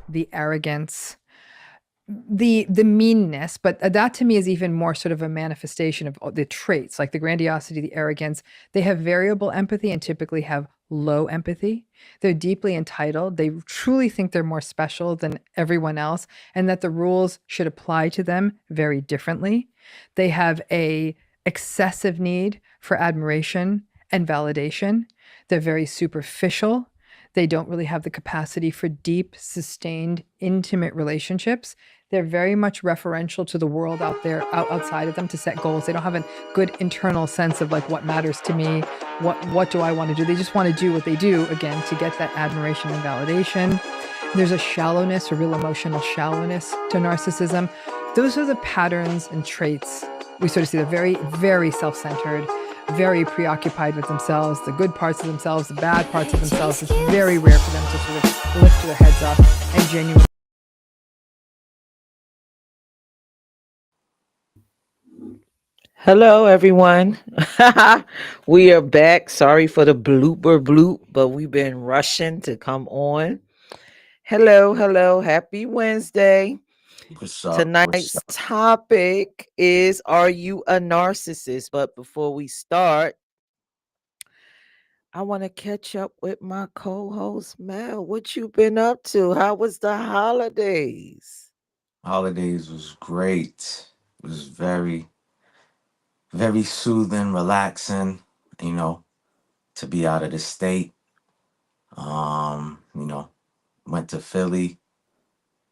the arrogance, the meanness, but that to me is even more sort of a manifestation of the traits, like the grandiosity, the arrogance. They have variable empathy and typically have low empathy. They're deeply entitled. They truly think they're more special than everyone else and that the rules should apply to them very differently. They have a excessive need for admiration and validation. They're very superficial. They don't really have the capacity for deep, sustained, intimate relationships. They're very much referential to the world out there, outside of them, to set goals. They don't have a good internal sense of like what matters to me, what do I want to do. They just want to do what they do, again, to get that admiration and validation. There's a shallowness, a real emotional shallowness to narcissism. Those are the patterns and traits we sort of see. They're very, very self-centered, very preoccupied with themselves, the good parts of themselves, the bad parts of themselves. It's very rare for them to sort of lift their heads up and genuinely. Hello, everyone. We are back. Sorry for the blooper bloop, but we've been rushing to come on. Hello, hello. Happy Wednesday. What's up? What's Tonight's up? topic is, are you a narcissist? But before we start, I want to catch up with my co-host Mel. What you been up to? How was the holidays? Holidays was great. It was very soothing, relaxing, you know, to be out of the state. You know, went to Philly,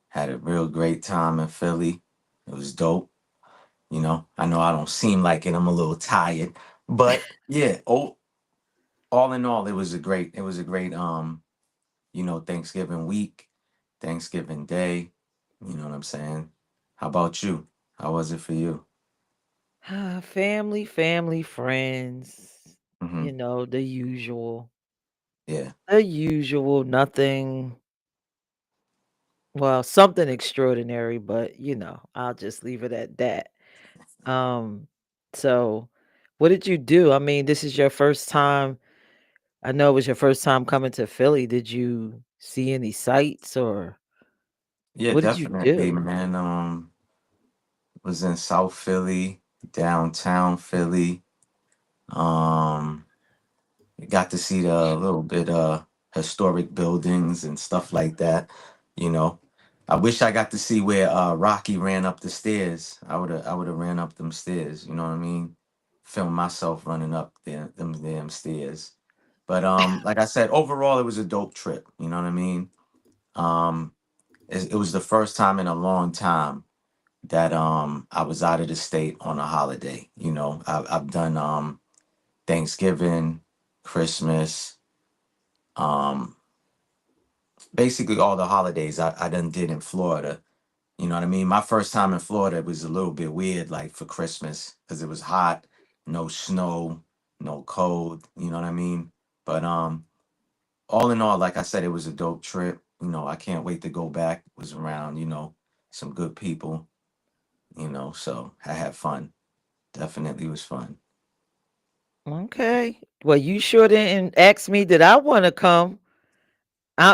had a real great time in Philly. It was dope. I know I don't seem like it. I'm a little tired. But yeah, all in all, it was a great Thanksgiving week, Thanksgiving Day. You know what I'm saying? How about you? How was it for you? Family, family, friends. Hmm. The usual. Yeah. The usual, nothing, well, something extraordinary, but I'll just leave it at that. Um, so what did you do? I mean, this is your first time. I know it was your first time coming to Philly. Did you see any sights or Yeah, what did you definitely, do? man. Was in South Philly, downtown Philly. Um, got to see the little bit historic buildings and stuff like that. You know, I wish I got to see where Rocky ran up the stairs. I would have ran up them stairs. You know what I mean? Film myself running up them damn stairs. But like I said, overall it was a dope trip. You know what I mean? Um, it was the first time in a long time that I was out of the state on a holiday. I've done Thanksgiving, Christmas, um, basically all the holidays I done did in Florida. You know what I mean? My first time in Florida was a little bit weird, like for Christmas, because it was hot, no snow, no cold. You know what I mean? But all in all, like I said, it was a dope trip. I can't wait to go back. Was around, some good people. So I had fun. Definitely was fun. Okay. Well, you sure didn't ask me, did I want to come?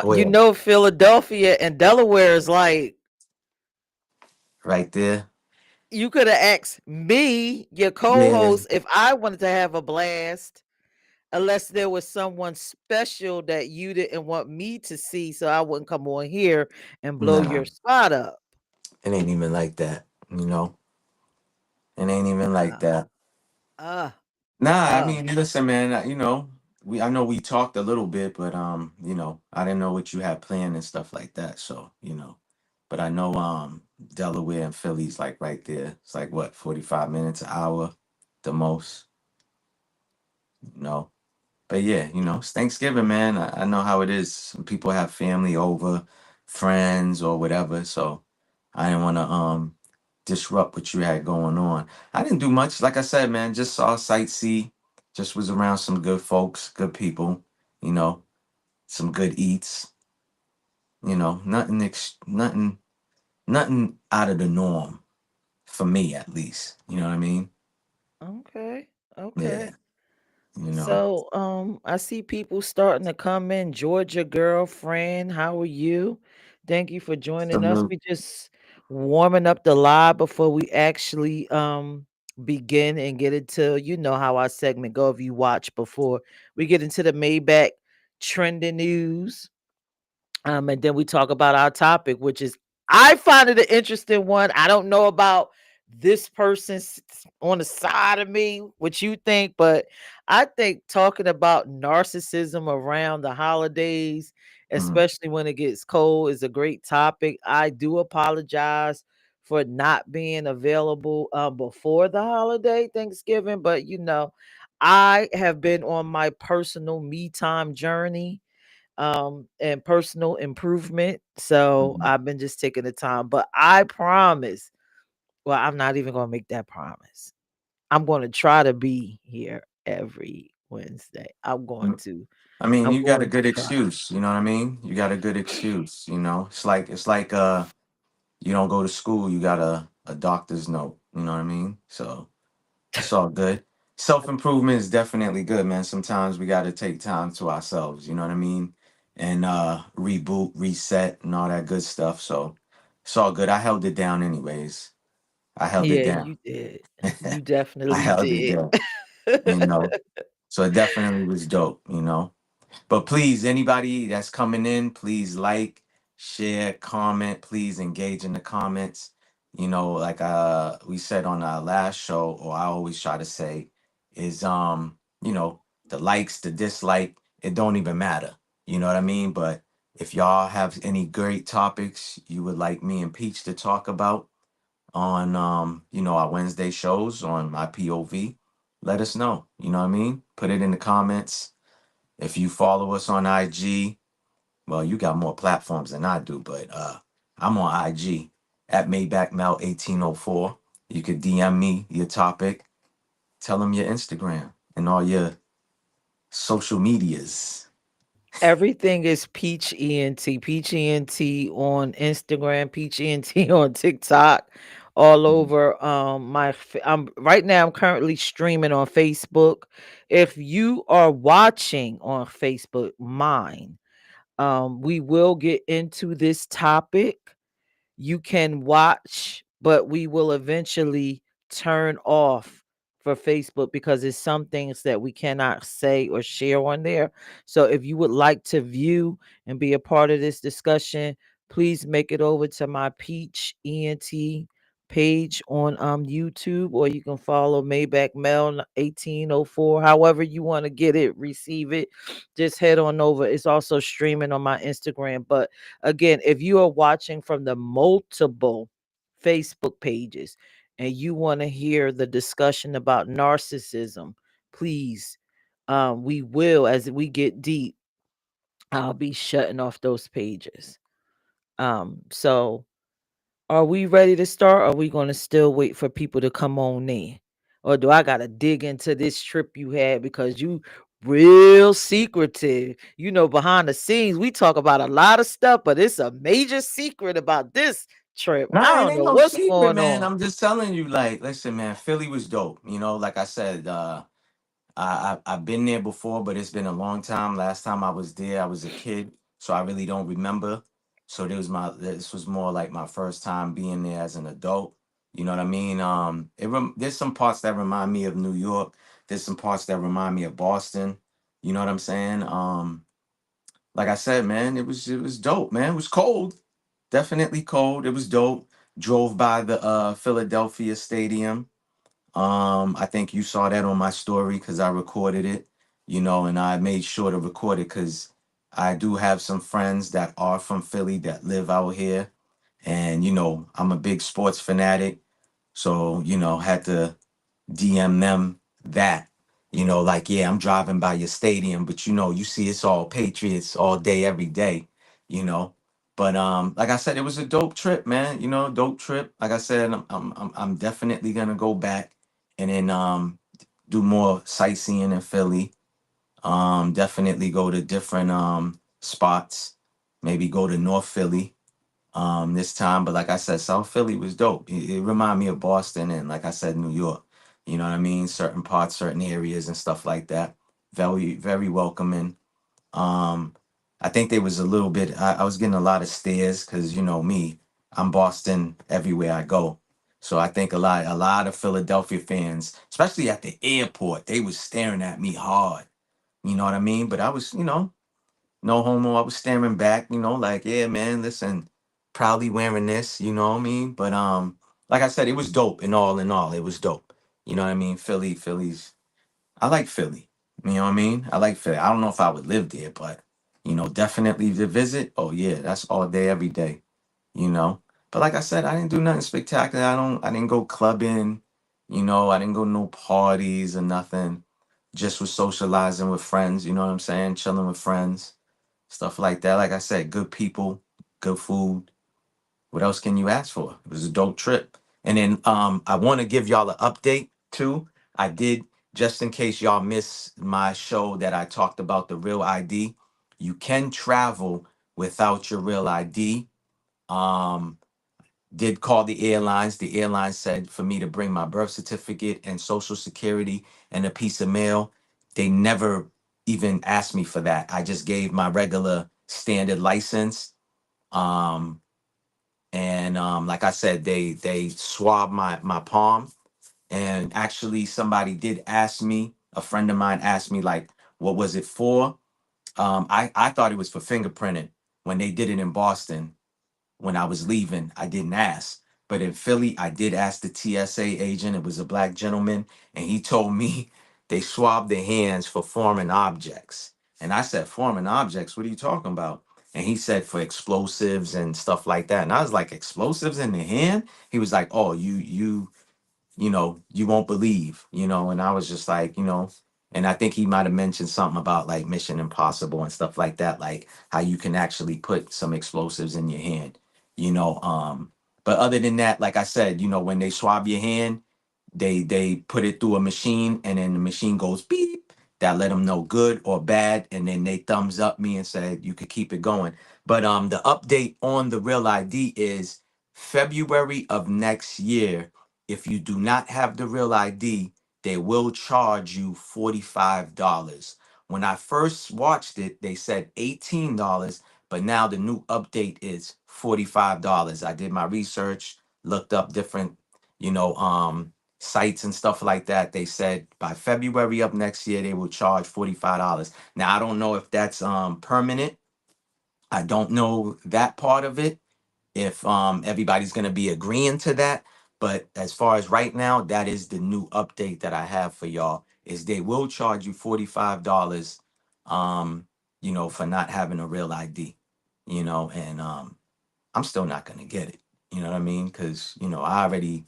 Oh yeah, Philadelphia and Delaware is like, right there. you could have asked me, your Yeah, co-host, if I wanted to have a blast, unless there was someone special that you didn't want me to see, so I wouldn't come on here and blow nah, your spot up. it ain't even like that. It ain't even like Uh, that. uh, Nah, I oh. mean, listen, man. I know we talked a little bit, but I didn't know what you had planned and stuff like that. So but I know Delaware and Philly's like right there. It's like what, 45 minutes, an hour, the most. You know. But yeah, it's Thanksgiving, man. I know how it is. Some people have family over, friends or whatever. So I didn't want to disrupt what you had going on. I didn't do much. Like I said, man, just saw sightsee. Just was around some good folks, good people. You know, some good eats. Nothing out of the norm for me, at least. You know what I mean? Okay. Yeah. Okay. You know. So, I see people starting to come in. Georgia girlfriend, how are you? Thank you for joining us. Salute. We just warming up the live before we actually begin and get into, you know how our segment go if you watch before we get into the Maybach trending news. And then we talk about our topic, which is, I find it an interesting one. I don't know about this person on the side of me, what you think, but I think talking about narcissism around the holidays, Mm, especially when it gets cold, is a great topic. I do apologize for not being available before the holiday, Thanksgiving, but I have been on my personal me time journey and personal improvement. So mm, I've been just taking the time. But I promise, well, I'm not even gonna make that promise. I'm gonna try to be here every Wednesday. I'm going mm. to. I mean, I'm you got a going to good try. excuse, you know what I mean? You got a good excuse, you know. It's like you don't go to school, you got a doctor's note, you know what I mean? So it's all good. Self-improvement is definitely good, man. Sometimes we got to take time to ourselves, you know what I mean? And reboot, reset, and all that good stuff. So it's all good. I held it down anyways. I held it Yeah, down. you did. You I definitely held it did. down, you know. So it definitely was dope, you know. But please, anybody that's coming in, please like, share, comment. Please engage in the comments. You know, like we said on our last show, or I always try to say, is you know, the likes, the dislike, it don't even matter. You know what I mean? But if y'all have any great topics you would like me and Peach to talk about on you know, our Wednesday shows on my POV, let us know. You know what I mean? Put it in the comments. If you follow us on IG, well, you got more platforms than I do, but I'm on IG at Maybach Mel 1804. You could DM me your topic, tell them your Instagram and all your social medias. Everything is Peach ENT. Peach ENT on Instagram, Peach ENT on TikTok, all Mhm. over I'm right now I'm currently streaming on Facebook. If you are watching on Facebook, mine, we will get into this topic. You can watch, but we will eventually turn off for Facebook because it's some things that we cannot say or share on there. So if you would like to view and be a part of this discussion, please make it over to my Peach ENT page on YouTube, or you can follow Maybach Mel 1804. However you want to get it, receive it. Just head on over. It's also streaming on my Instagram. But again, if you are watching from the multiple Facebook pages and you want to hear the discussion about narcissism, please, we will, as we get deep, I'll be shutting off those pages. So are we ready to start? Or are we going to still wait for people to come on in? Or do I got to dig into this trip you had because you real secretive? You know, behind the scenes, we talk about a lot of stuff, but it's a major secret about this trip. I Nah, it don't ain't know no what's secret, going man. on. I'm just telling you, like, listen, man, Philly was dope. You know, like I said, I've been there before, but it's been a long time. Last time I was there, I was a kid, so I really don't remember. So this was more like my first time being there as an adult. You know what I mean? There's some parts that remind me of New York. There's some parts that remind me of Boston. You know what I'm saying? Like I said, man, it was dope, man. It was cold, definitely cold. It was dope. Drove by the Philadelphia Stadium. I think you saw that on my story because I recorded it, you know, and I made sure to record it because I do have some friends that are from Philly that live out here. And, you know, I'm a big sports fanatic. So, you know, had to DM them that, you know, like, yeah, I'm driving by your stadium, but you know, you see it's all Patriots all day, every day, you know. But like I said, it was a dope trip, man. You know, dope trip. Like I said, I'm definitely gonna go back and then do more sightseeing in Philly. Definitely go to different spots. Maybe go to North Philly this time. But like I said, South Philly was dope. It reminded me of Boston and like I said, New York. You know what I mean? Certain parts, certain areas and stuff like that. Very, very welcoming. Um, I think they was a little bit. I was getting a lot of stares because you know me, I'm Boston everywhere I go. So I think a lot of Philadelphia fans, especially at the airport, they was staring at me hard. You know what I mean? But I was, no homo. I was staring back. Like, yeah, man, listen, proudly wearing this. You know what I mean? But like I said, it was dope. In all, it was dope. You know what I mean? Philly's I like Philly. You know what I mean? I like Philly. I don't know if I would live there, but definitely to visit. Oh yeah, that's all day, every day. You know. But like I said, I didn't do nothing spectacular. I didn't go clubbing. I didn't go no parties or nothing. Just was socializing with friends. You know what I'm saying? Chilling with friends, stuff like that. Like I said, good people, good food. What else can you ask for? It was a dope trip. And then I want to give y'all an update too. I did, just in case y'all miss my show that I talked about the real ID. You can travel without your real ID. Um, did call the airlines. The airline said for me to bring my birth certificate and social security and a piece of mail. They never even asked me for that. I just gave my regular standard license. Um, and like I said, they swabbed my palm. And actually, somebody did ask me. A friend of mine asked me like, "What was it for?" I thought it was for fingerprinting. When they did it in Boston, when I was leaving, I didn't ask. But in Philly, I did ask the TSA agent. It was a black gentleman, and he told me they swabbed their hands for foreign objects. And I said, "Foreign objects? What are you talking about?" And he said for explosives and stuff like that. And I was like, "Explosives in the hand?" He was like, "Oh, you won't believe, and I was just like, and I think he might have mentioned something about like Mission Impossible and stuff like that, like how you can actually put some explosives in your hand, you know. But other than that, like I said, when they swab your hand, they put it through a machine, and then the machine goes beep. That let them know good or bad, and then they thumbs up me and said you could keep it going. But the update on the real ID is February of next year. If you do not have the real ID, they will charge you $45. When I first watched it, they said $18, but now the new update is $45. I did my research, looked up different, you know, um, sites and stuff like that. They said by February of next year they will charge $45. Now I don't know if that's permanent. I don't know that part of it, if everybody's going to be agreeing to that. But as far as right now, that is the new update that I have for y'all, is they will charge you $45, um for not having a real ID, and I'm still not going to get it. You know what I mean? Because I already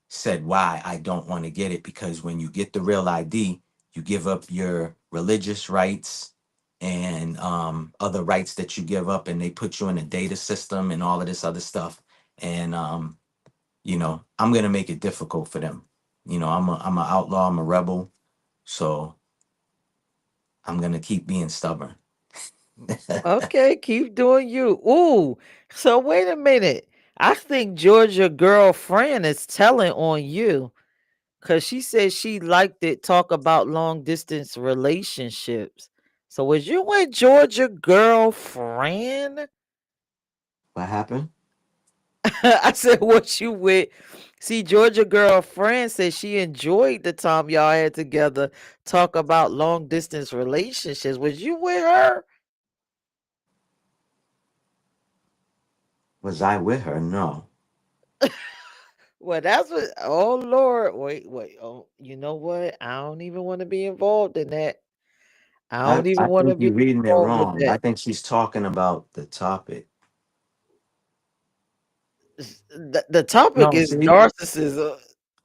said why I don't want to get it, because when you get the real ID, you give up your religious rights and other rights that you give up, and they put you in a data system and all of this other stuff. And I'm gonna make it difficult for them. I'm an outlaw. I'm a rebel. So I'm gonna keep being stubborn. Okay, keep doing you. Ooh, so wait a minute. I think Georgia girlfriend is telling on you because she said she liked it talk about long distance relationships. So was you with Georgia girlfriend? What happened? I said, what you with? See, Georgia girlfriend said she enjoyed the time y'all had together talk about long distance relationships. Was you with her? Was I with her? No. Well, that's what. Oh Lord, wait. Oh, you know what? I don't even want to be involved in that. I I, don't even I want to think be you're reading it involved with wrong. I that. think she's talking about the topic. The topic No, is see? narcissism.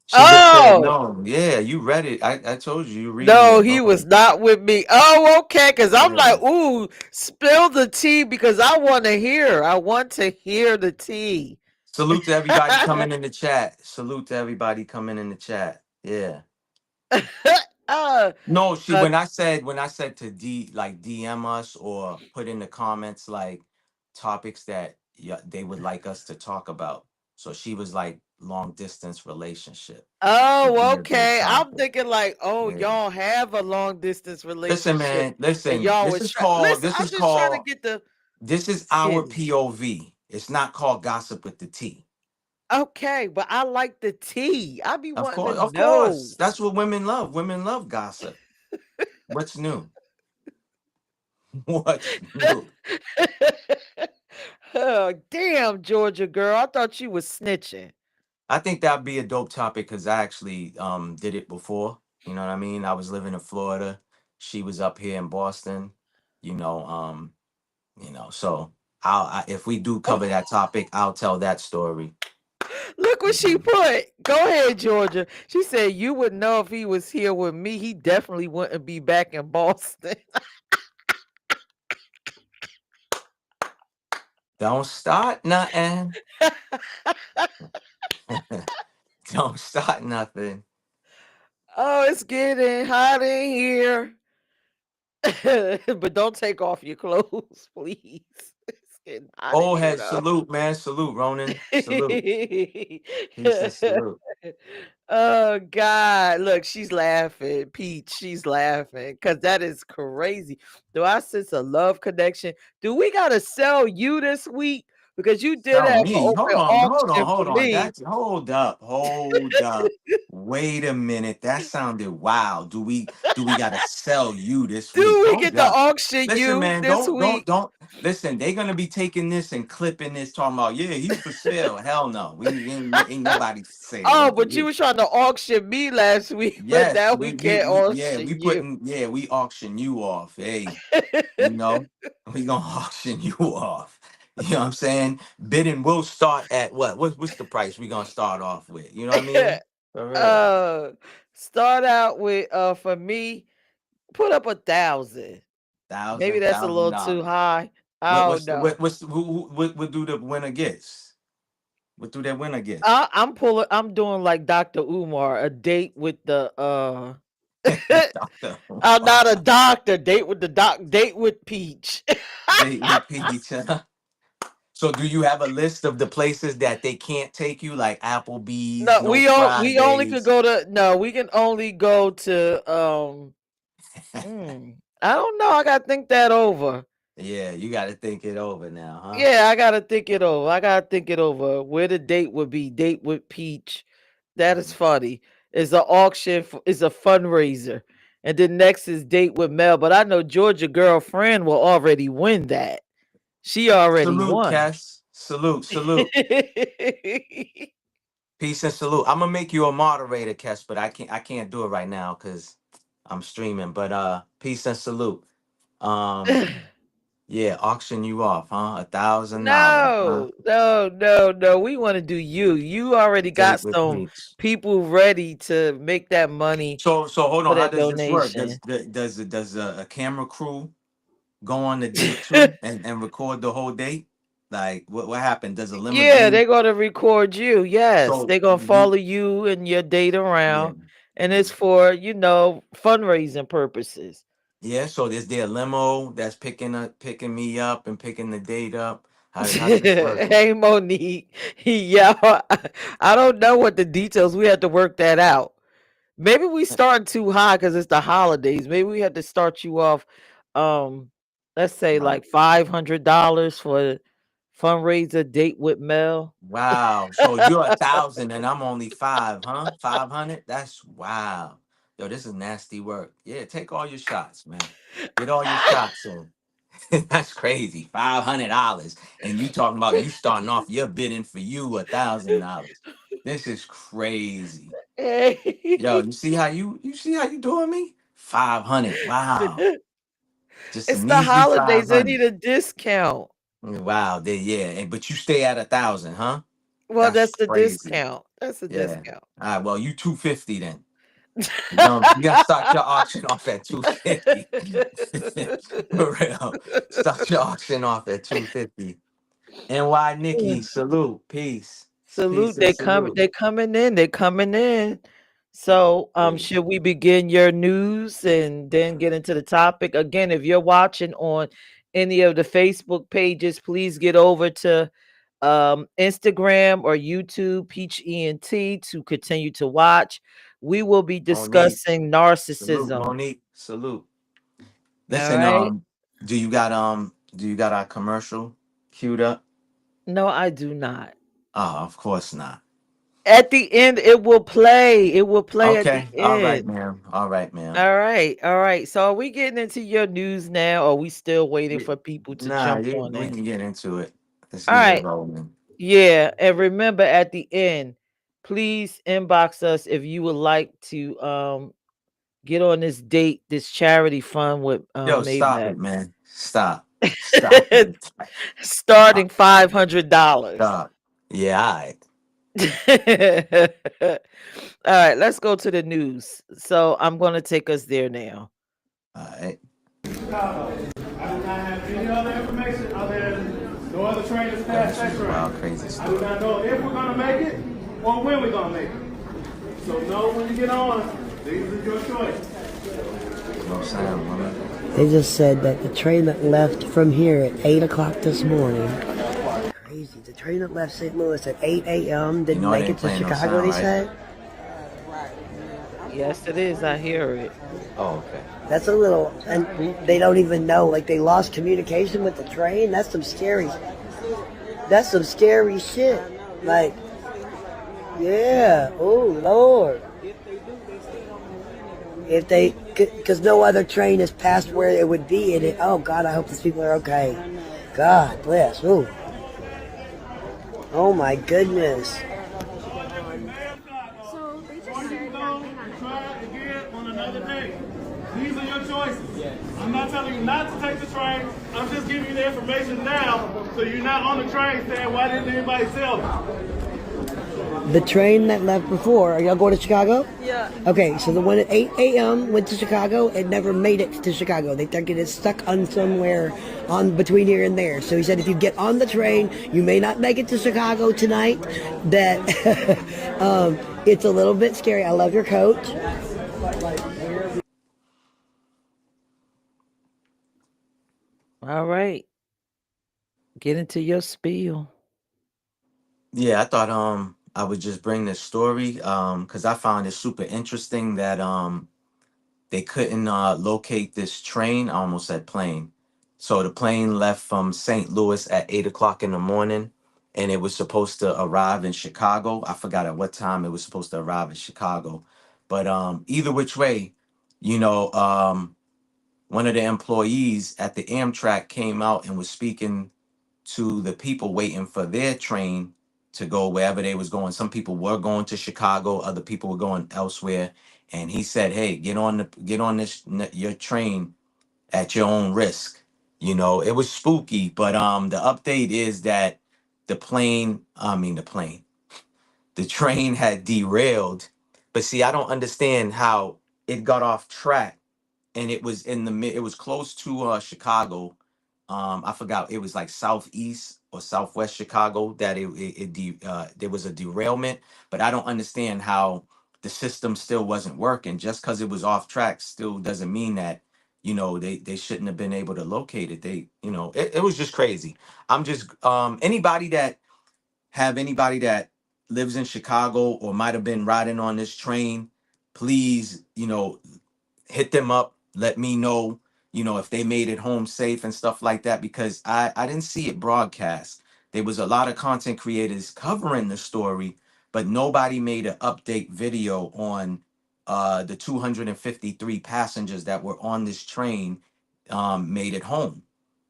She just said Oh no. Yeah, you read it. I told you reading no, it he was wrong. not with me. Oh, okay. Because I'm Yeah. like, ooh, spill the tea because I want to hear. I want to hear the tea. Salute to everybody coming in the chat. Salute to everybody coming in the chat. Yeah. uh, No, she uh, when I said to DM us or put in the comments like topics that, yeah, they would like us to talk about. So she was like long distance relationship. Would Oh, be a good okay. I'm topic. thinking like, oh, Yeah. y'all have a long distance Listen, relationship, man. and Listen. y'all This was is try. called. Listen, This I'm is just trying to called. get the This is our skinny. POV. It's not called gossip with the T. Okay, but I like the tea. I be Of wanting to course. Of know. course. That's what women love. Women love gossip. What's new? What's new? Oh, damn, Georgia girl. I thought you was snitching. I think that'd be a dope topic because I actually did it before. You know what I mean? I was living in Florida. She was up here in Boston. You know, so if we do cover that topic, I'll tell that story. Look what she Mhm. put. Go ahead, Georgia. She said you would know if he was here with me. He definitely wouldn't be back in Boston. Don't start nothing. Don't start nothing. Oh, it's getting hot in here. But don't take off your clothes, please. It's getting hot in Old here head though. salute, man. Salute, Ronan. Salute. Peace and salute. Oh God. Look, she's laughing. Peach, she's laughing. Cause that is crazy. Do I sense a love connection? Do we gotta sell you this week? Because you did Tell have an me. open Hold on, hold on, auction for hold on. me. That's hold up. Wait a minute. That sounded wow. Do we gotta sell you this week? Do we Hold get to up. auction Listen, you man, this week? don't listen. They're gonna be taking this and clipping this, talking about, yeah, he's for sale. Hell no. We ain't nobody for sale Oh, over but you here. was trying to auction me last week, but Yes, now we can't auction you. we auction you off. Hey, you know, we gonna auction you off. You know what I'm saying? Bidding will start at what? What's the price we gonna start off with? You know what I mean? For real. uh Start out with for me, put up 1,000. Maybe that's a Thousand little too dollars. high. I don't know. What's what do the winner gets? What do that winner get? I'm doing like Dr. Umar, a date with the Doctor, I'm not a doctor, date with Peach. date with Peach. So do you have a list of the places that they can't take you, like Applebee's, No, no we only could Fridays? go to no, we can only go to I don't know. I gotta think that over. Yeah, you got to think it over now, huh? Yeah, I gotta think it over. I gotta think it over. Where the date would be? Date with Peach. That is funny. It's an auction. It's a fundraiser, and then next is date with Mel. But I know Georgia girlfriend will already win that. She already Salute, won. Cass. Salute, salute. Peace and salute. I'm gonna make you a moderator, Cass, but I can't do it right now because I'm streaming. But peace and salute. Um, yeah, auction you off, huh? $1,000, huh? No, no, no, no. We want to do you. You already got Date with some Peach. people ready to make that money So hold for on. How that does this work? donation. Does a camera crew go on the date too and record the whole date? Like what happened? Does a Yeah, limousine? they're gonna record you. Yes, So they're gonna do follow you and your date yeah. around, and it's for fundraising purposes. Yeah, so is there a limo that's picking me up and picking the date up? How's this working? Hey, Monique. Yeah, I don't know what the details. We have to work that out. Maybe we start too high because it's the holidays. Maybe we have to start you off, um, let's say Wow. like $500 for fundraiser date with Mel. Wow. So you're 1,000 and I'm only five, huh? 500? That's wow. Yo, this is nasty work. Yeah, take all your shots, man. Get all your shots in. That's crazy. $500. And you talking about you starting off your bidding for you $1,000. This is crazy. Yo, Hey. you see how you doing me? 500. Wow. Just It's a the measly holidays. They 500. need a discount. Wow, yeah, but you stay at 1,000, huh? Well, That's that's the crazy. discount. That's a Yeah. discount. All right, well, you 250 then. You gonna start your auction off at 250. For real. Start your auction off at 250. And why Nikki? Salute. Peace. Peace Salute. and salute. They're coming in. They're coming in. So, Yeah. should we begin your news and then get into the topic? Again, if you're watching on any of the Facebook pages, please get over to Instagram or YouTube, Peach ENT, to continue to watch. We will be Monique, discussing salute, narcissism. Monique, salute. All Listen, right. do you got our commercial queued up? No, I do not. Oh, of course not. At the end, it will play. It will play at the Okay, all right, end. ma'am. All right, ma'am. All right. All right. So are we getting into your news now, or are we still waiting Yeah, for people to nah, jump on we in? can get into it. Let's All get it right. rolling. Yeah. And remember at the end, please inbox us if you would like to get on this date, this charity fund with Yo, stop Maybach. it, man. Stop. Stop it. Starting Stop. $500. Stop. Yeah, all right. All right, let's go to the news. So I'm going to take us there now. All right. Chicago. I do not have any other information other than no other train has Yo, passed this that was a train. wild, crazy I do story. not know if we're gonna make it or when we're gonna make it. So know when you get on, these are your choices. No sound, woman. They just said that the train that left from here at 8 o'clock this morning, crazy, the train that left St. Louis at 8 a.m. You didn't know it make ain't it to playing no Chicago, sound, they right? said? Yes, it is. I hear it. Oh, okay. That's a little, and they don't even know, like they lost communication with the train. That's some scary shit. Like, yeah, oh Lord. If they, because no other train has passed where it would be, and it, oh God, I hope these people are okay. God bless. Ooh. Oh my goodness. So they just said that try again on another day. These are your choices. I'm not telling you not to take the train. I'm just giving you the information now so you're not on the train saying, why didn't anybody tell me? The train that left before, are y'all going to Chicago? Yeah. Okay, so the one at 8 a.m. went to Chicago and never made it to Chicago. They think it is stuck on somewhere on between here and there. So he said if you get on the train, you may not make it to Chicago tonight. That it's a little bit scary. I love your coach. All right. Get into your spiel. Yeah, I thought I would just bring this story because I found it super interesting that they couldn't locate this train. I almost said plane. So the plane left from St. Louis at 8 o'clock in the morning, and it was supposed to arrive in Chicago. I forgot at what time it was supposed to arrive in Chicago, but either which way, you know, one of the employees at the Amtrak came out and was speaking to the people waiting for their train to go wherever they was going. Some people were going to Chicago, other people were going elsewhere. And he said, "Hey, get on your train at your own risk." You know, it was spooky, but the update is that the train had derailed. But see, I don't understand how it got off track, and it was it was close to Chicago. I forgot, it was like southeast or southwest Chicago that there was a derailment. But I don't understand how the system still wasn't working. Just because it was off track still doesn't mean that, they shouldn't have been able to locate it. It was just crazy. I'm just anybody that lives in Chicago or might have been riding on this train, please, hit them up, let me know, if they made it home safe and stuff like that, because I didn't see it broadcast. There was a lot of content creators covering the story, but nobody made an update video on the 253 passengers that were on this train made it home,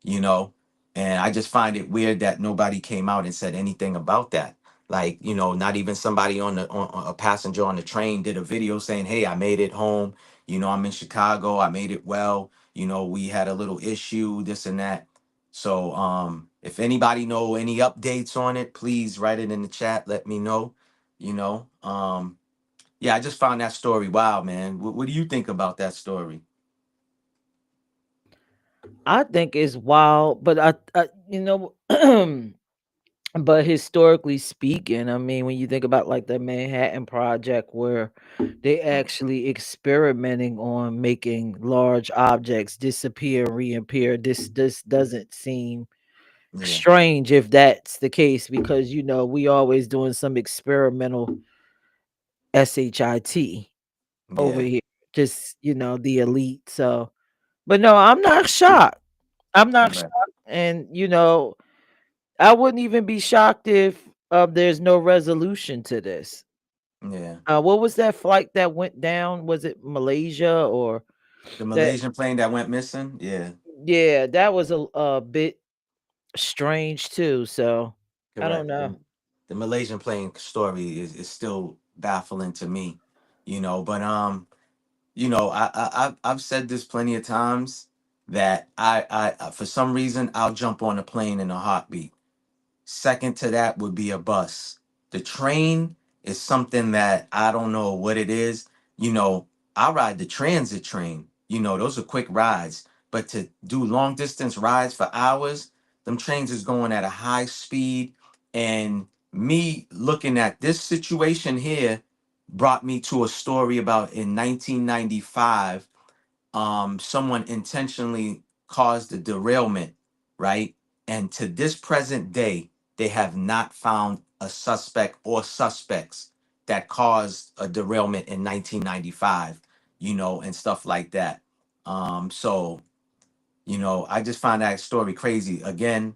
you know. And I just find it weird that nobody came out and said anything about that. Like, not even somebody on a passenger on the train did a video saying, "Hey, I made it home. I'm in Chicago. I made it well. We had a little issue, this and that." So, if anybody know any updates on it, please write it in the chat. Let me know. You know, yeah, I just found that story. Wow, man. What do you think about that story? I think it's wild, but but historically speaking, I mean, when you think about like the Manhattan Project, where they actually experimenting on making large objects disappear, reappear, this doesn't seem Yeah. strange if that's the case because we always doing some experimental shit over Yeah. here, just the elite. So, but no, I'm not shocked. I'm not Correct. shocked, and I wouldn't even be shocked if there's no resolution to this. Yeah. What was that flight that went down? Was it Malaysia or The that? Malaysian plane that went missing. Yeah. Yeah, that was a bit strange too. So I don't Correct. know. The Malaysian plane story is still baffling to me, But I've said this plenty of times that for some reason I'll jump on a plane in a heartbeat. Second to that would be a bus. The train is something that I don't know what it is. You know, I ride the transit train. Those are quick rides. But to do long distance rides for hours, them trains is going at a high speed. And me looking at this situation here brought me to a story about in 1995 someone intentionally caused a derailment, right? And to this present day, they have not found a suspect or suspects that caused a derailment in 1995, and stuff like that. So I just find that story crazy. Again,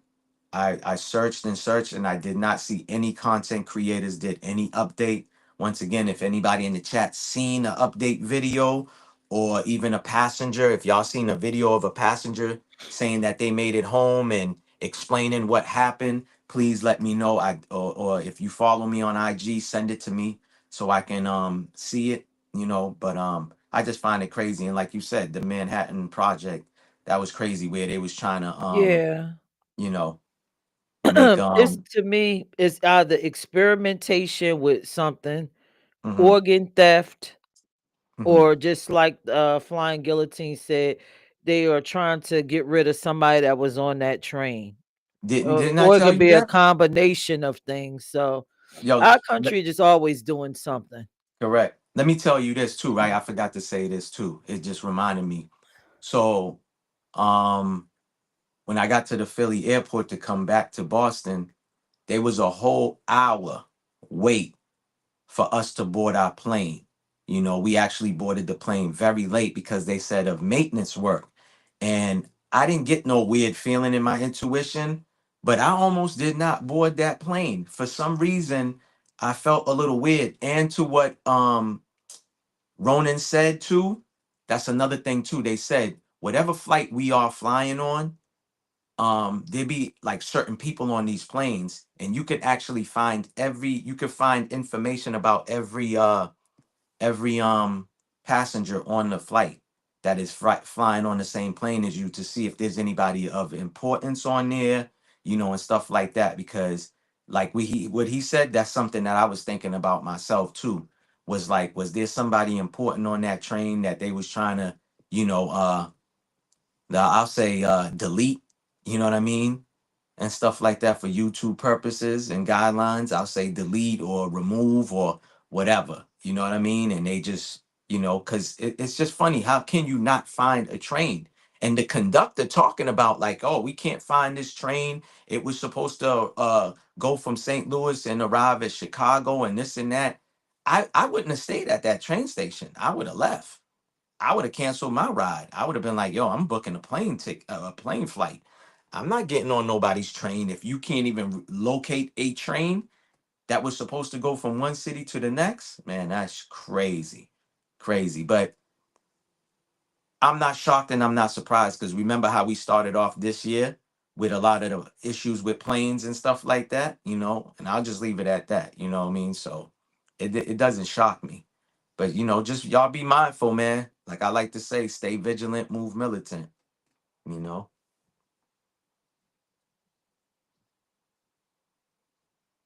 I searched and searched and I did not see any content creators did any update. Once again, if anybody in the chat seen an update video or even a passenger, if y'all seen a video of a passenger saying that they made it home and explaining what happened, please let me know. Or if you follow me on IG, send it to me so I can see it, but I just find it crazy. And like you said, the Manhattan Project, that was crazy where they was trying to Yeah. you know make It's to me, it's either experimentation with something, mhm. organ theft, Mhm. or just like Flying Guillotine said, they are trying to get rid of somebody that was on that train. Didn't I Or it tell could you be a that? combination of things. So Yo, our country just always doing something. correct. Let me tell you this too, right? I forgot to say this too. It just reminded me. So, um, when I got to the Philly airport to come back to Boston, there was a whole hour wait for us to board our plane. We actually boarded the plane very late because they said of maintenance work. And I didn't get no weird feeling in my intuition, but I almost did not board that plane. For some reason, I felt a little weird. And to what Ronan said too, that's another thing too. They said whatever flight we are flying on, there be like certain people on these planes, and you could actually you could find information about every passenger on the flight that is flying on the same plane as you to see if there's anybody of importance on there, and stuff like that. Because like what he said, that's something that I was thinking about myself too. Was like, was there somebody important on that train that they was trying to, you know, uh, I'll say delete, you know what I mean? And stuff like that for YouTube purposes and guidelines. I'll say delete or remove or whatever. You know what I mean? And they just, because it's just funny. How can you not find a train? And the conductor talking about like, oh, we can't find this train. It was supposed to go from St. Louis and arrive at Chicago and this and that. I wouldn't have stayed at that train station. I would have left. I would have canceled my ride. I would have been like, yo, I'm booking a plane ticket, a plane flight. I'm not getting on nobody's train if you can't even locate a train that was supposed to go from one city to the next. Man, that's crazy. Crazy. But I'm not shocked and I'm not surprised because remember how we started off this year with a lot of the issues with planes and stuff like that, and I'll just leave it at that, you know what I mean? So it doesn't shock me. But just y'all be mindful, man. Like I like to say, stay vigilant, move militant, you know.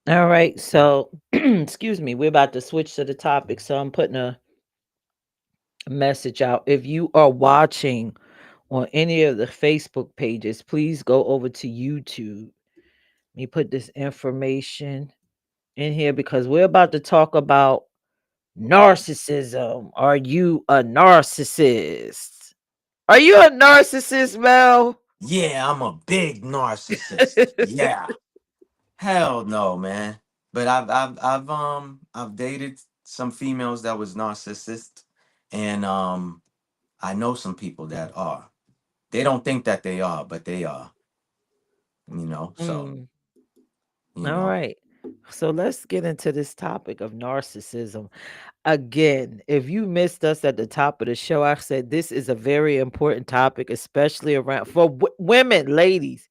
All right. So excuse me, we're about to switch to the topic. So I'm putting a message out. If you are watching on any of the Facebook pages, please go over to YouTube. Let me put this information in here because we're about to talk about narcissism. Are you a narcissist? Are you a narcissist, Mel? Yeah, I'm a big narcissist. Yeah. Hell no, man. But I've dated some females that was narcissist, and I know some people that are. They don't think that they are, but they are. So Mm, you all know. right. So let's get into this topic of narcissism. Again, if you missed us at the top of the show, I said this is a very important topic, especially around for women, ladies.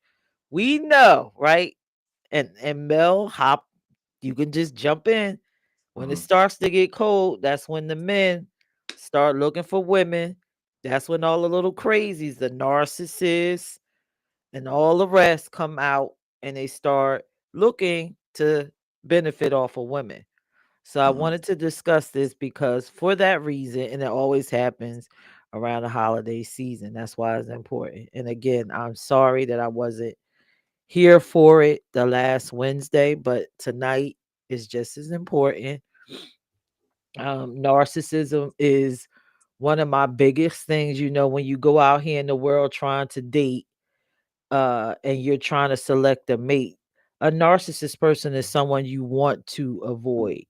We know, right? And Mel, hop, you can just jump in. When it Mhm, starts to get cold, that's when the men start looking for women. That's when all the little crazies, the narcissists, and all the rest come out and they start looking to benefit off of women. So I mhm, wanted to discuss this because for that reason, and it always happens around the holiday season. That's why it's important. And again, I'm sorry that I wasn't here for it the last Wednesday, but tonight is just as important. Narcissism is one of my biggest things, when you go out here in the world trying to date, and you're trying to select a mate. A narcissist person is someone you want to avoid.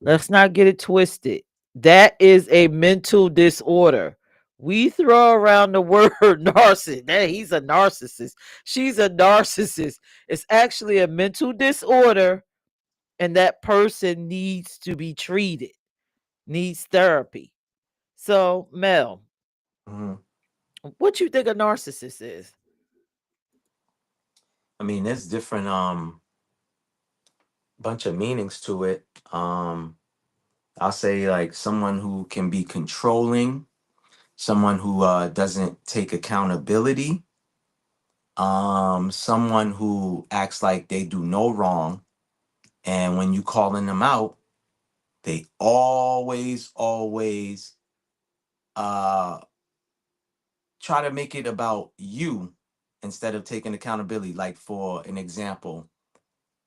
Let's not get it twisted. That is a mental disorder. We throw around the word narcissist. That he's a narcissist. She's a narcissist. It's actually a mental disorder, and that person needs to be treated, needs therapy. So, Mel, mhm. what you think a narcissist is? I mean, there's different bunch of meanings to it. I'll say like someone who can be controlling, someone who doesn't take accountability, someone who acts like they do no wrong, and when you calling them out, they always uh try to make it about you instead of taking accountability. Like for an example,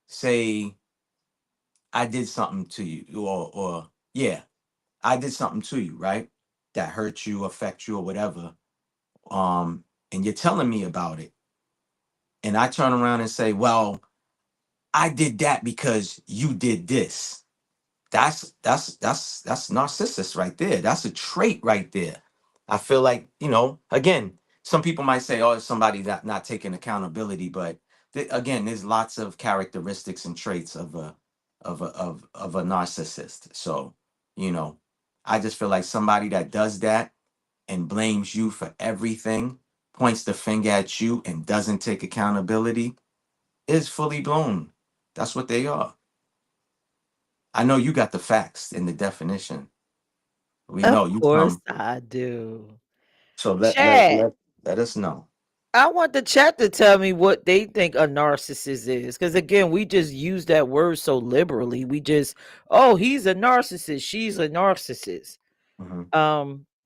say I did something to you, or yeah, I did something to you, right? That hurt you, affect you, or whatever. And you're telling me about it, and I turn around and say, well, I did that because you did this. That's narcissist right there. That's a trait right there. I feel like, again, some people might say, oh, it's somebody that not taking accountability, but again, there's lots of characteristics and traits of a narcissist. So, you know, I just feel like somebody that does that and blames you for everything, points the finger at you and doesn't take accountability is fully blown. That's what they are. I know you got the facts in the definition. We Of know you course come. I do. So Chat. let us know. I want the chat to tell me what they think a narcissist is. Because again, we just use that word so liberally. We just, oh, he's a narcissist. She's a narcissist. Mhm.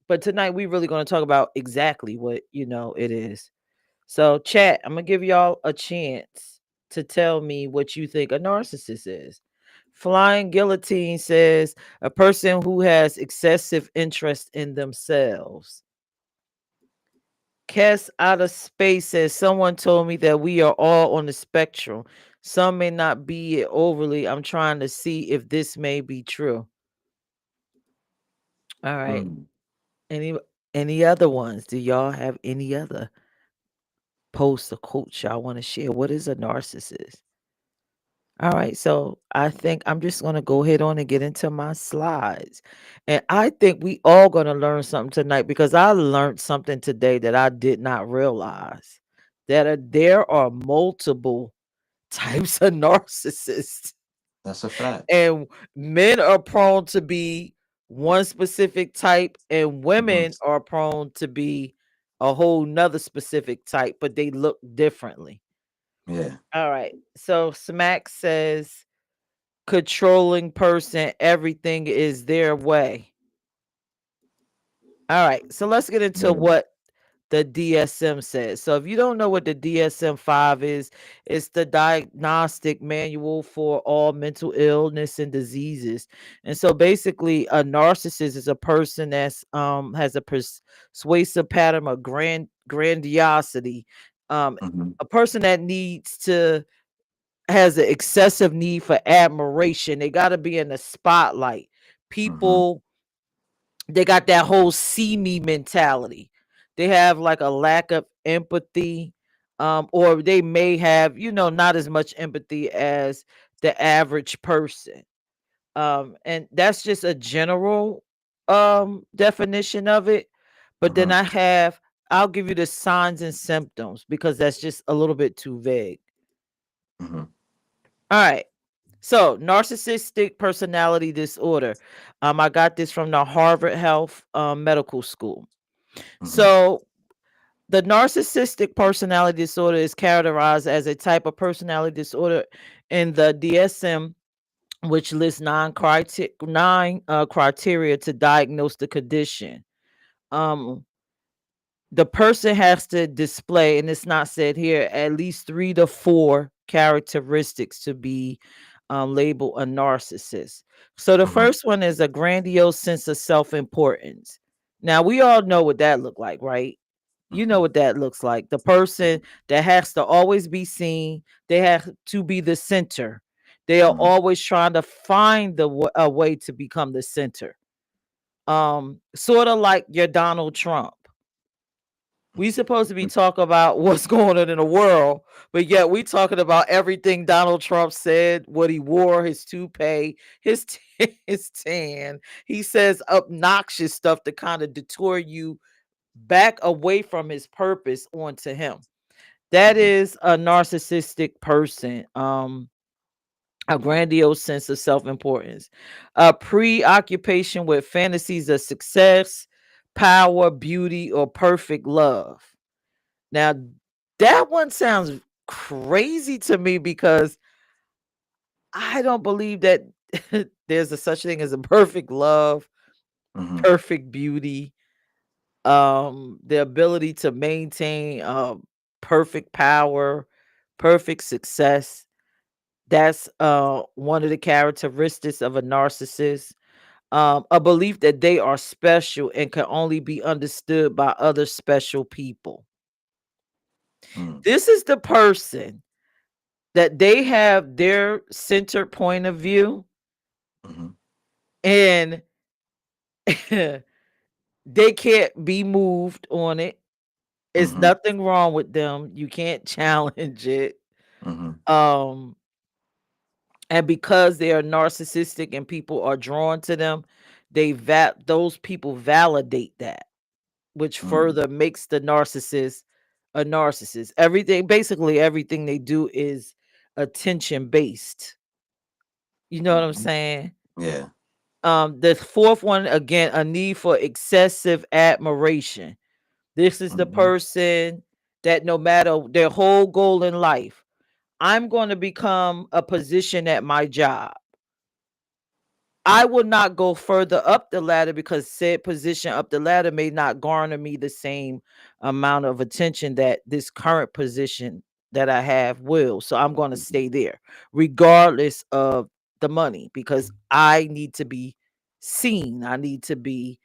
But tonight we really going to talk about exactly what it is. So, chat, I'm gonna give y'all a chance to tell me what you think a narcissist is. Flying Guillotine says a person who has excessive interest in themselves. Kess out of space says someone told me that we are all on the spectrum. Some may not be it overly. I'm trying to see if this may be true. All right. Mm. Any other ones? Do y'all have any other posts or quotes y'all want to share? What is a narcissist? All right, so I think I'm just gonna go ahead on and get into my slides. And I think we all gonna learn something tonight because I learned something today that I did not realize. There are multiple types of narcissists, That's a fact. and men are prone to be one specific type, and Mhm. women are prone to be a whole nother specific type, but they look differently. Yeah. All right, so Smack says controlling person, everything is their way. All right, so let's get into Yeah. what the DSM says. So if you don't know what the DSM-5 is, it's the diagnostic manual for all mental illness and diseases. And so basically a narcissist is a person that's has a persuasive pattern of grandiosity, Mm-hmm. A person that has an excessive need for admiration. They got to be in the spotlight. Mm-hmm. People, they got that whole see me mentality. They have like a lack of empathy, or they may have, not as much empathy as the average person. And that's just a general definition of it. But then Mm-hmm. I'll give you the signs and symptoms because that's just a little bit too vague. Mm-hmm. All right. So, narcissistic personality disorder. I got this from the Harvard Health Medical School. Mm-hmm. So, the narcissistic personality disorder is characterized as a type of personality disorder in the DSM, which lists nine criteria to diagnose the condition. Um, the person has to display, and it's not said here, at least 3 to 4 characteristics to be labeled a narcissist. So the Mm-hmm. first one is a grandiose sense of self-importance. Now we all know what that look like, right? You know Mm-hmm. what that looks like. The person that has to always be seen, they have to be the center. They are Mm-hmm. always trying to find a way to become the center. Sort of like your Donald Trump. We supposed to be talking about what's going on in the world, but yet we talking about everything Donald Trump said, what he wore, his toupee, his tan. He says obnoxious stuff to kind of detour you back away from his purpose onto him. That Mm-hmm. is a narcissistic person. A grandiose sense of self-importance, a preoccupation with fantasies of success, power, beauty, or perfect love. Now, that one sounds crazy to me because I don't believe that there's a such thing as a perfect love, Mm-hmm. perfect beauty, the ability to maintain perfect power, perfect success. That's one of the characteristics of a narcissist. A belief that they are special and can only be understood by other special people. Mm-hmm. This is the person that they have their centered point of view, Mm-hmm. and they can't be moved on it. It's Mm-hmm. nothing wrong with them. You can't challenge it. Mm-hmm. Um, and because they are narcissistic and people are drawn to them, those people validate that, which Mm-hmm. further makes the narcissist a narcissist. Basically everything they do is attention based. You know what I'm Mm-hmm. saying? Yeah. The fourth one, again, a need for excessive admiration. This is the Mm-hmm. person that no matter their whole goal in life, I'm going to become a position at my job. I will not go further up the ladder because said position up the ladder may not garner me the same amount of attention that this current position that I have will. So I'm going to stay there regardless of the money because I need to be seen. I need to be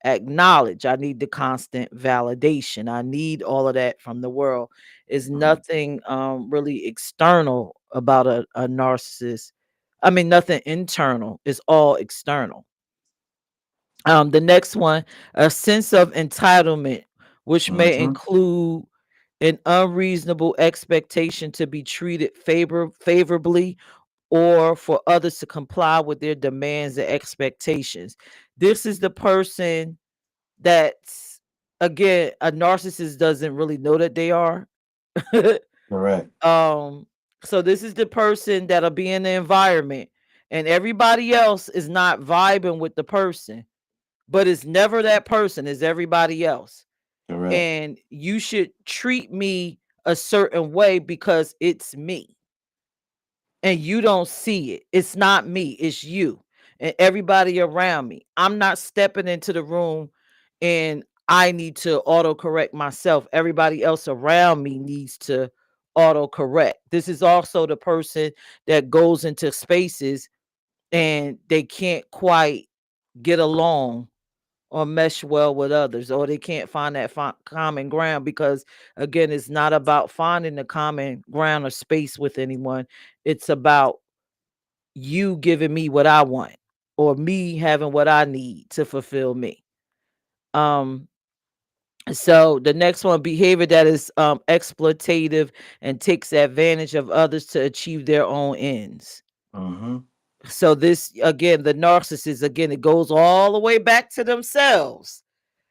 acknowledged. I need the constant validation. I need all of that from the world. Is Mm-hmm. nothing really external about a narcissist. I mean, nothing internal. It's all external. The next one, a sense of entitlement, which may Mm-hmm. include an unreasonable expectation to be treated favorably or for others to comply with their demands and expectations. This is the person that's, again, a narcissist doesn't really know that they are. Correct. um so this is the person that'll be in the environment and everybody else is not vibing with the person, but it's never that person, it's everybody else. Correct. And you should treat me a certain way because it's me, and you don't see it. It's not me, it's you and everybody around me. I'm not stepping into the room and I need to autocorrect myself. Everybody else around me needs to autocorrect. This is also the person that goes into spaces and they can't quite get along or mesh well with others, or they can't find that common ground, because again, it's not about finding the common ground or space with anyone. It's about you giving me what I want, or me having what I need to fulfill me. Um, so the next one, behavior that is exploitative and takes advantage of others to achieve their own ends. Mm-hmm. So this, again, the narcissist, again, it goes all the way back to themselves.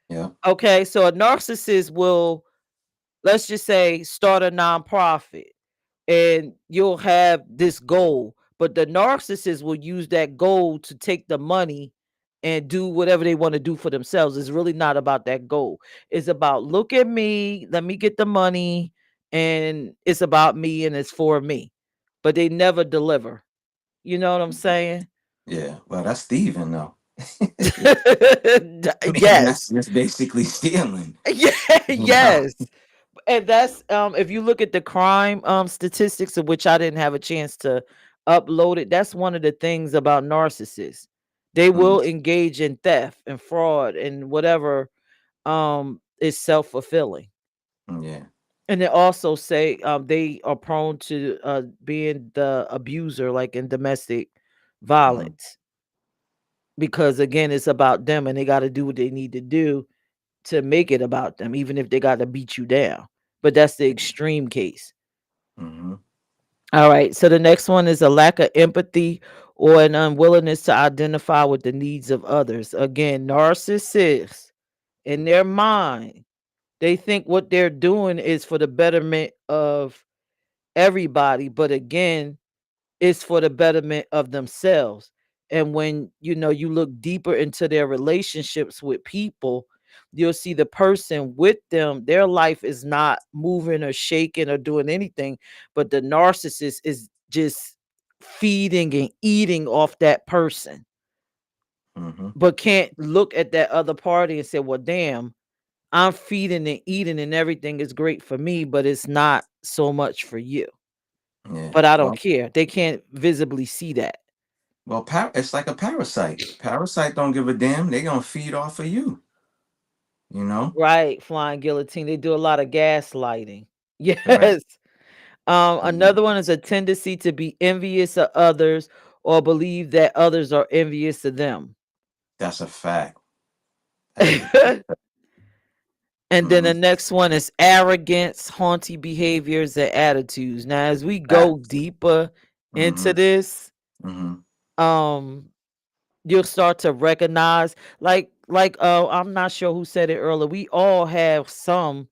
Yeah. Okay, so a narcissist will, let's just say, start a nonprofit, and you'll have this goal, but the narcissist will use that goal to take the money and do whatever they want to do for themselves. It's really not about that goal. It's about, look at me, let me get the money, and it's about me and it's for me. But they never deliver. You know what I'm saying? Yeah. Well, that's thieving, though. I mean, that's Yes. just basically stealing. Yeah, You know? yes. And that's if you look at the crime statistics, of which I didn't have a chance to upload it, that's one of the things about narcissists. They Mm, will engage in theft and fraud and whatever is self-fulfilling. yeah. And they also say they are prone to being the abuser, like in domestic Mm, violence, because again, it's about them and they got to do what they need to do to make it about them, even if they got to beat you down. But that's the extreme case. mm-hmm. All right. So the next one is a lack of empathy or an unwillingness to identify with the needs of others. Again, narcissists, in their mind, they think what they're doing is for the betterment of everybody. But again, it's for the betterment of themselves. And when you look deeper into their relationships with people, you'll see the person with them, their life is not moving or shaking or doing anything, but the narcissist is just feeding and eating off that person, Mm-hmm. but can't look at that other party and say, well, damn, I'm feeding and eating and everything is great for me, but it's not so much for you. Yeah. But I don't Well, care. They can't visibly see that. it's like a parasite. Parasite don't give a damn. They gonna feed off of you. You know. Right, flying guillotine. They do a lot of gaslighting. Right. Yes. Mhm. Another one is a tendency to be envious of others or believe that others are envious of them. That's a fact. That is. And then Mm-hmm. the next one is arrogance, haughty behaviors, and attitudes. Now, as we go Facts. deeper Mm-hmm. into this, Mm-hmm. um, you'll start to recognize, I'm not sure who said it earlier. We all have some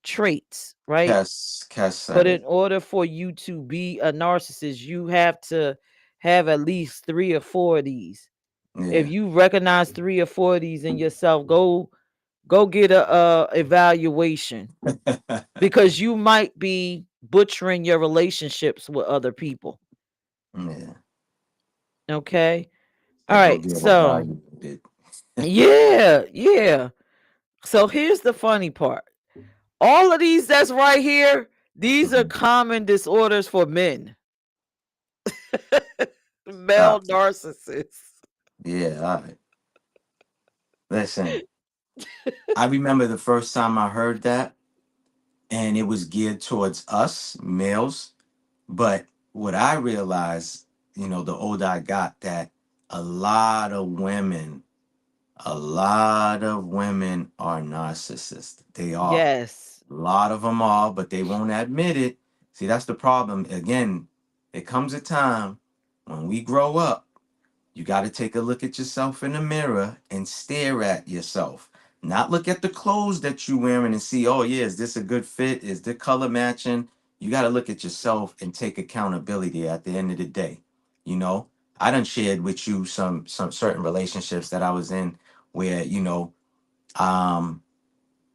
traits, right? Cass said But it. in order for you to be a narcissist, you have to have at least 3 or 4 of these. If Yeah. you recognize 3 or 4 of these in yourself, go get a evaluation, because you might be butchering your relationships with other people. Yeah. Okay. All Go right. get So evaluated. yeah, yeah. So here's the funny part. All of these that's right here, these are Mhm. common disorders for men. Male Stop. narcissists. Yeah. All right. Listen, I remember the first time I heard that, and it was geared towards us males. But what I realized, the older I got, that a lot of women, a lot of women are narcissists. They are. Yes. A lot of them are, but they won't admit it. See, that's the problem. Again, there comes a time when we grow up, you got to take a look at yourself in the mirror and stare at yourself. Not look at the clothes that you're wearing and see, oh, yeah, is this a good fit? Is the color matching? You got to look at yourself and take accountability at the end of the day. You know, I done shared with you some certain relationships that I was in where, um,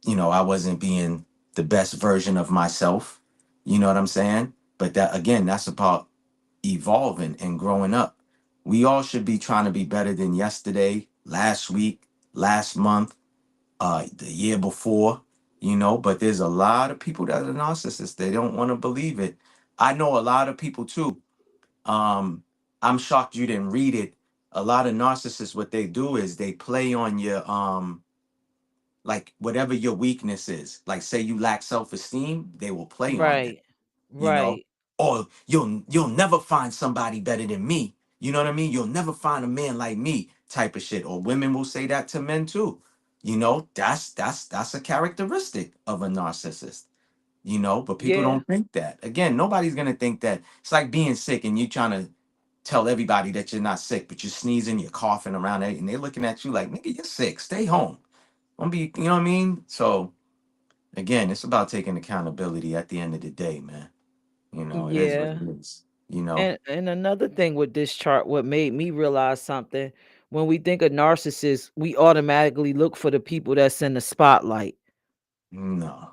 I wasn't being the best version of myself. You know what I'm saying? But that again, that's about evolving and growing up. We all should be trying to be better than yesterday, last week, last month, the year before, but there's a lot of people that are narcissists. They don't want to believe it. I know a lot of people too. I'm shocked you didn't read it. a lot of narcissists, what they do is they play on your like whatever your weakness is. Like say you lack self-esteem, they will play on that, Right. you know. Right. Or you'll never find somebody better than me. You know what I mean? You'll never find a man like me type of shit. Or women will say that to men too. You know, that's a characteristic of a narcissist, you know, but people Yeah. don't think that. Again, nobody's gonna think that. It's like being sick and you trying to tell everybody that you're not sick, but you're sneezing, you're coughing around it, and they're looking at you like, nigga, you're sick. Stay home. Don't be, you know what I mean? So again, it's about taking accountability at the end of the day, man. You know, it is what Yeah. it is. You know? And another thing with this chart, what made me realize something, when we think of narcissists, we automatically look for the people that's in the spotlight. No.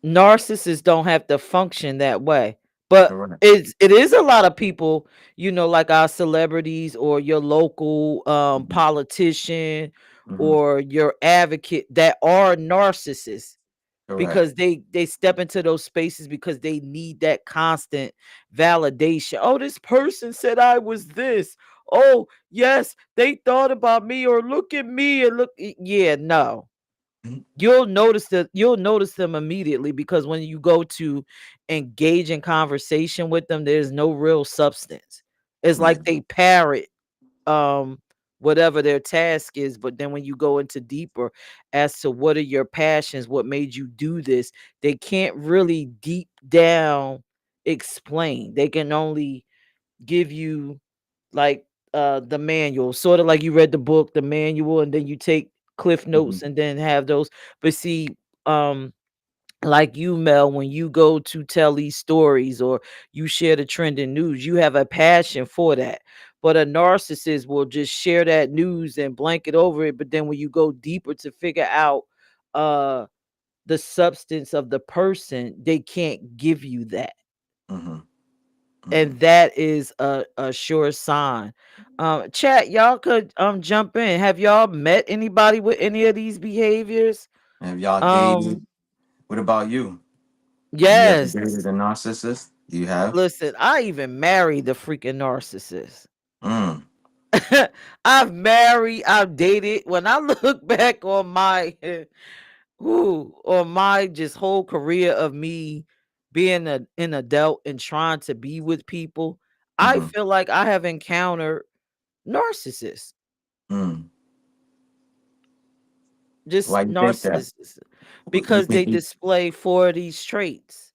Narcissists don't have to function that way. But Correct. it is a lot of people, like our celebrities or your local Hmm. politician Hmm. or your advocate that are narcissists, Correct. because they step into those spaces because they need that constant validation. Oh, this person said I was this. Oh, yes, they thought about me, or look at me and look. Yeah, no. Mhm. You'll notice them immediately, because when you go to engage in conversation with them, there's no real substance. It's Yeah. like they parrot um whatever their task is, but then when you go into deeper as to what are your passions, what made you do this, they can't really deep down explain. They can only give you like the manual, sort of like you read the book, the manual, and then you take cliff Hmm. notes and then have those. But see, um like you, Mel, when you go to tell these stories or you share the trending news, you have a passion for that. But a narcissist will just share that news and blanket over it. But then when you go deeper to figure out uh the substance of the person, they can't give you that. Hmm. Hmm. And that is a sure sign. Chat, y'all could jump in. Have y'all met anybody with any of these behaviors? Have y'all Um, dated? What about you? You ever yes. dated a narcissist? You have? Listen, I even married the freaking narcissist. Mm. I've dated. When I look back on my just whole career of me being an adult and trying to be with people, I Hmm. feel like I have encountered narcissists. Mm. Why Just you think that? narcissists, You because think they you? display four of these traits.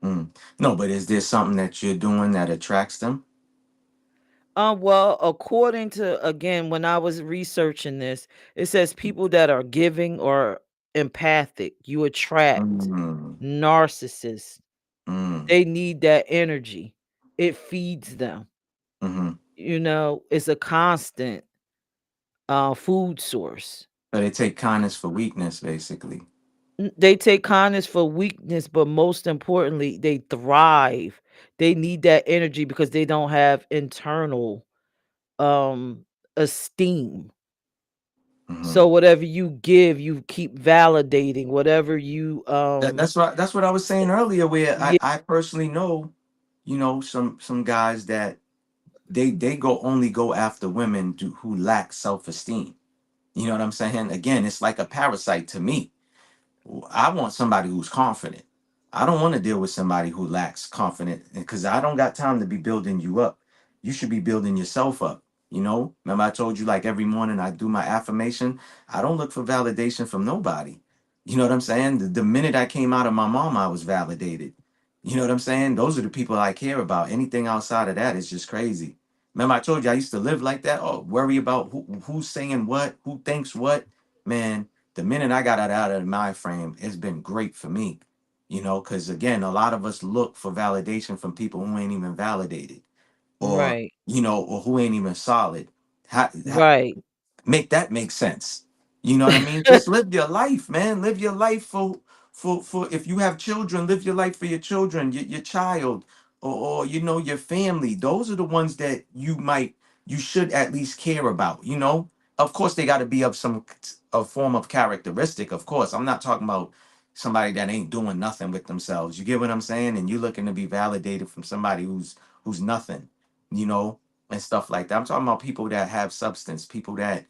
Mm. No, but is there something that you're doing that attracts them? Well, according to, again, when I was researching this, it says people that are giving or empathic, you attract Mm. narcissists. Mm. They need that energy. It feeds them. Hmm. It's a constant food source. So they take kindness for weakness, basically. They take kindness for weakness, but most importantly, they thrive. They need that energy because they don't have internal um esteem. Hmm. So whatever you give, you keep validating. Whatever you That's what I was say, saying earlier. Where I yeah, I personally know, you know, some guys that they only go after women who lack self esteem. You know what I'm saying? Again, it's like a parasite to me. I want somebody who's confident. I don't want to deal with somebody who lacks confidence because I don't got time to be building you up. You should be building yourself up. You know, remember I told you like every morning I do my affirmation. I don't look for validation from nobody. You know what I'm saying? The minute I came out of my mom, I was validated. You know what I'm saying? Those are the people I care about. Anything outside of that is just crazy. Remember I told you I used to live like that. Oh, worry about who's saying what, who thinks what. Man, the minute I got out of the mind frame, it's been great for me. You know, because again, a lot of us look for validation from people who ain't even validated, or right, or who ain't even solid. How right, make that make sense? You know what I mean? Just live your life, man. Live your life for if you have children, live your life for your children, your child, or your family. Those are the ones that you should at least care about. You know, of course they got to be of some a form of characteristic. Of course, I'm not talking about somebody that ain't doing nothing with themselves. You get what I'm saying? And you're looking to be validated from somebody who's nothing. You know, and stuff like that. I'm talking about people that have substance, people that,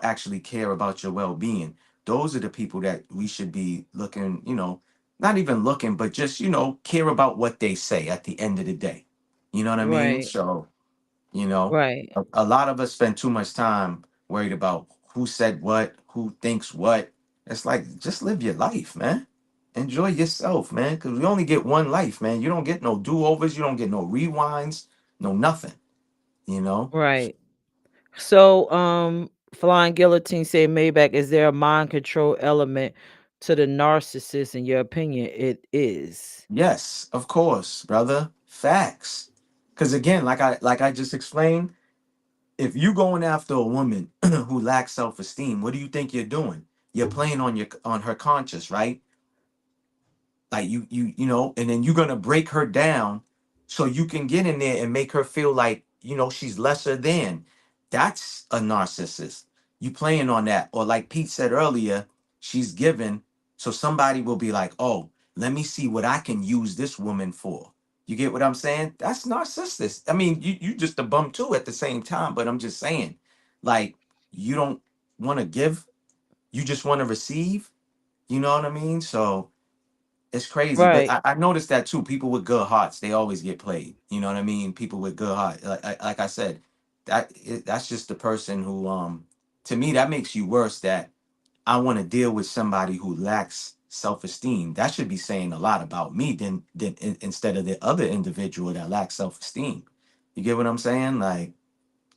actually care about your well-being. Those are the people that we should be looking, not even looking, but just, care about what they say at the end of the day. You know what I mean? Right. So, you know, Right. a lot of us spend too much time worried about who said what, who thinks what. It's like, just live your life, man. Enjoy yourself, man, because we only get one life, man. You don't get no do-overs, you don't get no rewinds, no nothing, you know? Right. So, Flying Guillotine said, Maybach, is there a mind control element to the narcissist in your opinion? It is. Yes, of course, brother. Facts. Because again, like I just explained, if you going after a woman who lacks self-esteem, what do you think you're doing? You're playing on her conscience, right? Like and then you're gonna break her down so you can get in there and make her feel like she's lesser than. That's a narcissist. You playing on that, or like Pete said earlier, she's given, so somebody will be like, oh, let me see what I can use this woman for. You get what I'm saying? That's narcissist. I mean, you just a bum too at the same time, but I'm just saying, like, you don't want to give, you just want to receive. You know what I mean? So it's crazy, but Right. I noticed that too. People with good hearts, they always get played. You know what I mean? People with good heart, like I said, that's just the person who, to me, that makes you worse. That I want to deal with somebody who lacks self-esteem. That should be saying a lot about me instead of the other individual that lacks self-esteem. You get what I'm saying? Like,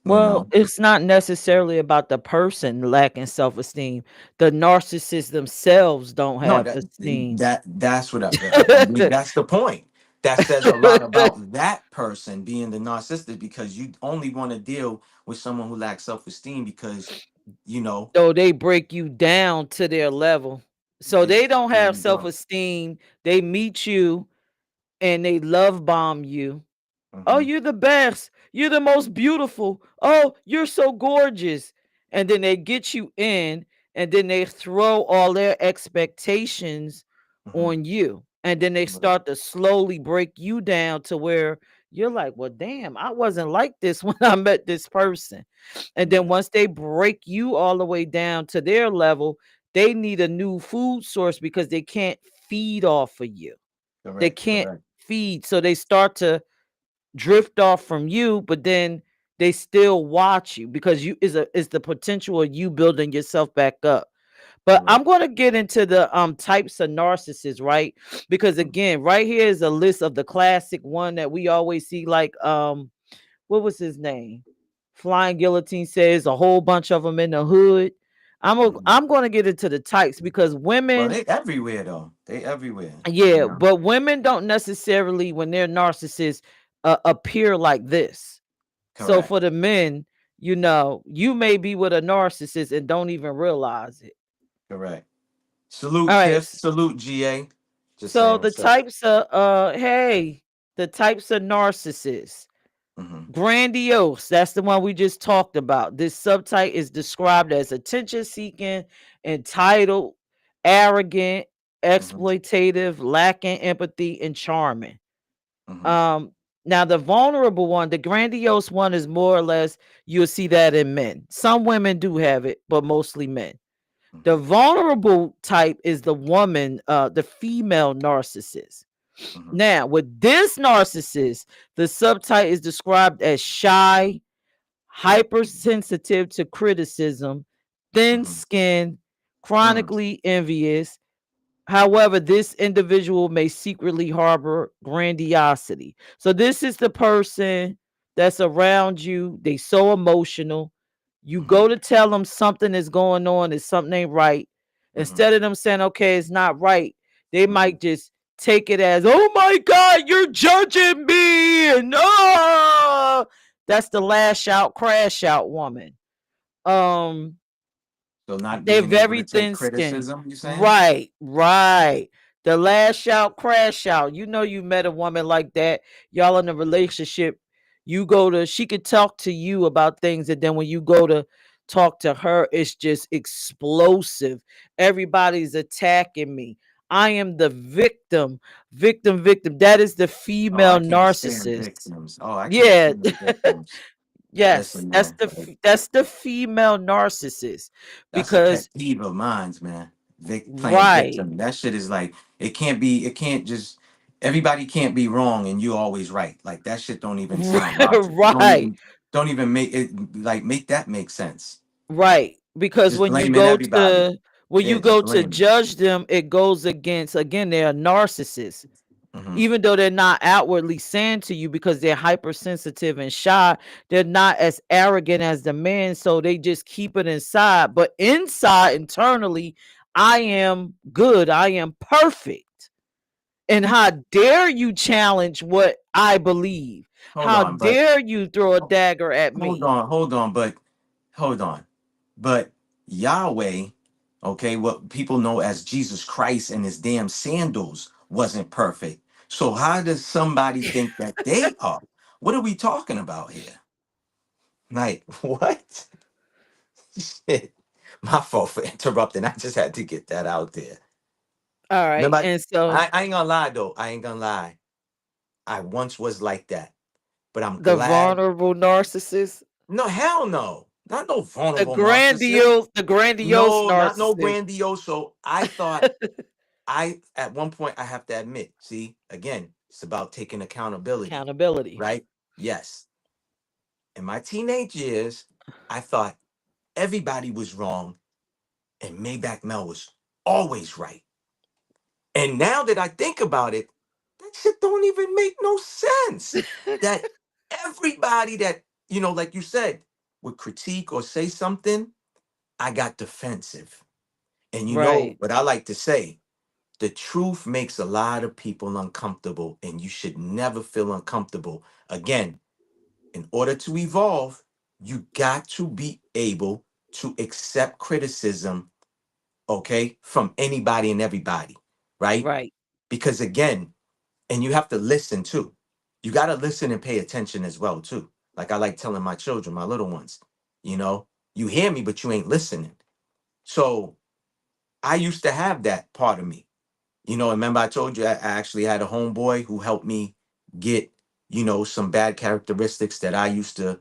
you Well, know. it's not necessarily about the person lacking self-esteem. The narcissists themselves don't No, have that esteem. that that's what I mean. That's the point. That says a lot about that person being the narcissist because you only want to deal with someone who lacks self-esteem because you know So they break you down to their level. So it, they don't there have you go. self-esteem. They meet you and they love bomb you. Oh, Hmm. you're the best. You're the most beautiful. Oh, you're so gorgeous. And then they get you in and then they throw all their expectations Hmm. on you. And then they start to slowly break you down to where you're like, well, damn, I wasn't like this when I met this person. And then Yeah, once they break you all the way down to their level, they need a new food source because they can't feed off of you. They correct, can't correct. feed. So they start to drift off from you, but then they still watch you because you is the potential of you building yourself back up. But I'm Correct. going to get into the types of narcissists, right? Because again, right here is a list of the classic one that we always see, like what was his name? Flying Guillotine says a whole bunch of them in the hood. Hmm. I'm going to get into the types because Well, women, they everywhere though. They everywhere. You yeah, know. but women don't necessarily, when they're narcissists, appear like this. So Correct, for the men, you may be with a narcissist and don't even realize it. correct. Salute All right. Tiff. Salute GA. Just So saying the what's up. types of the types of narcissists. Hmm. Grandiose, that's the one we just talked about. This subtype is described as attention seeking, entitled, arrogant, Hmm. exploitative, lacking empathy, and charming. Hmm. Um, Now the vulnerable one, the grandiose one, is more or less you'll see that in men. Some women do have it, but mostly men. The Hmm. vulnerable type is the woman, the female narcissist. Hmm. Now, with this narcissist, the subtype is described as shy, hypersensitive to criticism, thin Hmm. skinned, Mm. chronically envious. However, this individual may secretly harbor grandiosity. So this is the person that's around you. They so emotional. You Hmm. go to tell them something is going on, is something ain't right. Hmm. Instead of them saying, okay, it's not right, they Hmm. might just take it as, oh my God, you're judging me. And that's the lash out, crash out woman. Um, So not they're being able to very take thin skinned. criticism, you saying? Right, right. The lash out, crash out. You know, you met a woman like that. Y'all in a relationship. She could talk to you about things, and then when you go to talk to her, it's just explosive. Everybody's attacking me. I am the victim, victim, victim. That is the Oh, female I can't stand narcissist. victims. Oh, I can't Yeah, stand victims. Yes, Listen, man, that's the female narcissist that's a pet because peeve of mine, man. Playing right, victim. That shit is like it can't just everybody can't be wrong and you always right. Like that shit don't even sound logical. right, Don't even make it like make that make sense. right. Because Just blaming everybody. when Yeah, you just go to blaming. judge them, it goes against again, they're a narcissist. Hmm. Even though they're not outwardly saying to you because they're hypersensitive and shy, they're not as arrogant as the men, so they just keep it inside. But inside, internally, I am good, I am perfect. And how dare you challenge what I believe? Hold How on, but dare you throw a dagger at me? hold on, but hold on. But Yahweh, okay, what people know as Jesus Christ and his damn sandals wasn't perfect. So how does somebody think that they are? What are we talking about here? Like, what? Shit. My fault for interrupting. I just had to get that out there. All right. Remember, And so I ain't gonna lie though. I ain't gonna lie. I once was like that. But I'm the glad. vulnerable narcissist, No, hell no. Not no vulnerable narcissist. the grandiose No, not no narcissist. grandioso. I thought at one point I have to admit, see, again, it's about taking accountability, Accountability. right? Yes. In my teenage years, I thought everybody was wrong and Maybach Mel was always right. And now that I think about it, that shit don't even make no sense. That everybody that, like you said, would critique or say something, I got defensive. And you know Right. what I like to say, the truth makes a lot of people uncomfortable, and you should never feel uncomfortable. Again, in order to evolve, you got to be able to accept criticism, okay, from anybody and everybody, right? Right. Because again, and you have to listen too. You got to listen and pay attention as well too. Like I like telling my children, my little ones, you know, you hear me, but you ain't listening. So I used to have that part of me. Remember I told you I actually had a homeboy who helped me get, some bad characteristics that I used to,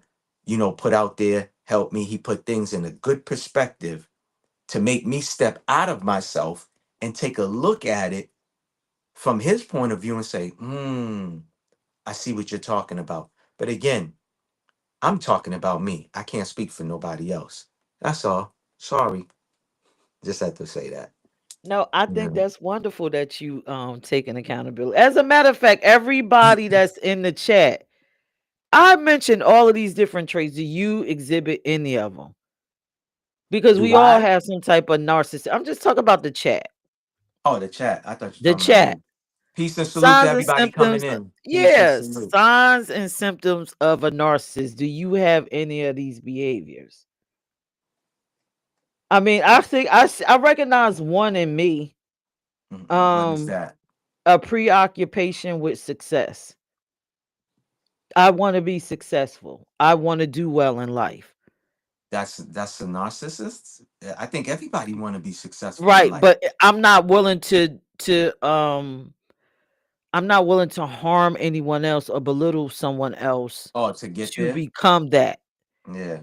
put out there, help me. He put things in a good perspective to make me step out of myself and take a look at it from his point of view and say, I see what you're talking about. But again, I'm talking about me. I can't speak for nobody else. That's all. Sorry. Just had to say that. No, I think Mhm. that's wonderful that you taking accountability. As a matter of fact, everybody that's in the chat, I mentioned all of these different traits. Do you exhibit any of them? Because Do we all I? have some type of narcissist. I'm just talking about the chat. Oh, the chat. I thought you were The talking about chat. me. Peace and salute to Signs and everybody coming symptoms. in. Peace and Yes, salute. signs and symptoms of a narcissist. Do you have any of these behaviors? I mean, I think I recognize one in me. What is Um, that? a preoccupation with success. I want to be successful. I want to do well in life. That's a narcissist. I think everybody want to be successful in Right, life. but I'm not willing to harm anyone else or belittle someone else Oh, to get to there. become that. Yeah.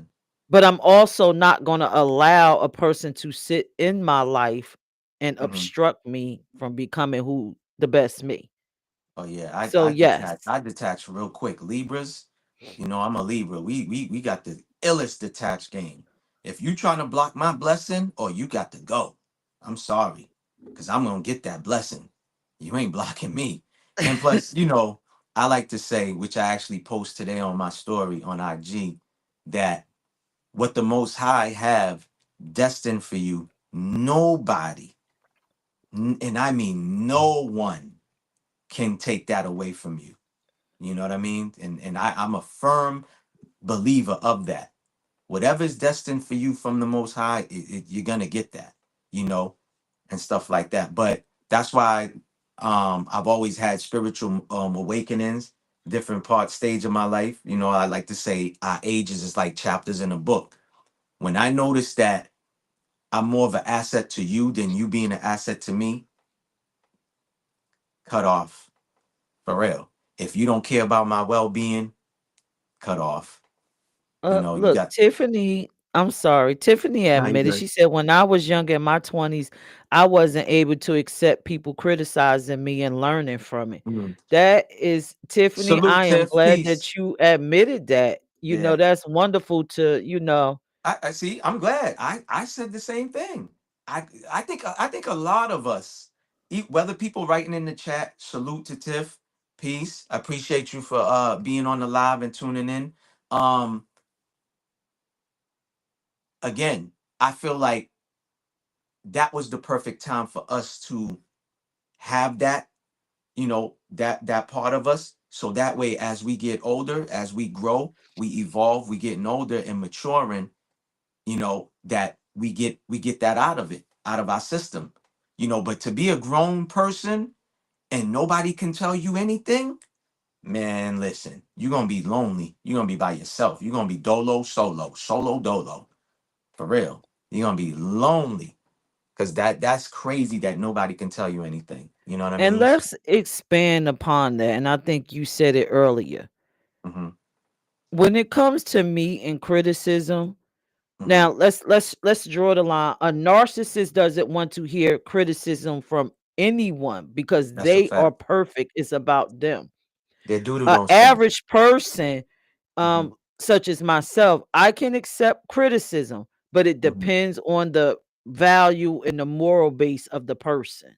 But I'm also not going to allow a person to sit in my life and Hmm. obstruct me from becoming who the best me. Oh yeah. So yes. I detach real quick. Libras. I'm a Libra. We got the illest detached game. If you trying to block my blessing, or you got to go. I'm sorry, because I'm gonna get that blessing. You ain't blocking me. And plus, I like to say, which I actually post today on my story on IG, that what the Most High have destined for you, nobody, and I mean no one, can take that away from you. You know what I mean? And I'm a firm believer of that. Whatever is destined for you from the Most High, you're gonna get that. You know, and stuff like that. But that's why I've always had spiritual awakenings, different stage of my life. I like to say our ages is like chapters in a book. When I noticed that I'm more of an asset to you than you being an asset to me, cut off for real. If you don't care about my well being, cut off. You Look, got Tiffany, I'm sorry. Tiffany nah, you admitted, good. she said, when I was younger in my 20s, I wasn't able to accept people criticizing me and learning from it. Mhm. That is, Tiffany, Salute, I am Tiff. glad Peace. that you admitted that. Yeah. That's wonderful to, I see. I'm glad. I said the same thing. I think a lot of us, whether people writing in the chat, salute to Tiff, peace. I appreciate you for being on the live and tuning in. Um, Again, I feel like that was the perfect time for us to have that, that part of us. So that way, as we get older, as we grow, we evolve, we getting older and maturing, that we get that out of it, out of our system. But to be a grown person and nobody can tell you anything, man, listen, you're gonna be lonely. You're gonna be by yourself. You're gonna be dolo solo, solo dolo. For real. You're gonna be lonely. Cause that's crazy that nobody can tell you anything. You know what I and mean? let's expand upon that. And I think you said it earlier. Hmm. When it comes to me and criticism, Hmm. now let's draw the line. A narcissist doesn't want to hear criticism from anyone because That's a they are fact. perfect. It's about them. Their doodle A don't stink. average person, Hmm. such as myself, I can accept criticism, but it Hmm. depends on the value and the moral base of the person.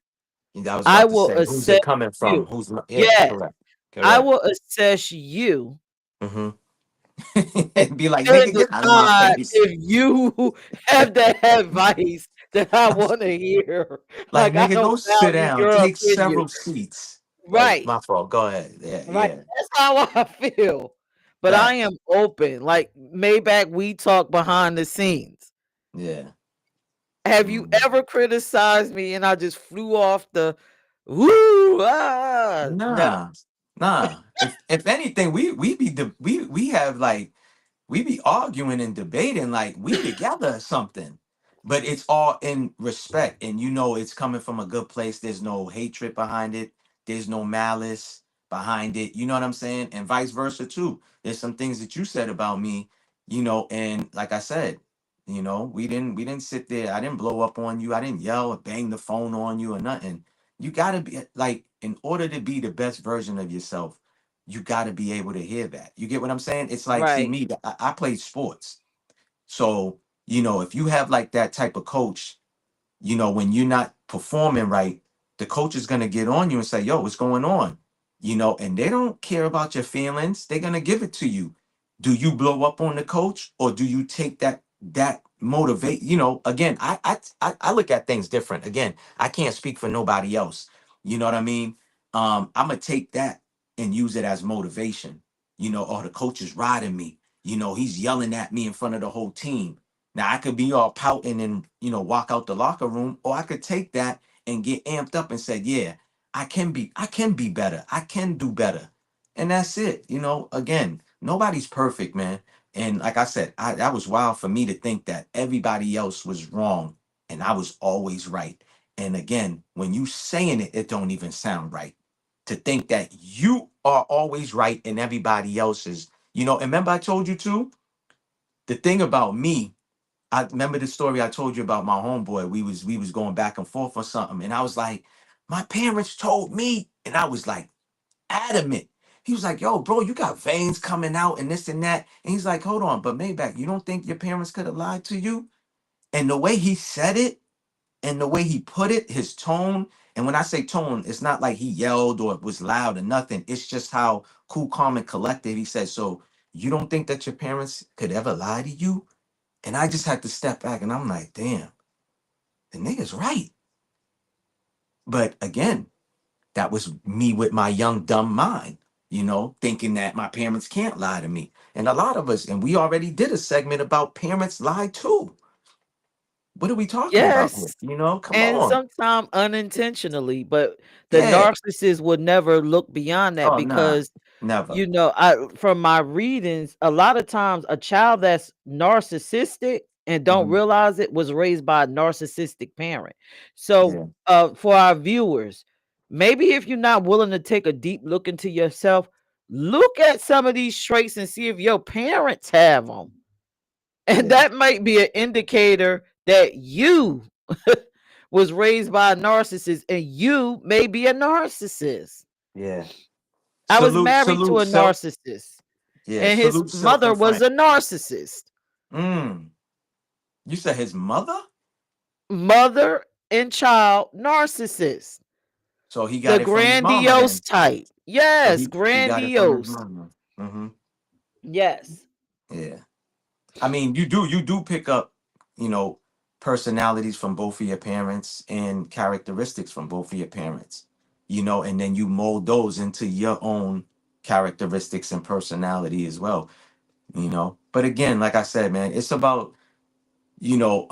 I was I about to will say, who's assess it coming from? you. Who's yeah, Yes, correct. I Correct. will assess you Hmm. and And be like, then nigga, get out of my decide face. if you have that advice that I want to hear. Like, Like, I nigga, don't go sit value down. your Take opinion. several seats. Like, Right. my fault. Go ahead. Yeah, Right. yeah. That's how I feel. But I am Facts. open. Like Maybach, we talk behind the scenes. Yeah. Have you Mm. ever criticized me and I just flew off the woo? No. Nah. Nah. If anything, we have like we be arguing and debating like we together or something. But it's all in respect, and it's coming from a good place. There's no hatred behind it. There's no malice behind it. You know what I'm saying? And vice versa too. There's some things that you said about me, and like I said, we didn't sit there. I didn't blow up on you. I didn't yell or bang the phone on you or nothing. You gotta be like, in order to be the best version of yourself, you got to be able to hear that. You get what I'm saying? It's like, see, Right. me, I played sports. So, if you have like that type of coach, when you're not performing right, the coach is going to get on you and say, yo, what's going on? And they don't care about your feelings. They're going to give it to you. Do you blow up on the coach, or do you take that motivate? Again, I look at things different. Again, I can't speak for nobody else. You know what I mean? I'm going to take that and use it as motivation. Oh, the coach is riding me. He's yelling at me in front of the whole team. Now I could be all pouting and walk out the locker room, or I could take that and get amped up and say, yeah, I can be better. I can do better. And that's it. Again, nobody's perfect, man. And like I said, that was wild for me to think that everybody else was wrong and I was always right. And again, when you saying it, it don't even sound right. To think that you are always right and everybody else is, and remember I told you too, the thing about me, I remember the story I told you about my homeboy. We was going back and forth or something, and I was like, my parents told me, and I was like adamant. He was like, yo, bro, you got veins coming out and this and that. And he's like, hold on, but Maybach, you don't think your parents could have lied to you? And the way he said it and the way he put it, his tone, and when I say tone, it's not like he yelled or was loud or nothing. It's just how cool, calm, and collected he said, so you don't think that your parents could ever lie to you? And I just had to step back and I'm like, damn, the nigga's right. But again, that was me with my young, dumb mind, thinking that my parents can't lie to me. And a lot of us, and we already did a segment about parents lie too. What are we talking about here? Yes. Come And on. sometimes unintentionally, but the Yeah. narcissist would never look beyond that Oh, nah, because never. I from my readings, a lot of times a child that's narcissistic and don't Mhm. realize it was raised by a narcissistic parent. So, Yeah. for our viewers, maybe if you're not willing to take a deep look into yourself, look at some of these traits and see if your parents have them. And Yeah. that might be an indicator that you was raised by a narcissist and you may be a narcissist. Yeah. I was Salute, married to salute a self. narcissist Yeah, and his salute self mother and was friend. a narcissist. Mm. You said his mother? Mother and child narcissist. So he The got it from his mama grandiose then. type. So Yes, he got it from his grandiose. mama. Mm-hmm. Yes. Yeah. I mean, you do pick up, you know, personalities from both of your parents and characteristics from both of your parents, you know, and then you mold those into your own characteristics and personality as well, you know. But again, like I said, man, it's about, you know,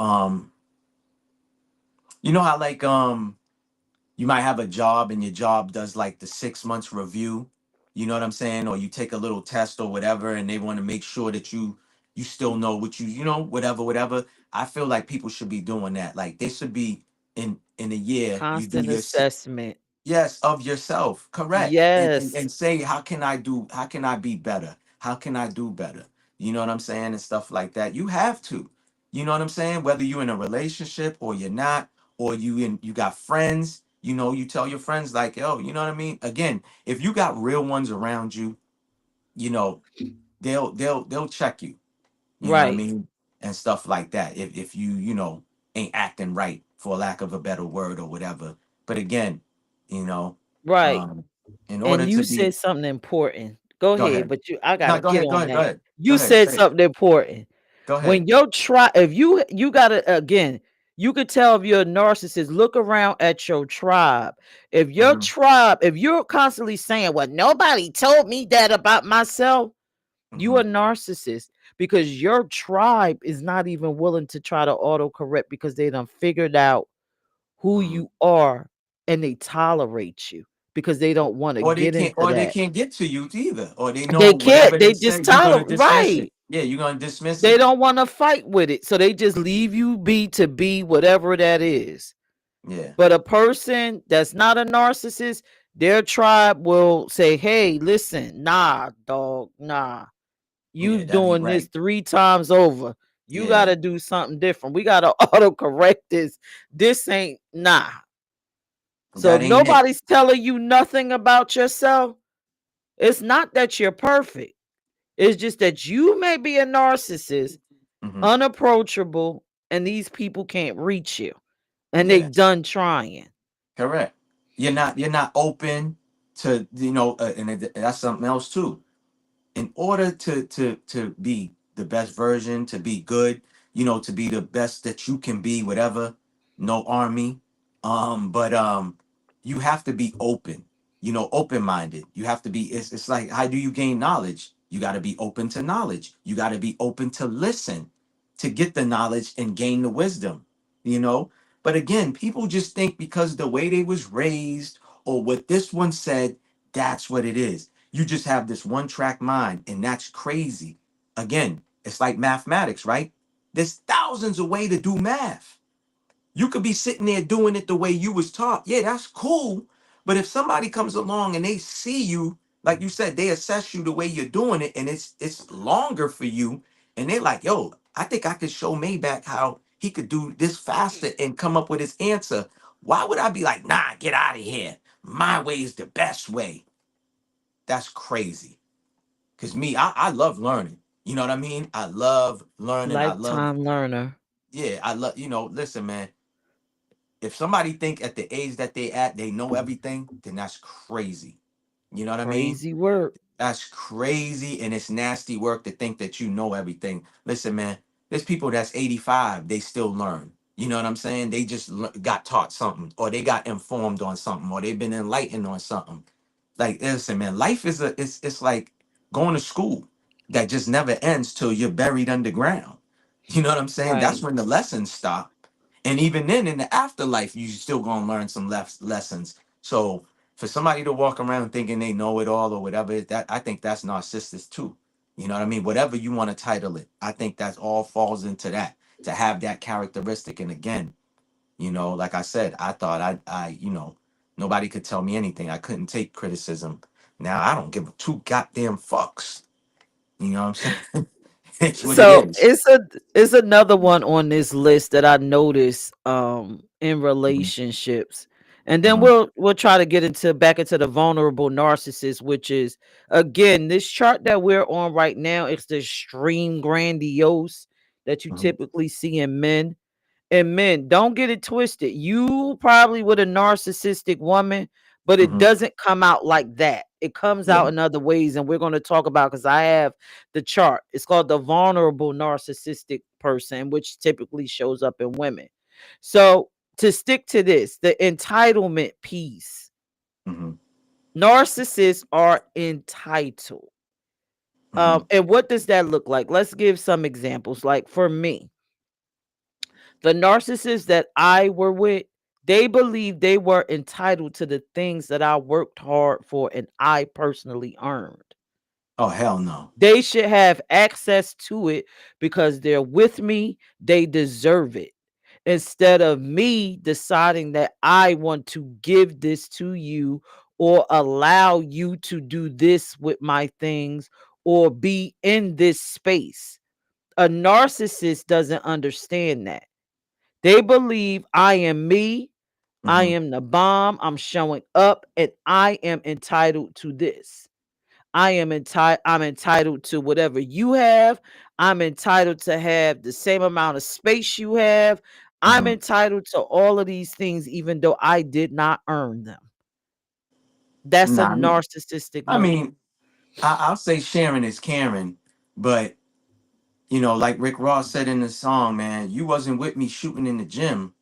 you know how like you might have a job and your job does like the 6 months review, you know what I'm saying, or you take a little test or whatever and they want to make sure that you still know what you know, whatever. I feel like people should be doing that. Like they should be in a year you do Constant your assessment. yes, of yourself, correct. And Yes. say how can I be better, how can I do better, you know what I'm saying, and stuff like that. You have to, you know what I'm saying, whether you're in a relationship or you're not, or you got friends, you know, you tell your friends like, yo, you know what I mean, again, if you got real ones around you, you know, they'll check you, you know what I Right. mean, and stuff like that, if you know, ain't acting right, for lack of a better word or whatever. But again, you know, Right. um in order And to you be said something important. Go go ahead, ahead. but I No, gotta go get ahead, go on ahead, go that. ahead, go You ahead, said say it. something important. Go ahead. When you're try if you gotta again, you could tell if you're a narcissist, look around at your tribe. If your Hmm. tribe, if you're constantly saying, well, nobody told me that about myself, you Hmm. a narcissist because your tribe is not even willing to try to autocorrect because they done figured out who Hmm. you are and they tolerate you because they don't want to get into Or they that. can't get to you either, or they know They whatever can't. they They say just you're gonna tolerate. dismiss it. Right. Yeah, you're gonna dismiss They it. don't want to fight with it. So they just leave you be to be whatever that is. Yeah. But a person that's not a narcissist, their tribe will say, hey, listen, nah, dog, nah. You Yeah, that ain't doing this right. 3 times over. You got Yeah. to do something different. We got to autocorrect this. This ain't nah. So That if ain't it. nobody's telling you nothing about yourself, it's not that you're perfect. It's just that you may be a narcissist, Hmm. unapproachable, and these people can't reach you. And they Yeah. done trying. Correct. You're not open to, you know, that's something else too. In order to be the best version, to be good, you know, to be the best that you can be, whatever, no army. But you have to be open, you know, open-minded. You have to be, it's like, how do you gain knowledge? You got to be open to knowledge. You got to be open to listen, to get the knowledge and gain the wisdom, you know. But again, people just think because the way they was raised or what this one said, that's what it is. You just have this one track mind, and that's crazy. Again, it's like mathematics, right? There's thousands of ways to do math. You could be sitting there doing it the way you was taught. Yeah, that's cool. But if somebody comes along and they see you, like you said, they assess you the way you're doing it, and it's longer for you, and they're like, yo, I think I could show Maybach how he could do this faster and come up with his answer. Why would I be like, nah, get out of here? My way is the best way. That's crazy. Cause me, I love learning. You know what I mean? I love learning. I love, Lifetime learner. yeah, I love, you know, listen, man, if somebody think at the age that they at, they know everything, then that's crazy. You know what I mean? Crazy work. That's crazy, and it's nasty work to think that you know everything. Listen, man, there's people that's 85, they still learn. You know what I'm saying? They just got taught something, or they got informed on something, or they've been enlightened on something. Like, listen, man, life is it's like going to school that just never ends till you're buried underground. You know what I'm saying? That's Right. when the lessons stop. And even then, in the afterlife, you still gonna learn some lessons. So for somebody to walk around thinking they know it all or whatever, that I think that's narcissistic too. You know what I mean? Whatever you want to title it, I think that all falls into that, to have that characteristic. And again, you know, like I said, I thought you know, nobody could tell me anything. I couldn't take criticism. Now I don't give two goddamn fucks. You know what I'm saying? It's what it So is. it's another one on this list that I noticed in Mhm, relationships. And then mhm, we'll try to get into back into the vulnerable narcissist, which is again this chart that we're on right now. It's the extreme grandiose that you mhm, typically see in men. And men, don't get it twisted. You probably with a narcissistic woman, but it mhm. doesn't come out like that. It comes out Yeah. in other ways, and we're going to talk about because I have the chart. It's called the vulnerable narcissistic person, which typically shows up in women. So to stick to this, the entitlement piece, Mhm, narcissists are entitled. mhm. And what does that look like? Let's give some examples. Like for me, the narcissists that I were with, they believed they were entitled to the things that I worked hard for and I personally earned. Oh, hell no. They should have access to it because they're with me, they deserve it. Instead of me deciding that I want to give this to you or allow you to do this with my things or be in this space. A narcissist doesn't understand that. They believe I am me, I Mhm. am the bomb, I'm showing up, and I am entitled to this. I'm entitled to whatever you have. I'm entitled to have the same amount of space you have. I'm Mhm. entitled to all of these things, even though I did not earn them. That's a Nah, narcissistic I move. mean, I'll say sharing is caring, but like Rick Ross said in the song, man, you wasn't with me shooting in the gym,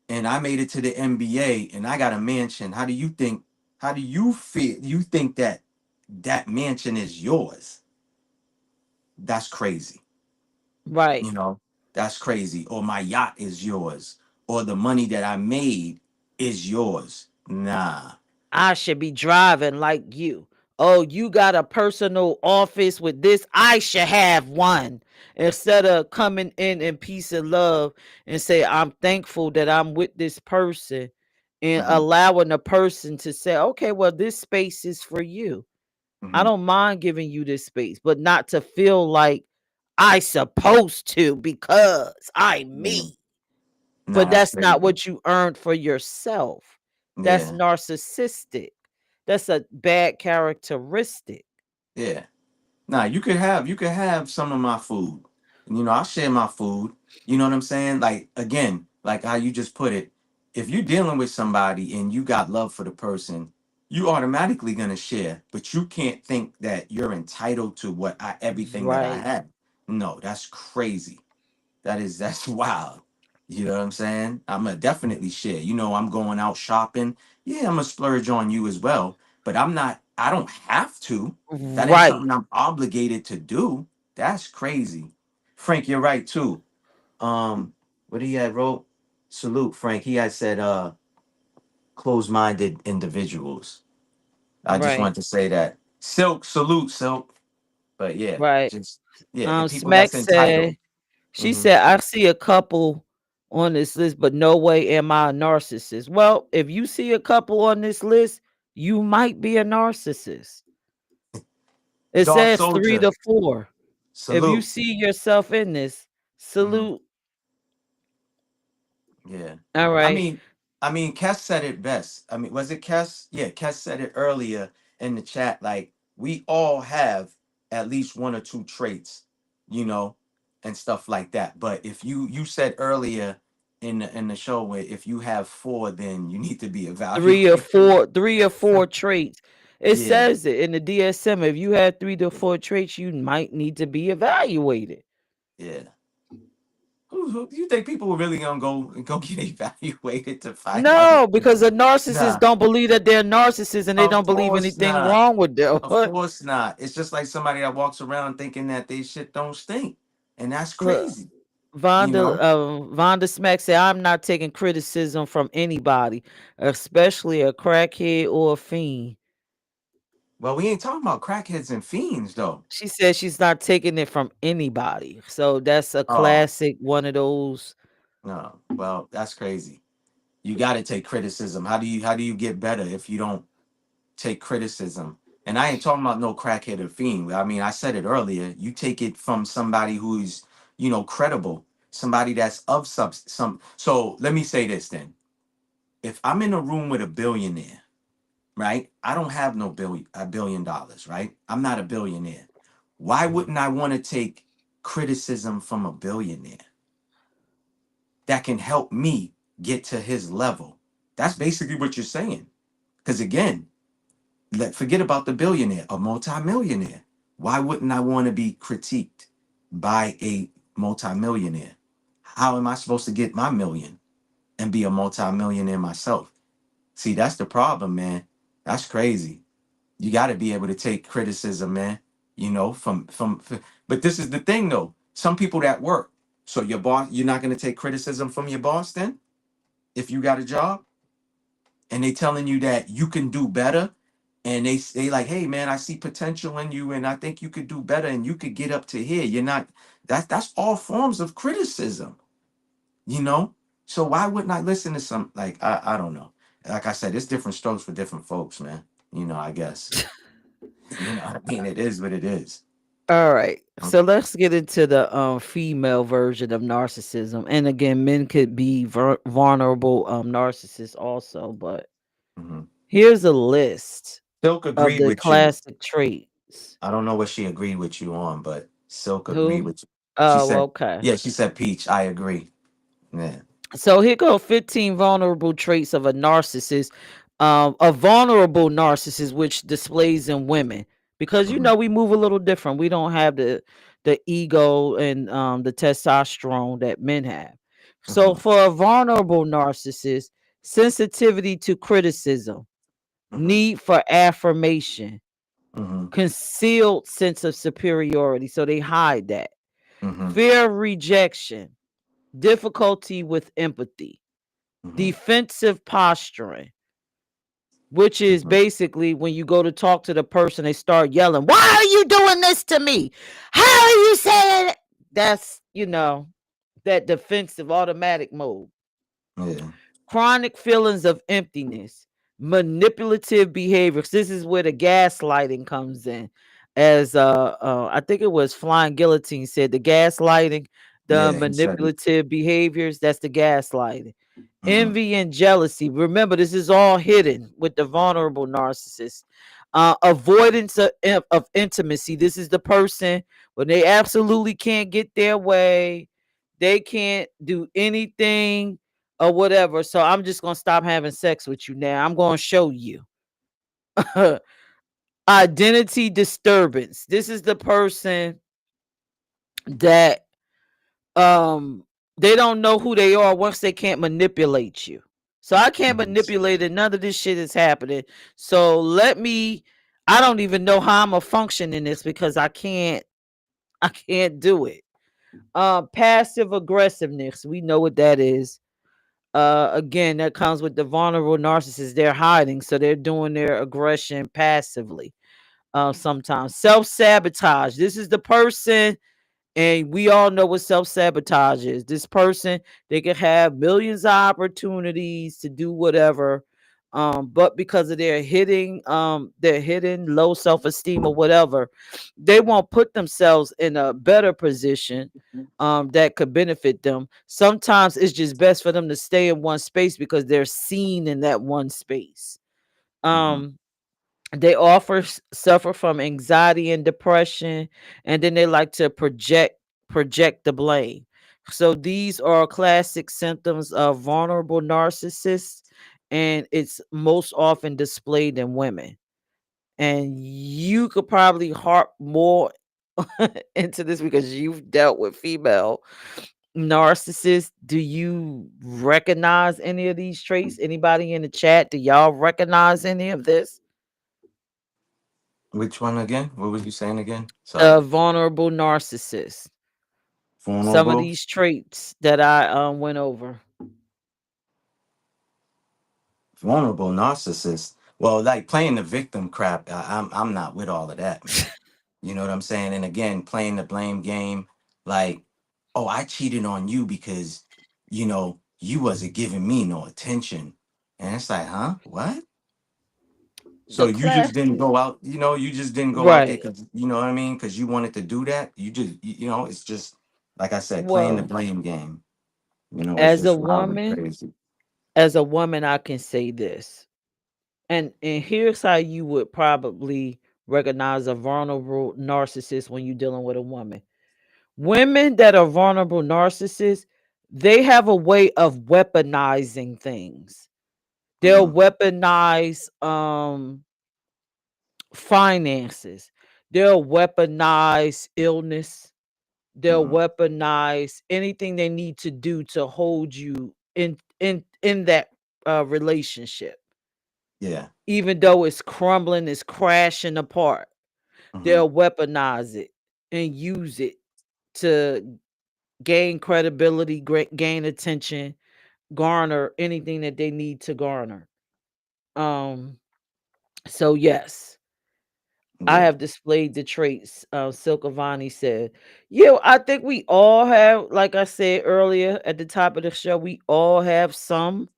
and I made it to the NBA, and I got a mansion. How do you think? How do you feel? You think that that mansion is yours? That's crazy. Right. You know, that's crazy. Or my yacht is yours, or the money that I made is yours. Nah. I should be driving like you. Oh, you got a personal office with this. I should have one. Instead of coming in peace and love and say, I'm thankful that I'm with this person and Hmm. allowing the person to say, okay, well, this space is for you. I Hmm. don't mind giving you this space, but not to feel like I supposed to because I'm Yeah. me. Nah, But that's that's not crazy. what you earned for yourself. That's Yeah. narcissistic. That's a bad characteristic. Yeah. Nah, you could have some of my food. I share my food. You know what I'm saying? Like again, like how you just put it, if you're dealing with somebody and you got love for the person, you automatically gonna share, but you can't think that you're entitled to everything that I Right. have. No, that's crazy. That's wild. You know what I'm saying? I'm gonna definitely share. I'm going out shopping. Yeah, I'm gonna splurge on you as well. But I don't have to. That ain't Right. something I'm obligated to do. That's crazy. Frank, you're right too. What he had wrote? Salute, Frank. He had said closed-minded individuals. I just Right. wanted to say that. Silk, salute, Silk. But yeah, Right. just the people Smack that's said, entitled. she Hmm. said, I see a couple on this list, but no way am I a narcissist. Well, if you see a couple on this list, you might be a narcissist. It Dark says three Soldier, to four. If you salute. see yourself in this, Hmm. salute. Yeah. All I right. mean, Kes said it best. I mean, was it Kes? Yeah, Kes said it earlier in the chat. Like, we all have at least one or two traits, you know, and stuff like that. But if you said earlier in the show where if you have four, then you need to be evaluated. Three or four traits. It Yeah, says it in the DSM. If you have 3 to 4 traits, you might need to be evaluated. yeah. Who you think people were really gonna go get evaluated to find out if No, because the narcissists nah, don't believe that they're narcissists and they of don't believe course anything not. wrong with them. Of course not. It's just like somebody that walks around thinking that they shit don't stink. And that's Look, crazy. You know? Vonda Smack said, I'm not taking criticism from anybody, especially a crackhead or a fiend. Well, we ain't talking about crackheads and fiends though. She said she's not taking it from anybody. So that's a Oh, classic one of those. no. Well, that's crazy. You gotta take criticism. How do you get better if you don't take criticism? And I ain't talking about no crackhead or fiend. I mean, I said it earlier. You take it from somebody who's, credible, somebody that's of some. So let me say this then. If I'm in a room with a billionaire, right? I don't have no $1 billion, right? I'm not a billionaire. Why wouldn't I want to take criticism from a billionaire that can help me get to his level? That's basically what you're saying. Because again, forget about the billionaire, a multimillionaire. Why wouldn't I want to be critiqued by a multimillionaire? How am I supposed to get my million and be a multimillionaire myself? See, that's the problem, man. That's crazy. You got to be able to take criticism, man. But this is the thing, though. Some people that work. So your boss, you're not going to take criticism from your boss then, if you got a job, and they telling you that you can do better, and they like, hey, man, I see potential in you, and I think you could do better, and you could get up to here. You're not. That's all forms of criticism, you know. So why wouldn't I listen to some, like, I don't know. Like I said, it's different strokes for different folks, man. I guess. I mean, it is what it is. All right. Um, So let's get into the female version of narcissism. And again, men could be vulnerable narcissists also, but mhm. here's a list Silk of agreed the with you. classic traits. I don't know what she agreed with you on, but Silk agreed Who? with you. She Oh, said, okay. yeah, she said, Peach, I agree. Yeah. So here go 15 vulnerable traits of a narcissist, a vulnerable narcissist, which displays in women, because Hmm. we move a little different. We don't have the ego and the testosterone that men have. So Hmm. for a vulnerable narcissist, sensitivity to criticism, Hmm. need for affirmation, Hmm. concealed sense of superiority. So they hide that. Hmm. Fear of rejection, difficulty with empathy, Hmm. defensive posturing, which is Hmm. basically when you go to talk to the person, they start yelling, "Why are you doing this to me? How are you saying it?" That's, that defensive automatic mode. Yeah. Chronic feelings of emptiness, manipulative behaviors. This is where the gaslighting comes in. As I think it was Flying Guillotine said, the gaslighting, the Yeah, he said it. manipulative behaviors, that's the gaslighting. Hmm. Envy and jealousy. Remember, this is all hidden with the vulnerable narcissist. Avoidance of intimacy. This is the person when they absolutely can't get their way, they can't do anything or whatever. So I'm just gonna stop having sex with you now. I'm gonna show you. Identity disturbance. This is the person that they don't know who they are once they can't manipulate you. So I can't Hmm. manipulate it. None of this shit is happening. So I don't even know how I'm gonna function in this because I can't do it. Passive aggressiveness. We know what that is. Again, that comes with the vulnerable narcissists. They're hiding, so they're doing their aggression passively. Sometimes self-sabotage. This is the person, and we all know what self-sabotage is. This person, they could have millions of opportunities to do whatever. But because of their hidden low self-esteem or whatever, they won't put themselves in a better position that could benefit them. Sometimes it's just best for them to stay in one space because they're seen in that one space. Hmm. Um, they suffer from anxiety and depression, and then they like to project the blame. So these are classic symptoms of vulnerable narcissists, and it's most often displayed in women. And you could probably harp more into this because you've dealt with female narcissists. Do you recognize any of these traits? Anybody in the chat, do y'all recognize any of this? Which one again? What was you saying again? Sorry. Vulnerable narcissist. Some of Vulnerable. these traits that I went over. Vulnerable narcissist. Well, like playing the victim crap, I'm not with all of that, man. You know what I'm saying? And again, playing the blame game, like, oh, I cheated on you because, you wasn't giving me no attention. And it's like, huh? What? So the you just didn't classic, go out, you just didn't go out there right? because you know what I mean, because you wanted to do that. You just, it's just like I said, playing the Well, blame game. It's as a just wild and woman, crazy. I can say this, and here's how you would probably recognize a vulnerable narcissist when you're dealing with a woman. Women that are vulnerable narcissists, they have a way of weaponizing things. They'll Hmm. weaponize finances. They'll weaponize illness. They'll Hmm. weaponize anything they need to do to hold you in that relationship, Yeah. even though it's crumbling, it's crashing apart. Hmm. They'll weaponize it and use it to gain credibility, gain attention, garner anything that they need to garner. Um, so yes, I Yeah. have displayed the traits. Silkavani said, "Yeah, I think we all have. Like I said earlier at the top of the show, we all have some.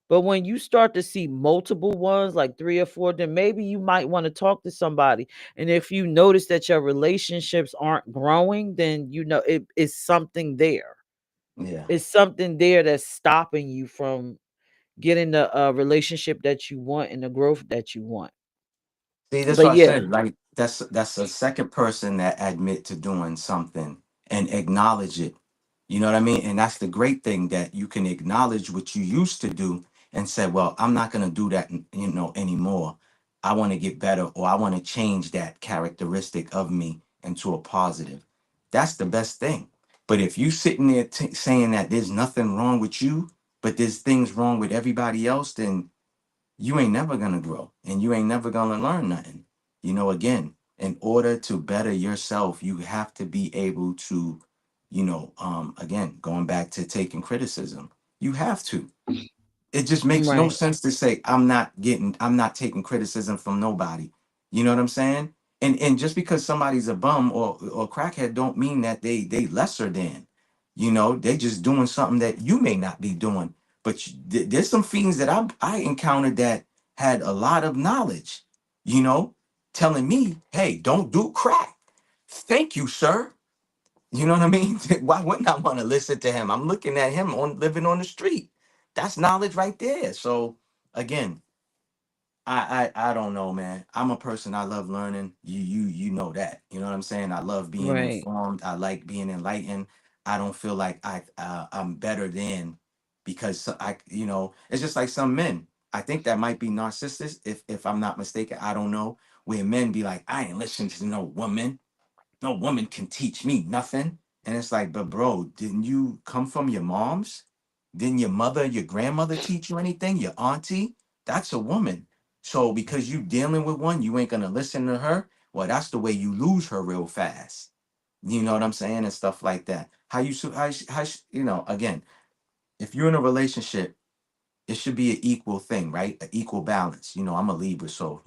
But when you start to see multiple ones, like 3 or 4, then maybe you might want to talk to somebody. And if you notice that your relationships aren't growing, then it's something there. Yeah. It's something there that's stopping you from getting the relationship that you want and the growth that you want. See, that's But what I yeah, said. Like that's a second person that admit to doing something and acknowledge it. You know what I mean? And that's the great thing that you can acknowledge what you used to do and say, "Well, I'm not going to do that, anymore. I want to get better, or I want to change that characteristic of me into a positive." That's the best thing. But if you sitting there saying that there's nothing wrong with you, but there's things wrong with everybody else, then you ain't never gonna grow and you ain't never gonna learn nothing. Again, in order to better yourself, you have to be able to, again, going back to taking criticism, you have to. It just makes no right. sense to say I'm not taking criticism from nobody. You know what I'm saying? And just because somebody's a bum or crackhead don't mean that they lesser than. They just doing something that you may not be doing. But there's some fiends that I encountered that had a lot of knowledge, you know, telling me, "Hey, don't do crack." Thank you, sir. You know what I mean? Why wouldn't I want to listen to him? I'm looking at him on living on the street. That's knowledge right there. So again, I don't know, man. I'm a person, I love learning. You know that. You know what I'm saying? I love being Right. informed. I like being enlightened. I don't feel like I'm better than because it's just like some men. I think that might be narcissist if I'm not mistaken. I don't know. Where men be like, I ain't listening to no woman. No woman can teach me nothing. And it's like, but bro, didn't you come from your mom's? Didn't your mother, your grandmother teach you anything? Your auntie? That's a woman. So because you dealing with one, you ain't gonna listen to her. Well, that's the way you lose her real fast. You know what I'm saying? And stuff like that. Again, if you're in a relationship, it should be an equal thing, right? An equal balance. I'm a Libra, so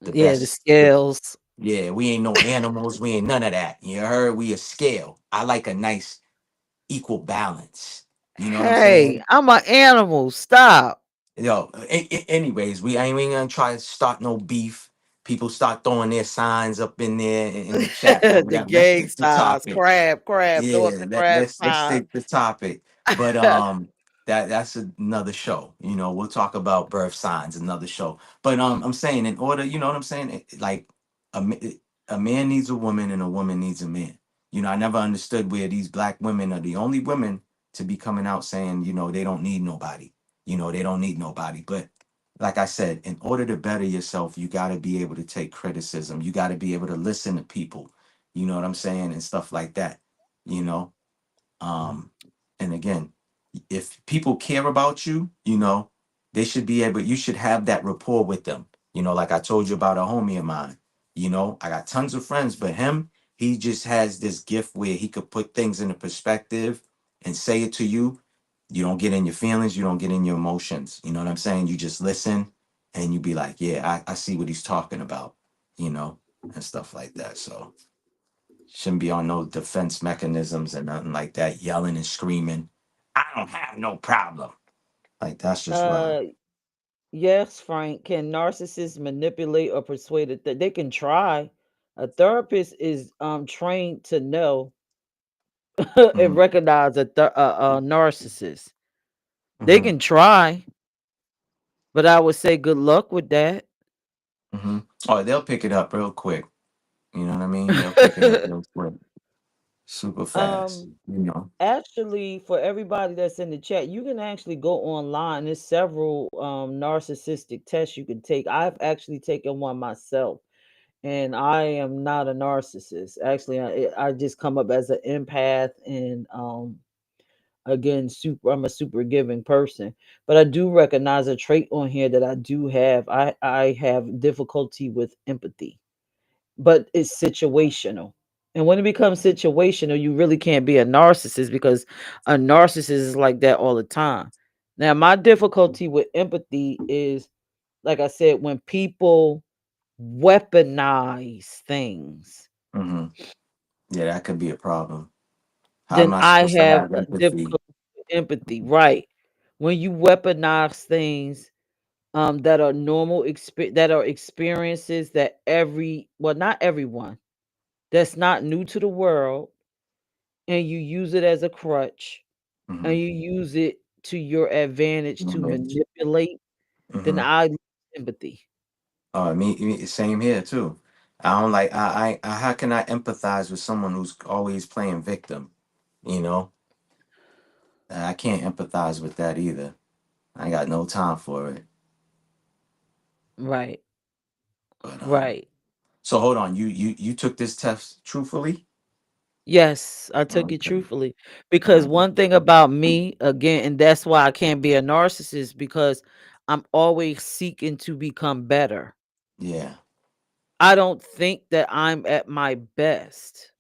the Yeah, the best. The scales. Yeah, we ain't no animals. We ain't none of that. You heard? We a scale. I like a nice equal balance. You know what I'm Hey, saying? I'm an animal. Stop. Anyways, we ain't gonna try to start no beef. People start throwing their signs up in there in the chat, but The let's gang stick to signs. topic. Crab. Throw up Yeah, the crab let's sign. stick to topic. But that's another show. We'll talk about birth signs another show. But I'm saying in order, you know what I'm saying? Like a ma- a man needs a woman and a woman needs a man. I never understood where these black women are the only women to be coming out saying, they don't need nobody. They don't need nobody. But like I said, in order to better yourself, you got to be able to take criticism. You got to be able to listen to people. You know what I'm saying? And stuff like that. You know, um, and again, if people care about you, they should be able, you should have that rapport with them. Like I told you about a homie of mine. I got tons of friends, but him, he just has this gift where he could put things into perspective and say it to you. You don't get in your feelings, you don't get in your emotions. You know what I'm saying? You just listen and you be like, yeah, I see what he's talking about, and stuff like that. So shouldn't be on no defense mechanisms and nothing like that, yelling and screaming. I don't have no problem. Like that's just wild. Uh Yes, Frank. Can narcissists manipulate or persuade they can try. A therapist is trained to know and Mm-hmm. recognize a narcissist. They Mm-hmm. can try, but I would say good luck with that. Mm-hmm. Oh, they'll pick it up real quick. You know what I mean? They'll pick it up real quick, super fast. um You know. Actually, for everybody that's in the chat, you can actually go online. There's several narcissistic tests you can take. I've actually taken one myself, and I am not a narcissist. Actually, I just come up as an empath, and again, I'm a super giving person. But I do recognize a trait on here that I do have. I have difficulty with empathy, but it's situational. And when it becomes situational, you really can't be a narcissist because a narcissist is like that all the time. Now, my difficulty with empathy is, like I said, when people weaponize things, Mm-hmm. Yeah, that could be a problem. How then am I I supposed to have have a empathy? difficulty with empathy, right? When you weaponize things that are that are experiences that not everyone, that's not new to the world, and you use it as a crutch, Mm-hmm. and you use it to your advantage to manipulate, then Mm-hmm. I lose empathy. Same here too. I don't like. How can I empathize with someone who's always playing victim? You know, I can't empathize with that either. I got no time for it. Right, But right. so hold on. You took this test truthfully? Yes, I took it Okay. truthfully because Uh, one thing about me, again, and that's why I can't be a narcissist because I'm always seeking to become better. yeah. I don't think that I'm at my best.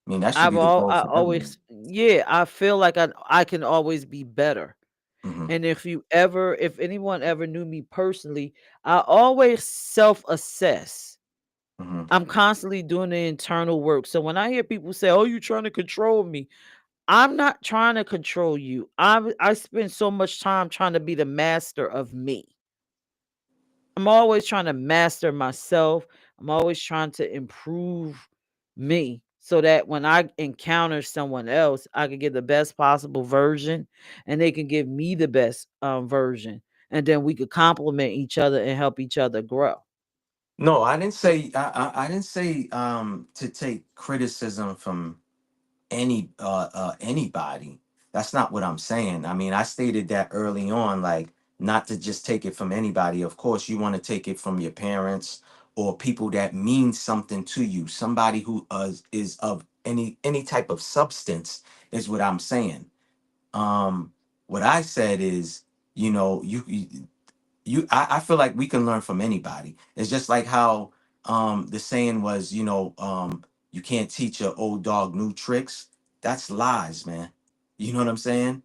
I mean, that should be the goal I for everyone. always, yeah, I feel like I can always be better. Mm-hmm. And if anyone ever knew me personally, I always self-assess. Mm-hmm. I'm constantly doing the internal work. So when I hear people say, "Oh, you trying to control me?" I'm not trying to control you. I spend so much time trying to be the master of me. I'm always trying to master myself. I'm always trying to improve me so that when I encounter someone else, I can get the best possible version and they can give me the best version. And then we could complement each other and help each other grow. No, I didn't say. I didn't say to take criticism from anybody. That's not what I'm saying. I mean, I stated that early on, like not to just take it from anybody. Of course, you want to take it from your parents or people that mean something to you. Somebody who is of any type of substance is what I'm saying. Um, what I said is, you know, I feel like we can learn from anybody. It's just like how the saying was, you can't teach an old dog new tricks. That's lies, man. You know what I'm saying?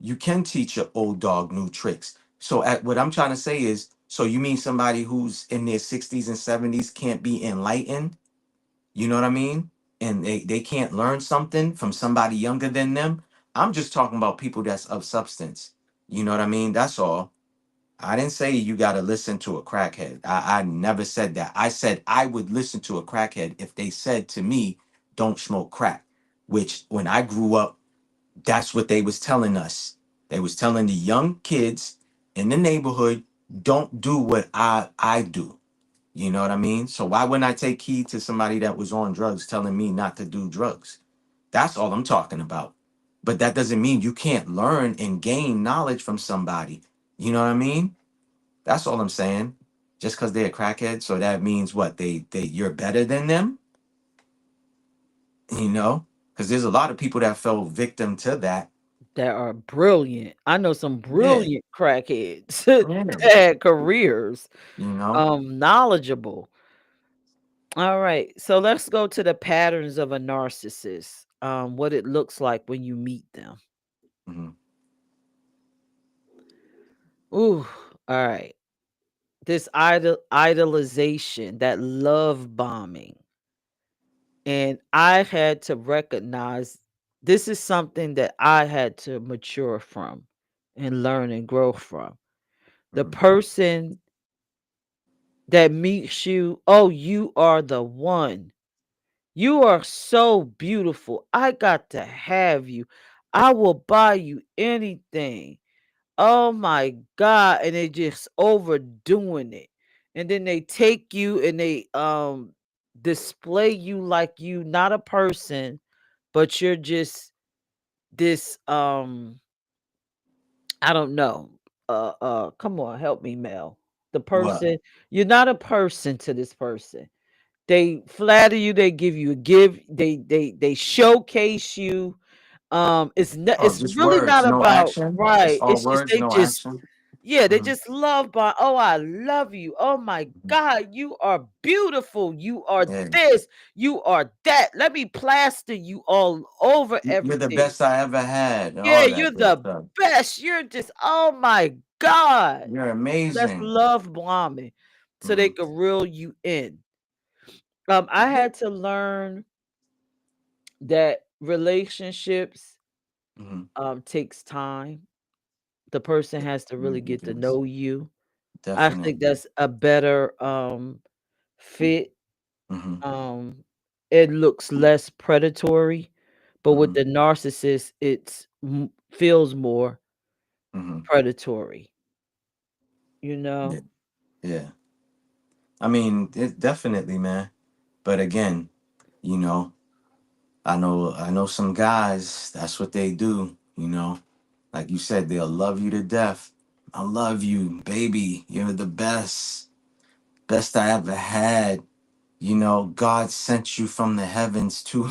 You can teach an old dog new tricks. So what I'm trying to say is, so you mean somebody who's in their 60s and 70s can't be enlightened? You know what I mean? And they can't learn something from somebody younger than them. I'm just talking about people that's of substance. You know what I mean? That's all. I didn't say you got to listen to a crackhead. I never said that. I said I would listen to a crackhead if they said to me, don't smoke crack, which when I grew up, that's what they was telling us. They was telling the young kids in the neighborhood, don't do what I do. You know what I mean? So why wouldn't I take heed to somebody that was on drugs telling me not to do drugs? That's all I'm talking about. But that doesn't mean you can't learn and gain knowledge from somebody. You know what I mean? That's all I'm saying. Just because they're a crackhead, so that means what? They you're better than them, you know? Because there's a lot of people that fell victim to that. That are brilliant. I know some Yeah, brilliant crackheads yeah. that had careers, You know. knowledgeable. All right. So let's go to the patterns of a narcissist. What it looks like when you meet them. Hmm. Ooh, all right. This idolization, that love bombing. And I had to recognize this is something that I had to mature from and learn and grow from. The Mhm. person that meets you, oh, you are the one. You are so beautiful. I got to have you. I will buy you anything. Oh my God. And they just overdoing it. And then they take you and they display you like you not a person, but you're just this I don't know. Come on, help me, Mel. The What? person, you're not a person to this person. They flatter you, they give you a give, they showcase you. Oh, It's just really words, not no about action. It's right. all It's just words, they no just action. yeah, they Hmm. just love by oh, I love you. Oh my God, you are beautiful. You are Yeah, this, you are that. Let me plaster you all over you're the everything. best I ever had, and Yeah, all you're that good the stuff. best. You're just oh my God. You're That's amazing. love bombing. So they Hmm. could reel you in. I had to learn that relationships Hmm. takes time. The person has to really Definitely get to does. know you. I think Definitely. that's a better fit. Hmm. Um it looks less predatory, but with Hmm. the narcissist feels more Hmm. predatory, you Yeah. know? Yeah. I mean, it definitely, man. But again, you know, I know some guys, that's what they do, you know. Like you said, they'll love you to death. I love you, baby. You're the best. Best I ever had. You know, God sent you from the heavens to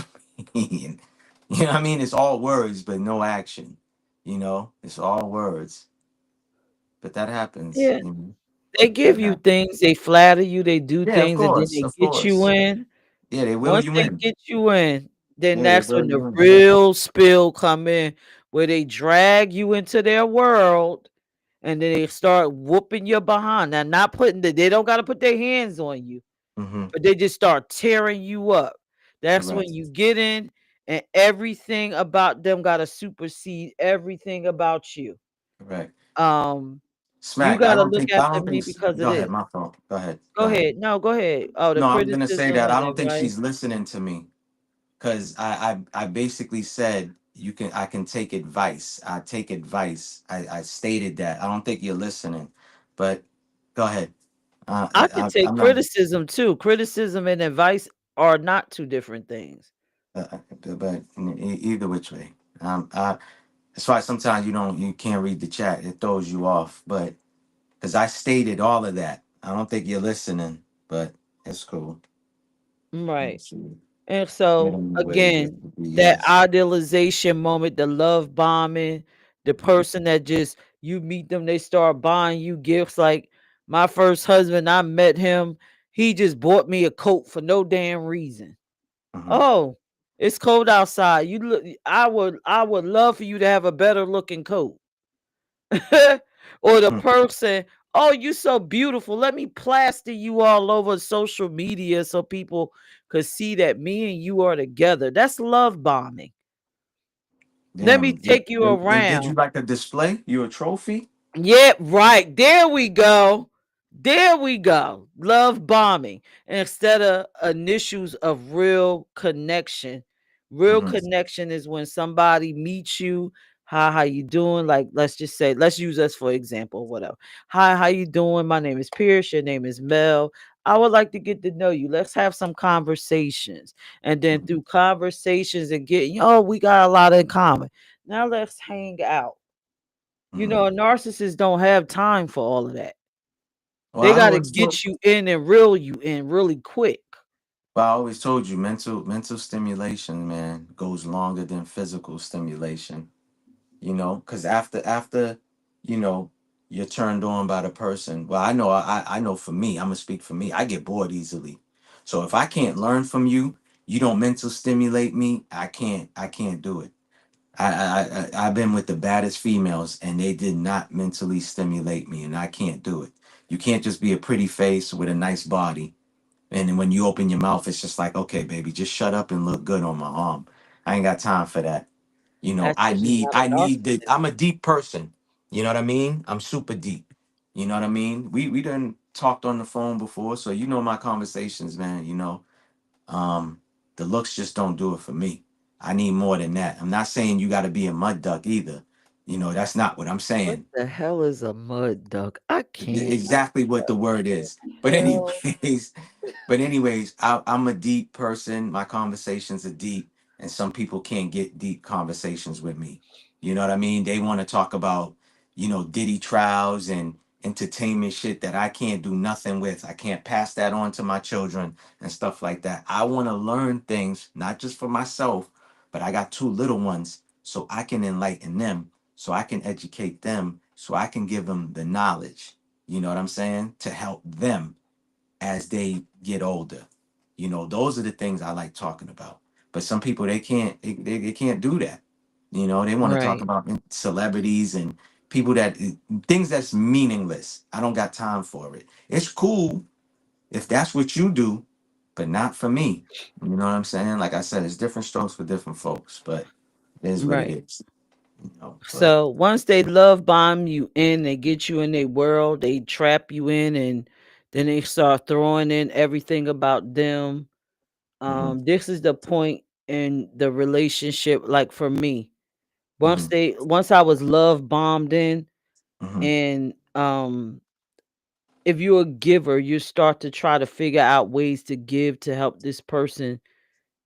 me. And, you know what I mean? It's all words, but no action. You know, it's all words. But that happens. Yeah. You know, They give that you happens. things, they flatter you, they do Yeah, of things, and then course. they Of get you course. in. Yeah, they will Once you they in. get you in, then Yeah, they that's will when the you in. real spill come in, where they drag you into their world, and then they start whooping your behind. Now, not putting they don't got to put their hands on you, Mm-hmm. but they just start tearing you up. That's when Correct. you get in, and everything about them got to supersede everything about you. Correct. Um, you Smack. got to look I after don't think me because of go ahead, this. my fault. Go ahead. Go Go ahead. ahead. No, go ahead. Oh, the No, I'm gonna say criticism that of I it, don't think right? she's listening to me. Because I basically said I can take advice. I take advice. I stated that. I don't think you're listening. But go ahead. I could take I'm not. criticism too. Criticism and advice are not two different things. But either which way, that's why sometimes you can't read the chat. It throws you off. But because I stated all of that, I don't think you're listening. But it's cool. Right. Let's see. And Get so them away with again, the that BS. idealization moment, the love bombing, the person that just you meet them, they start buying you gifts. Like my first husband, I met him, he just bought me a coat for no damn reason. Hmm. Oh, it's cold outside. You look I would love for you to have a better looking coat. Or the person, oh, you so beautiful. Let me plaster you all over social media so people could see that me and you are together. That's love bombing. Let me Damn. take you Did you around. like a display? You a trophy? Yeah, right. There we go. There we go. Love bombing instead of initials of real connection. Real Hmm. connection is when somebody meets you. Hi, how you doing? Like, let's just say, let's use us for example, whatever. Hi, how you doing? My name is Pierce. Your name is Mel. I would like to get to know you. Let's have some conversations. And then through conversations and getting, oh, we got a lot in common. Now let's hang out. You Hmm. know, a narcissist don't have time for all of that. Well, They I gotta always told, get you in and reel you in really quick. well, I always told you, mental stimulation, man, goes longer than physical stimulation. You know, because after, you know, you're turned on by the person. Well, I know for me, I'm gonna speak for me. I get bored easily. So if I can't learn from you, you don't mental stimulate me. I can't do it. I've been with the baddest females and they did not mentally stimulate me and I can't do it. You can't just be a pretty face with a nice body and then when you open your mouth it's just like, okay, baby, just shut up and look good on my arm. I ain't got time for that. You know, That's because you're not I a need narcissist. I'm a deep person. You know what I mean? I'm super deep. You know what I mean? We done talked on the phone before, so you know my conversations, man. Um, the looks just don't do it for me. I need more than that. I'm not saying you got to be a mud duck either. That's not what I'm What saying. the hell is a mud duck? I can't. Exactly what the word is. But Hell. anyways, I'm a deep person. My conversations are deep, and some people can't get deep conversations with me. You know what I mean? They want to talk about, Diddy trials and entertainment shit that I can't do nothing with. I can't pass that on to my children and stuff like that. I want to learn things, not just for myself, but I got two little ones, so I can enlighten them, so I can educate them, so I can give them the knowledge. You know what I'm saying? To help them as they get older. Those are the things I like talking about. But some people they can't do that. They want to talk Right. about celebrities and people that things that's meaningless. I don't got time for it. It's cool if that's what you do, but not for me. You know what I'm saying? Like I said, it's different strokes for different folks, but it is what it Right. is. But So once they love bomb you in, they get you in their world, they trap you in, and then they start throwing in everything about them. hmm This is the point in the relationship, like for me. hmm Once I was love bombed in, hmm and if you're a giver, you start to try to figure out ways to give to help this person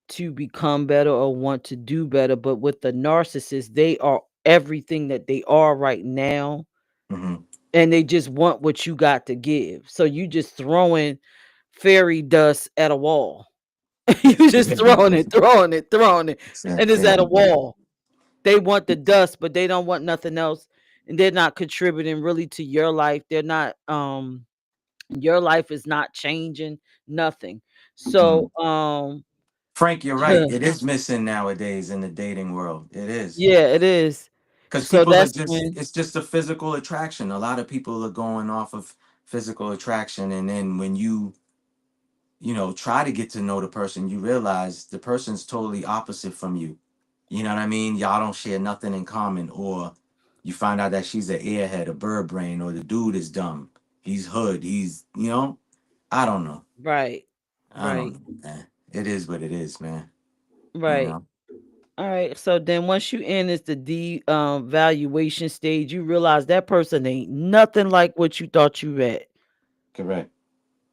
to become better or want to do better. But with the narcissist, they are everything that they are right now, hmm and they just want what you got to give. So you just throwing fairy dust at a wall. You just throwing it, and it's at a wall. They want the dust, but they don't want nothing else, and they're not contributing really to your life. They're not your life is not changing, nothing. hmm So Frank, you're right. It is missing nowadays in the dating world. It is. yeah, it is. Because So people are that's just, when it's just a physical attraction. A lot of people are going off of physical attraction. And then when try to get to know the person, you realize the person's totally opposite from you. You know what I mean? Y'all don't share nothing in common. Or you find out that she's an airhead, a bird brain, or the dude is dumb. He's hood. I don't know. right, I don't right, know, man. It is what it is, man. You right. know? All right. So then once you in is the valuation stage, you realize that person ain't nothing like what you thought you read. Correct.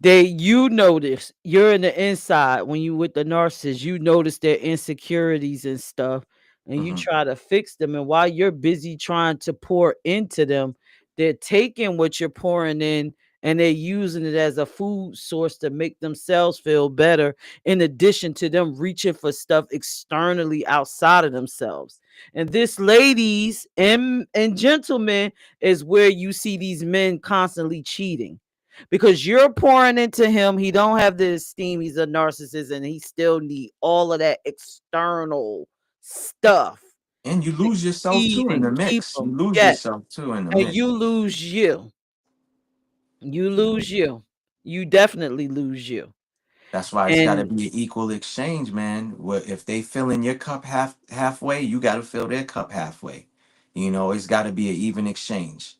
You notice you're in the inside when you with the narcissist, you notice their insecurities and stuff, and you hmm try to fix them. And while you're busy trying to pour into them, they're taking what you're pouring in and they're using it as a food source to make themselves feel better, in addition to them reaching for stuff externally outside of themselves. And this, ladies and gentlemen, is where you see these men constantly cheating, because you're pouring into him. He don't have the esteem. He's a narcissist, and he still need all of that external stuff And you to lose yourself feed too in and the keep mix. You him. lose Yes, yourself too in the and mix. you lose you. You lose you. You definitely lose you. That's why it's got to And be an equal exchange, man. Where if they fill in your cup halfway, you got to fill their cup halfway. It's got to be an even exchange.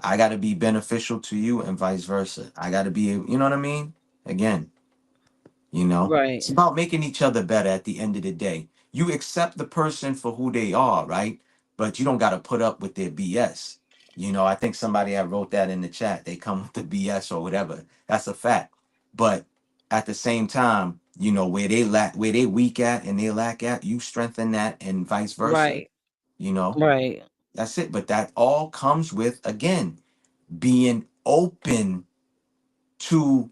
I got to be beneficial to you and vice versa. I got to be, you know what I mean? Again, it's right, about making each other better at the end of the day. You accept the person for who they are, right? But you don't got to put up with their BS. I think somebody had wrote that in the chat. They come with the BS or whatever. That's a fact. But at the same time, where they lack, where they weak at and they lack at, you strengthen that and vice versa. right, You know, right, that's it. But that all comes with, again, being open to,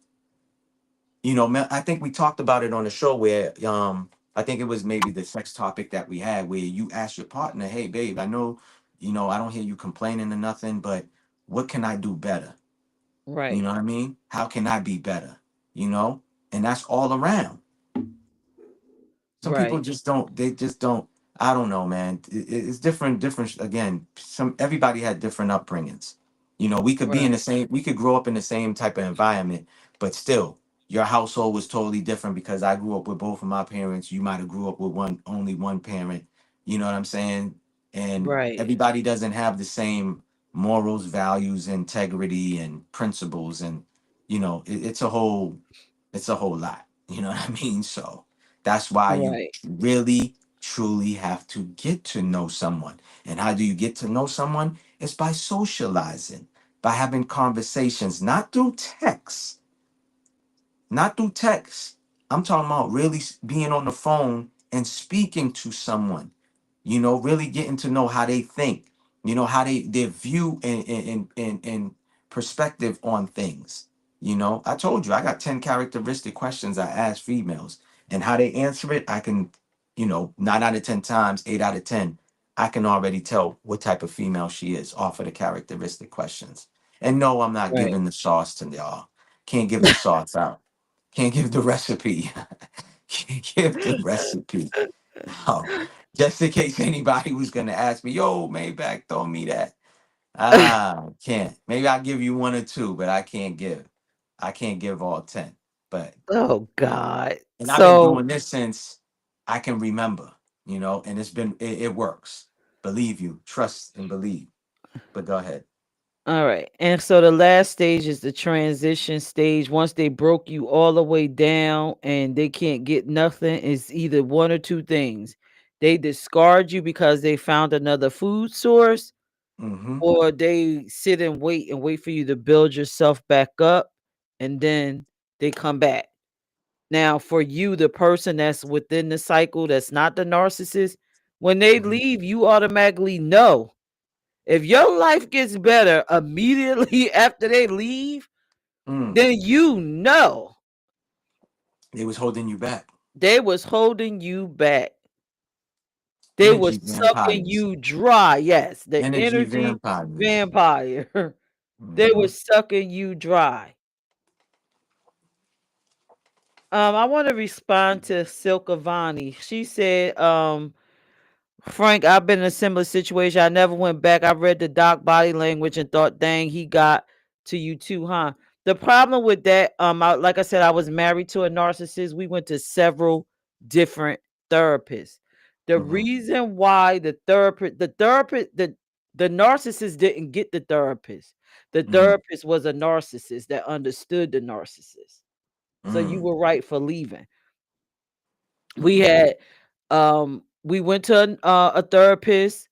I think we talked about it on the show where I think it was maybe the sex topic that we had where you ask your partner, "Hey babe, I know, I don't hear you complaining or nothing, but what can I do better?" You right, know what I mean? How can I be better? You know? And that's all around. Some people right, just don't, they just don't, I don't know, man. It's different again. Everybody had different upbringings. We could be in the right, same, we could grow up in the same type of environment, but still your household was totally different because I grew up with both of my parents. You might have grew up with only one parent. You know what I'm saying? And right, everybody doesn't have the same morals, values, integrity, and principles, and it's a whole lot. You know what I mean? So that's why you Right. really truly have to get to know someone. And how do you get to know someone? It's by socializing, by having conversations, not through text, not through text. I'm talking about really being on the phone and speaking to someone, really getting to know how they think, how their view and perspective on things. I told you I got 10 characteristic questions I ask females, and how they answer it, I can, 9 out of 10 times, 8 out of 10, I can already tell what type of female she is off of the characteristic questions. And no, I'm not Right. giving the sauce to y'all. Can't give the sauce out. Can't give the recipe. Can't give the recipe. No, just in case anybody was gonna ask me, yo, Maybach, throw me that. Can't. Maybe I'll give you one or two, but I can't give. I can't give all 10. But Oh God. and I've been So doing this since I can remember, and it works. Believe you, trust and believe. But go ahead. all right. And so the last stage is the transition stage. Once they broke you all the way down and they can't get nothing, it's either one or two things. They discard you because they found another food source, Mm-hmm. or they sit and wait for you to build yourself back up, and then they come back. Now, for you, the person that's within the cycle, that's not the narcissist, when they Mm-hmm. leave, you automatically know. If your life gets better immediately after they leave, Mm. then you know They was holding you back. they was holding you back. They was Energy sucking vampires. you dry. Yes, the Energy energy vampires. vampire. They Mm-hmm. was sucking you dry. I want to respond to Silk Avani. She said, Frank, I've been in a similar situation. I never went back. I read the doc body language and thought, dang, he got to you too, huh? The problem with that, like I said, I was married to a narcissist. We went to several different therapists. The Mm-hmm. reason why the narcissist didn't get the therapist. The Mm-hmm. therapist was a narcissist that understood the narcissist. So you Mm. were right for leaving. We Mm-hmm. had we went to a therapist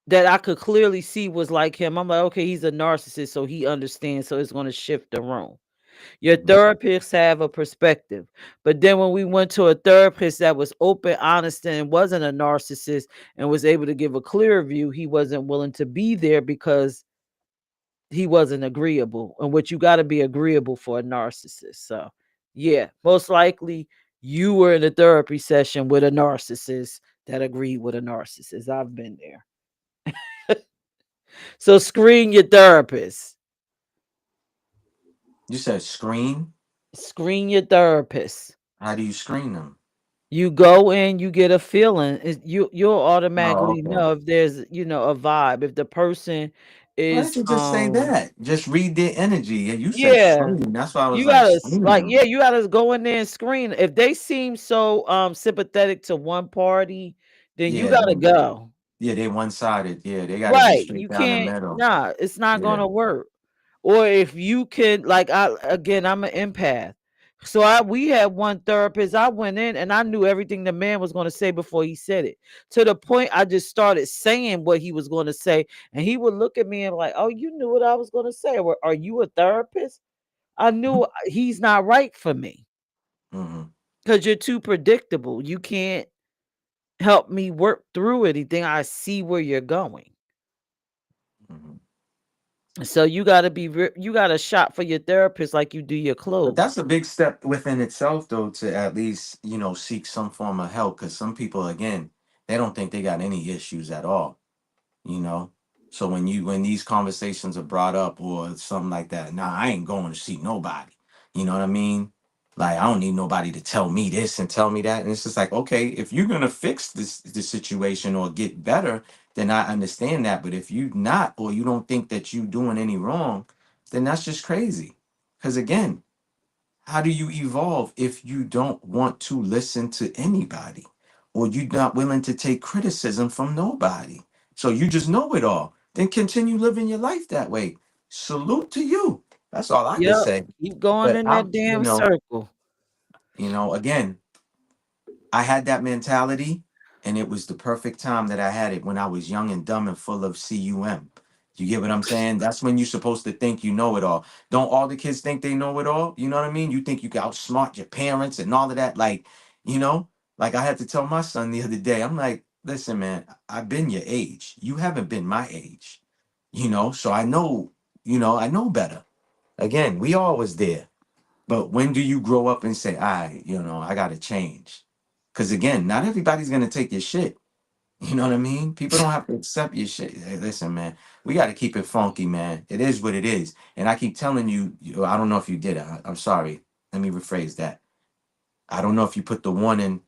that I could clearly see was like him. I'm like, okay, he's a narcissist, so he understands. So it's going to shift the room. Your Mm-hmm. therapists have a perspective. But then when we went to a therapist that was open, honest, and wasn't a narcissist and was able to give a clear view, he wasn't willing to be there because he wasn't agreeable. And what you got to be agreeable for a narcissist. So, yeah, most likely you were in a therapy session with a narcissist that agreed with a narcissist. I've been there. So screen your therapist. You said screen. Screen your therapist. How do you screen them? You go in, you get a feeling. You'll Oh, automatically okay. know if there's a vibe. If the person Why didn't is you just say that? Just read their energy. And you said yeah. screen. That's why I was You like, gotta screen them. you gotta go in there and screen. If they seem so sympathetic to one party, then you Yeah, gotta then go. yeah, they one sided. Yeah, they gotta be Right. straight You down the can't middle. nah, it's not Yeah. gonna work. Or if you can, like I'm an empath. So we had one therapist. I went in and I knew everything the man was gonna say before he said it. To the point I just started saying what he was gonna say, and he would look at me and like, oh, you knew what I was gonna say. Or are you a therapist? I knew he's not right for me Mm-hmm. because you're too predictable. You can't help me work through anything. I see where you're going. Mm-hmm. So you got to you got to shop for your therapist like you do your But clothes. that's a big step within itself, though, to at least, seek some form of help. Because some people, again, they don't think they got any issues at all. you know. So when these conversations are brought up or something like that, nah, I ain't going to see nobody. You know what I mean? Like I don't need nobody to tell me this and tell me that. And it's just like, okay, if you're gonna fix this situation or get better, then I understand that. But if you not or you don't think that you doing any wrong, then that's just crazy. Because again, how do you evolve if you don't want to listen to anybody or you're not willing to take criticism from nobody? So you just know it all. then continue living your life that way. Salute to you. That's all I can Yep. say. Keep going But in I'm, that damn circle. again, I had that mentality, and it was the perfect time that I had it when I was young and dumb and full of cum. You get what I'm saying? That's when you're supposed to think you know it all. Don't all the kids think they know it all? You know what I mean? You think you can outsmart your parents and all of that. Like, you know, like I had to tell my son the other day, I'm like, listen, man, I've been your age. You haven't been my age. So I know better. Again, we all was there. But when do you grow up and say, I gotta change? Because again, not everybody's gonna take your shit. You know what I mean? People don't have to accept your shit. Hey, listen, man, we got to keep it funky, man. It is what it is. And I keep telling you, I don't know if you did it. I'm sorry. Let me rephrase that. I don't know if you put the warning,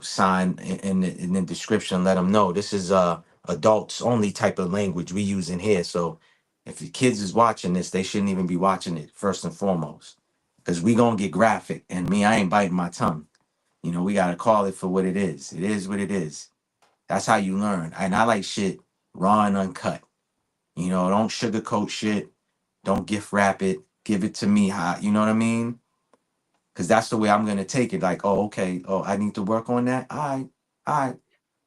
sign in the description. Let them know this is adults only type of language we use in here. So if the kids is watching this, they shouldn't even be watching it first and foremost, because we gonna get graphic. And me, I ain't biting my tongue. We gotta call it for what it is. It is what it is. That's how you learn. And I like shit raw and uncut. Don't sugarcoat shit. Don't gift wrap it. Give it to me hot. You know what I mean? Because that's the way I'm gonna take it. Like, oh, okay. Oh, I need to work on that. All right.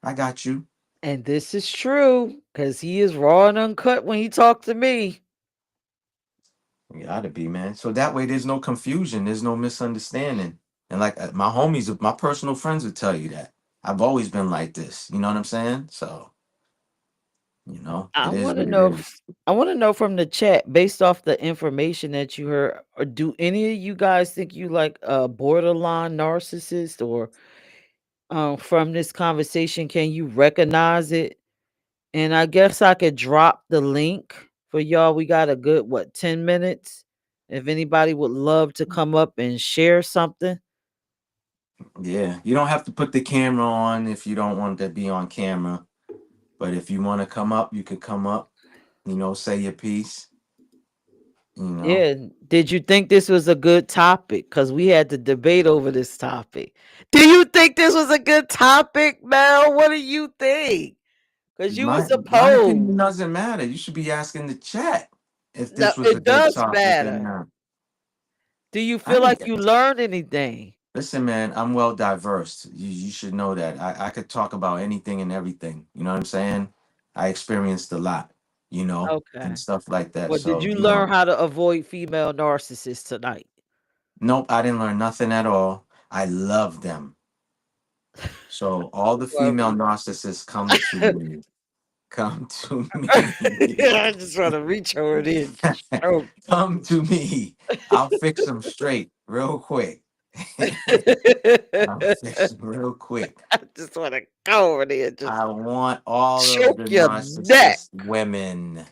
I got you. And this is true because he is raw and uncut when he talks to me. You gotta be, man. So that way there's no confusion. There's no misunderstanding. And like my homies, my personal friends would tell you that. I've always been like this. You know what I'm saying? So, I it is want to what it know. is. I want to know from the chat, based off the information that you heard, or do any of you guys think you like a borderline narcissist, or from this conversation, can you recognize it? And I guess I could drop the link for y'all. We got a good 10 minutes. If anybody would love to come up and share something. Yeah. You don't have to put the camera on if you don't want to be on camera. But if you want to come up, you could come up, say your piece, you know. Yeah. Did you think this was a good topic? Because we had to debate over this topic. Do you think this was a good topic, Mel? What do you think? Because you was My opposed. opinion doesn't matter. You should be asking the chat if No, this was a it good does topic or matter. not. Do you I feel ain't, like you learned anything? listen, man, I'm well diverse. You should know that. I could talk about anything and everything. You know what I'm saying? I experienced a lot, and Okay. stuff like that. Well, did So, you learn how to avoid female narcissists tonight? nope, I didn't learn nothing at all. I love them. So all the Well, female narcissists come to me. Come to me. I just want to reach over there and stroke. Come to me. I'll fix them straight real quick. I'll fix them real quick. I just want to go over there and just I want all of the choke your neck. narcissist women.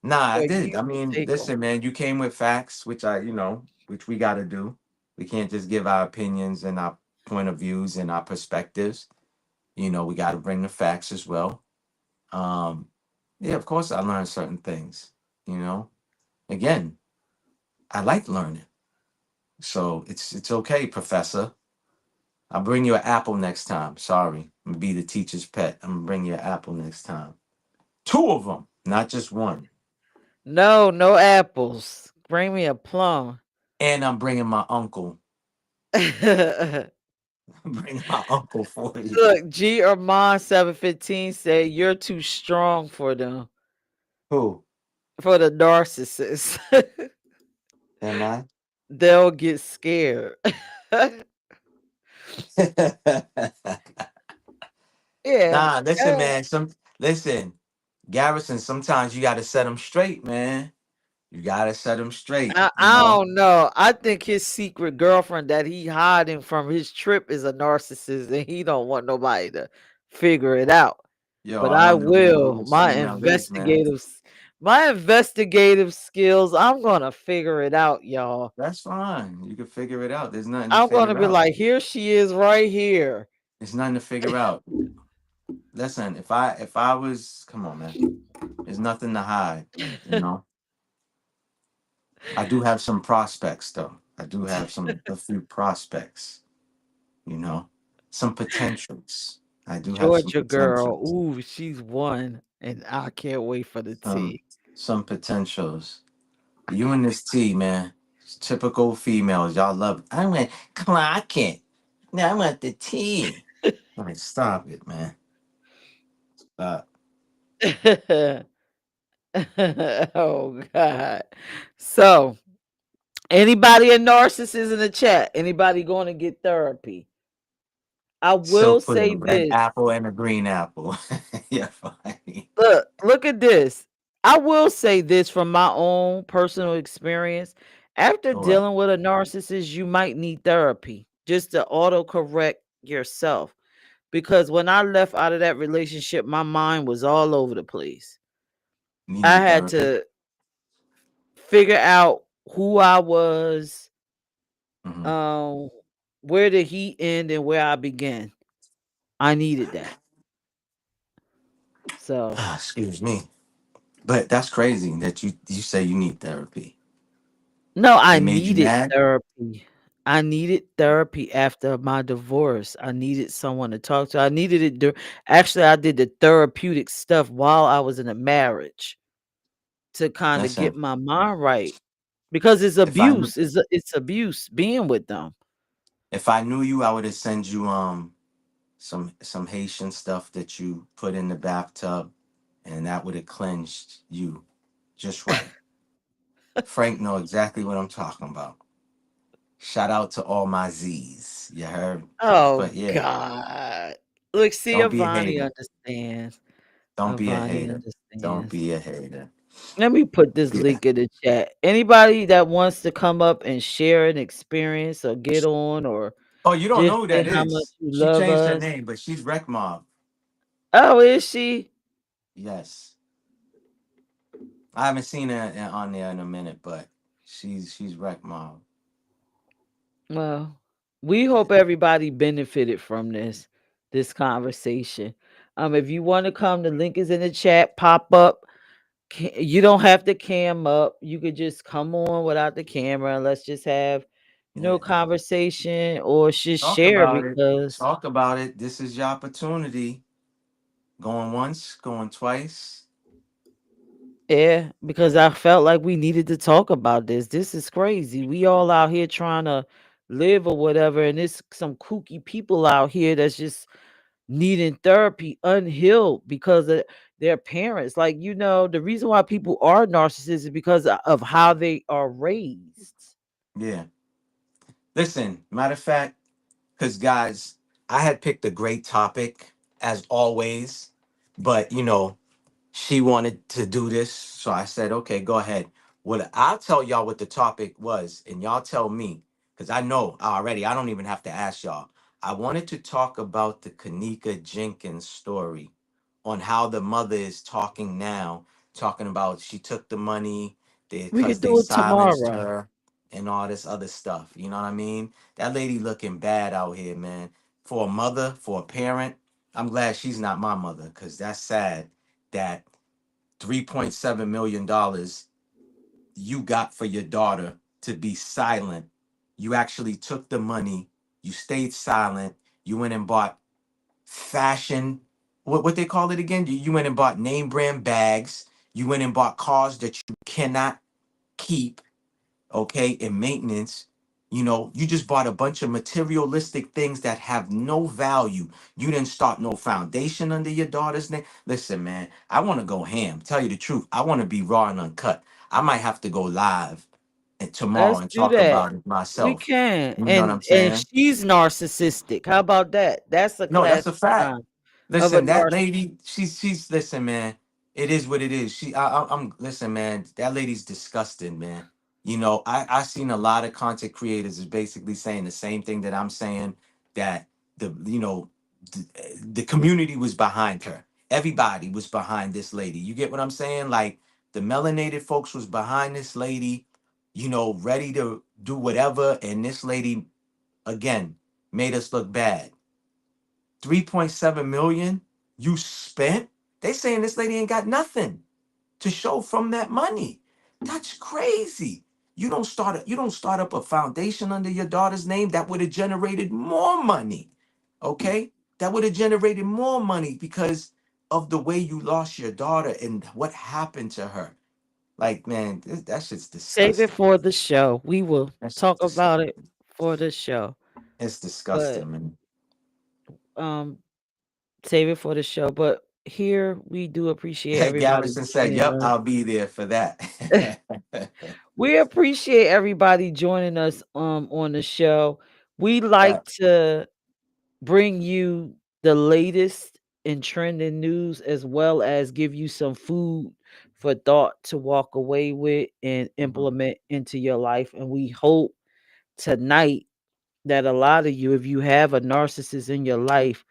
Nah, I Well, did. you I mean, take them. listen, man, you came with facts, which we got to do. We can't just give our opinions and our point of views and our perspectives. We got to bring the facts as well. Um, yeah, of course, I learned certain things. Again, I like learning. So it's okay, Professor. I'll bring you an apple next time. Sorry. I'm gonna be the teacher's pet. I'm gonna bring you an apple next time. Two of them, not just one. No, no apples. Bring me a plum. And I'm bringing my uncle. Look, I'm bringing my uncle for you. G or Mon 715 said you're too strong for them, Who for the narcissist. am I? They'll get scared. Yeah. Nah, listen, Yeah. man. Listen, Garrison. Sometimes you gotta set them straight, man. You gotta set them straight. I don't know. I think his secret girlfriend that he hiding from his trip is a narcissist, and he don't want nobody to figure it out. Yo, But I I wonder who will. this female is, man. My investigative skills. I'm gonna figure it out, y'all. That's fine. You can figure it out. There's nothing to I'm gonna figure be out. like, here she is, right here. There's nothing to figure out. Listen, if I was, come on, man. There's nothing to hide. You know. I do have some prospects, though. I do have a few prospects. You know, some potentials. I do have some Georgia girl. potentials. Ooh, she's one, and I can't wait for the Um, tea. some potentials. You and this T, man. It's typical females. Y'all love. I went clock it. No, I want the tea. Like, stop it, man. Stop. Oh God. So, anybody a narcissist in the chat? Anybody going to get therapy? I So will put a say red this. apple and a green apple. Yeah, fine. Look at this. I will say this from my own personal experience. After What? dealing with a narcissist, you might need therapy just to autocorrect yourself. Because when I left out of that relationship, my mind was all over the place. You I need had therapy. to figure out who I was, Hmm. um, where did he end and where I began. I needed that. So Excuse me. But that's crazy that you say you need therapy. no, I It made you needed mad. therapy. I needed therapy after my divorce. I needed someone to talk to. I needed it. Actually, I did the therapeutic stuff while I was in a marriage to kind of get Listen, my mind right because it's if I knew abuse. It's abuse being with them. if I knew you, I would have sent you some Haitian stuff that you put in the bathtub, and that would have cleansed you just right. Frank know exactly what I'm talking about. Shout out to all my Z's. You heard? Oh But yeah, God! Look, see, don't be a Avani hater. understands. Don't be a Avani hater. Don't understands. be a hater. Let me put this Yeah. link in the chat. Anybody that wants to come up and share an experience or get on or Oh, you don't just know who say that how much is. you She love changed her us. name, but she's Wreck Mob. Oh, is she? Yes. I haven't seen her on there in a minute, but she's Wreck Mob. Well, we hope everybody benefited from this conversation. If you want to come, the link is in the chat. Pop up. You don't have to cam up. You could just come on without the camera and let's just have, Yeah. conversation or just Talk share about it. because Talk about it. This is your opportunity. Going once, going twice. yeah, because I felt like we needed to talk about this. This is crazy. We all out here trying to live or whatever, and there's some kooky people out here that's just needing therapy unhealed because of their parents. Like, the reason why people are narcissists is because of how they are raised. Yeah. Listen, matter of fact, because guys, I had picked a great topic as always, but she wanted to do this, so I said, okay, go ahead. What I'll tell y'all what the topic was, and y'all tell me, because I know already. I don't even have to ask y'all. I wanted to talk about the Kanika Jenkins story on how the mother is talking now, talking about she took the money We because could they do it silenced tomorrow. her and all this other stuff. You know what I mean? That lady looking bad out here, man. For a mother, for a parent, I'm glad she's not my mother because that's sad that $3.7 million you got for your daughter to be silent. You actually took the money, you stayed silent, you went and bought fashion, what they call it again? You went and bought name brand bags, you went and bought cars that you cannot keep, okay, in maintenance. You just bought a bunch of materialistic things that have no value. You didn't start no foundation under your daughter's name. Listen, man, I want to go ham. Tell you the truth, I want to be raw and uncut. I might have to go live and tomorrow Let's and do talk that. about it We myself. can. You know what I'm And saying? she's narcissistic. How about that? That's a No, that's a classic fact. sign of a Listen, that narcissist. lady, she's listen, man. It is what it is. I'm listen, man. That lady's disgusting, man. I seen a lot of content creators is basically saying the same thing that I'm saying. That the community was behind her. Everybody was behind this lady. You get what I'm saying? Like the melanated folks was behind this lady. Ready to do whatever, and this lady again made us look bad. 3.7 million you spent. They saying this lady ain't got nothing to show from that money. That's crazy. You don't start up a foundation under your daughter's name that would have generated more money. Okay? that would have generated more money because of the way you lost your daughter and what happened to her. Like, man, that shit's Save it disgusting. for the show. We will That shit's talk about it disgusting. for the show. It's But disgusting, man. um save it for the show. But here we do appreciate Hey, everybody Garrison said, joining "Yep, us. I'll be there for that." We appreciate everybody joining us on the show. We like Facts. to bring you the latest in trending news as well as give you some food for thought to walk away with and Mhm. implement into your life. And we hope tonight that a lot of you, if you have a narcissist in your life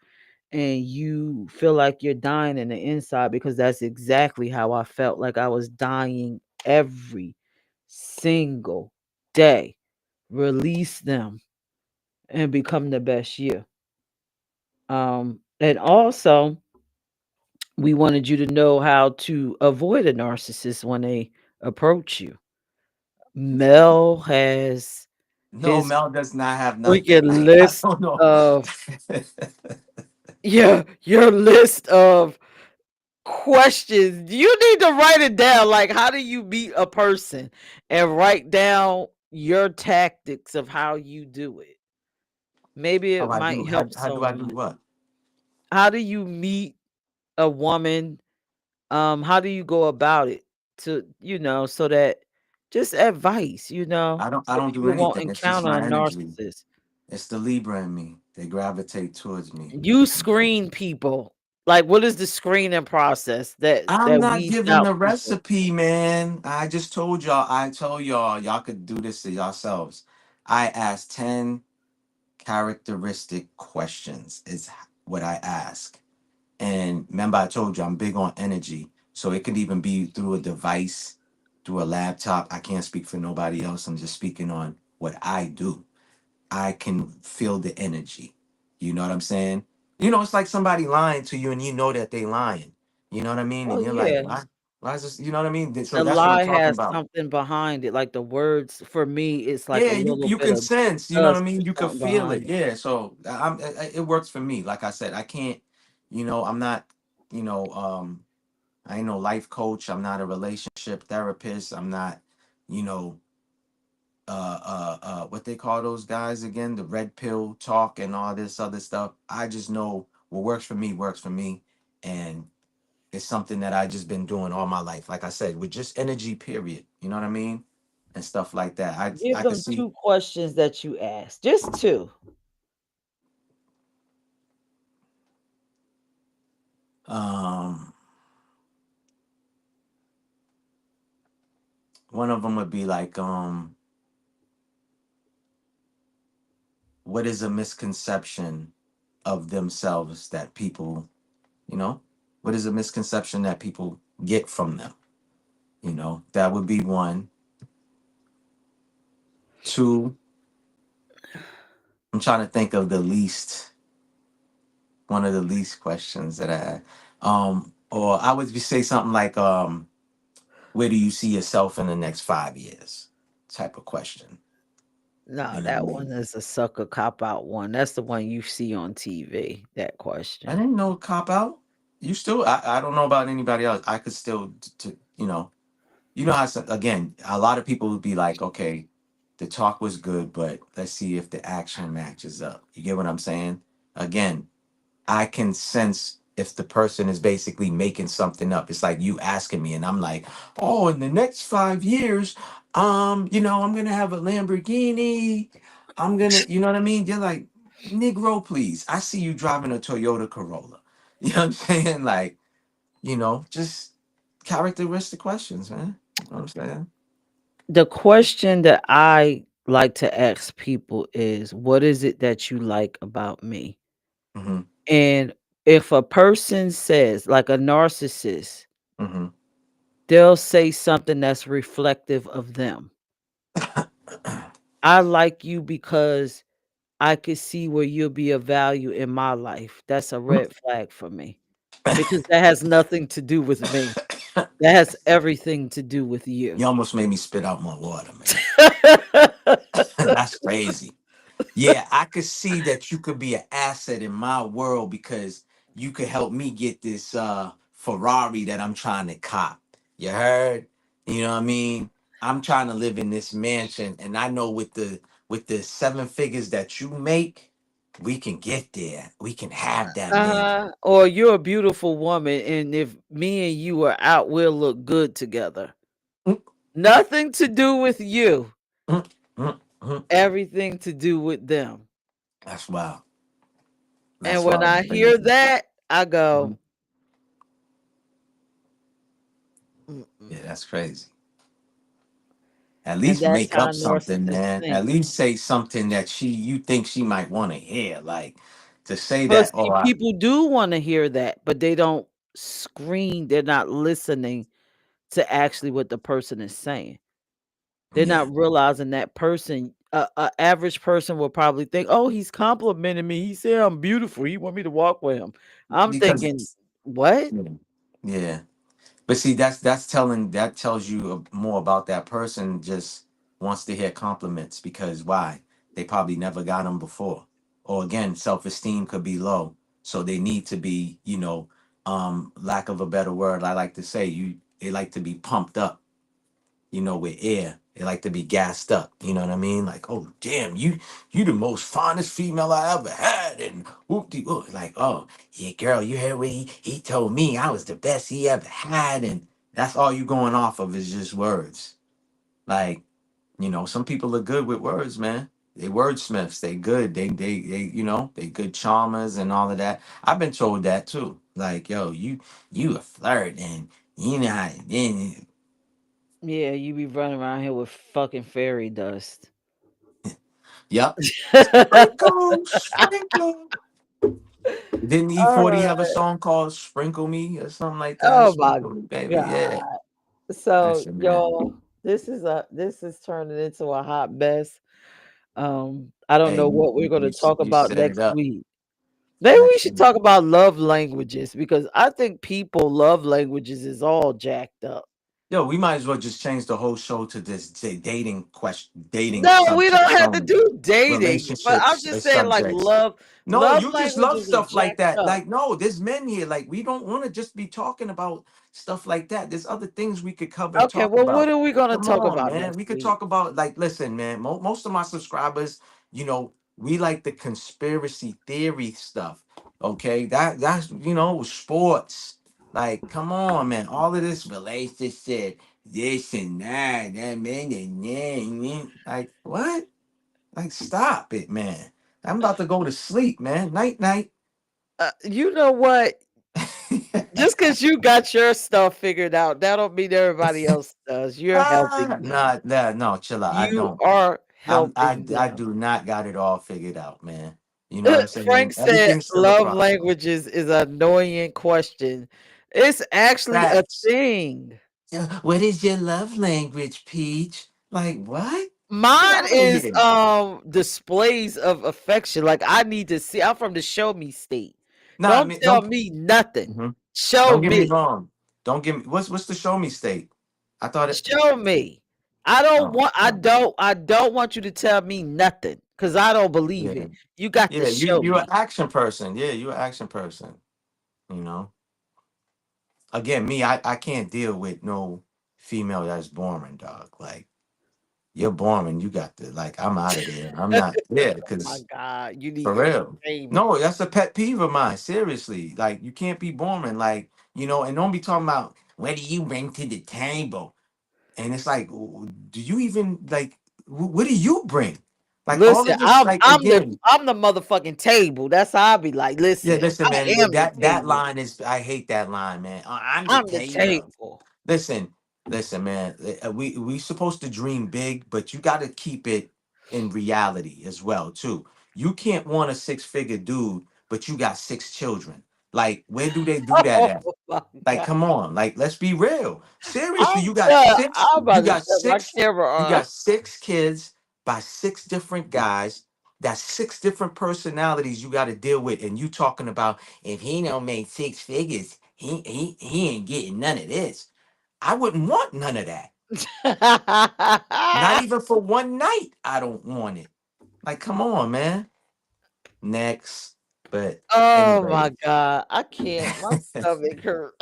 and you feel like you're dying in the inside, because that's exactly how I felt, like I was dying every single day. Release them and become the best you. And also, we wanted you to know how to avoid a narcissist when they approach you. Mel has No, his Mel does not have nothing. freaking I list don't know. of, yeah, your list of questions. You need to write it down. Like, how do you meet a person and write down your tactics of how you do it? Maybe How it I might do? How, help how do I do someone. what? How do you meet a woman? How do you go about it to, so that just advice, I so don't do you won't anything. It's just encounter a my energy. narcissist. It's the Libra in me. They gravitate towards me. You screen people. Like, what is the screening process that I'm that not weeds giving out the people? recipe, man. I just told y'all. I told y'all y'all could do this to yourselves. I asked 10 characteristic questions. Is what I ask. And remember, I told you I'm big on energy. So it could even be through a device, through a laptop. I can't speak for nobody else. I'm just speaking on what I do. I can feel the energy. You know what I'm saying? It's like somebody lying to you and you know that they lying. You know what I mean? Oh And you're like, yeah. why is this? You know what I mean? So The that's what I'm lie talking has about. something behind it. Like the words for me, it's like a Yeah, you little you bit can of sense, you know what I dust or mean? You can something feel it. behind it. Yeah. So it works for me. Like I said, I can't, I'm not, you know, um, I ain't no life coach. I'm not a relationship therapist. I'm not, you know, what they call those guys again, the red pill talk and all this other stuff. I just know what works for me, and it's something that I just been doing all my life. Like I said, with just energy, period. You know what I mean, and stuff like that. Give I could them see. two questions that you ask. Just two. Um, One of them would be like, what is a misconception of themselves that people, you know, what is a misconception that people get from them? That would be one. Two, I'm trying to think of one of the least questions that I had. Or I would say something like, where do you see yourself in the next 5 years? Type of question. No, You know what I that one mean? is a sucker cop out one. That's the one you see on TV. That I question. didn't know cop out. You still, I don't know about anybody else. I could still, how, again, a lot of people would be like, okay, the talk was good, but let's see if the action matches up. You get what I'm saying? Again, I can sense if the person is basically making something up. It's like you asking me, and I'm like, oh, in the next 5 years, I'm gonna have a Lamborghini. I'm gonna, you know what I mean? You're like, Negro, please. I see you driving a Toyota Corolla. You know what I'm saying? Like, just characteristic questions, man. You know what I'm saying? The question that I like to ask people is, what is it that you like about me? Mm-hmm. And if a person says, like a narcissist, Mm-hmm. they'll say something that's reflective of them. I like you because I could see where you'll be of value in my life. That's a red flag for me because that has nothing to do with me. That has everything to do with you. You almost made me spit out my water, man. That's crazy. Yeah, I could see that you could be an asset in my world because you could help me get this Ferrari that I'm trying to cop. You heard? You know what I mean? I'm trying to live in this mansion, and I know with the seven figures that you make, we can get there. We can have that mansion. Or you're a beautiful woman, and if me and you are out, we'll look good together. Mm, Nothing to do with you. mm, mm. Everything to do with them. That's wild. And That's when wild I and crazy. hear that, I Mhm. go, Yeah, "Mm-mm." that's crazy. At And least that's make how up something, narcissists man. At think. least say something that you think she might want to hear. Like to say But that, see, oh, people do want to hear that, but they don't screen. They're not listening to actually what the person is saying. They're yeah, not realizing that person, a average person will probably think, "Oh, he's complimenting me. He said I'm beautiful. He want me to walk with him." I'm because thinking, "What?" yeah, yeah. But see, that tells you more about that person. Just wants to hear compliments because why? They probably never got them before, or again, self esteem could be low, so they need to be, lack of a better word, I like to say, they like to be pumped up, with air. They like to be gassed up. You know what I mean? Like, oh damn, you the most finest female I ever had, and whoop de like, oh yeah, girl, you heard what he told me I was the best he ever had, and that's all you going off of is just words. Like, some people are good with words, man. They wordsmiths. They good. They good charmers and all of that. I've been told that too. Like, yo, you a flirt, and you know how. Yeah, you be running around here with fucking fairy dust. Yep. Sprinkle, sprinkle. Didn't E40 Alright. have a song called Sprinkle Me or something like that? Oh my Sprinkle Me, baby. god. Yeah. So, That's your man. y'all, this is turning into a hot mess. I don't Hey, know what we're gonna talk you about set it next up. week. Maybe we Next should week. talk about love languages because I think people love languages is all jacked up. Yo, we might as well just change the whole show to this dating question, dating No, we don't subjects have to only. do dating, but I'm Relationships just as saying like subjects. No, love you just love languages are stuff like jacked that. up. Like, no, there's men here. Like, we don't want to just be talking about stuff like that. There's other things we could cover and Okay, talk well, what about. are we gonna Come talk on, about man. next We could week? talk about, like, listen, man. Most of my subscribers, we like the conspiracy theory stuff. Okay, that's sports. Like, come on, man. All of this relationship, this and that man, like what? Like, stop it, man. I'm about to go to sleep, man. Night, night. You know what? Just because you got your stuff figured out, that don't mean everybody else does. You're helping them. Nah, nah, no, chill out. I You don't. are I helping I them. do not got it all figured out, man. You know what I'm saying? Frank said Everything's still a love process. languages is an annoying question. It's actually a Facts. thing. Yeah, what is your love language, Peach? Like what? Get Mine out of is here. displays of affection. Like I need to see. I'm from the show me state. Nah, I Don't mean, tell don't. me nothing. Mhm. Show Don't get me me. wrong. Don't give me what's the show me state. I thought it. Show me. I don't Oh, want oh, I don't want you to tell me nothing because I don't believe yeah, it. You got to yeah. You show you're an me. action person. Yeah, you're an action person. You know. Again, me, I can't deal with no female that's boring, dog. Like you're boring. You got to like. I'm out of there. I'm not there Oh my because God, you need for real. entertainment. No, that's a pet peeve of mine. Seriously, like you can't be boring. Like and don't be talking about what do you bring to the table. And it's like, do you even like? What do you bring? Like all Listen, of this, like again. I'm the motherfucking table. That's how I be like, Yeah, listen, listen, I man. am the That table. line is. I hate that line, man. I'm the I'm the table. table. Listen, listen, man. We supposed to dream big, but you got to keep it in reality as well, too. You can't want a six-figure dude, but you got six children. Like, where do they do that Oh at? my Like, God. come on. Like, let's be real. Seriously, I'm about you to got shut my six, camera you on. got six kids by six different guys. That's six different personalities you got to deal with. And you talking about if he don't make six figures, he ain't getting none of this. I wouldn't want none of that. Not even for one night. I don't want it. Like, come on, man. Next. But Oh my anyway, God. I can't. My stomach hurt.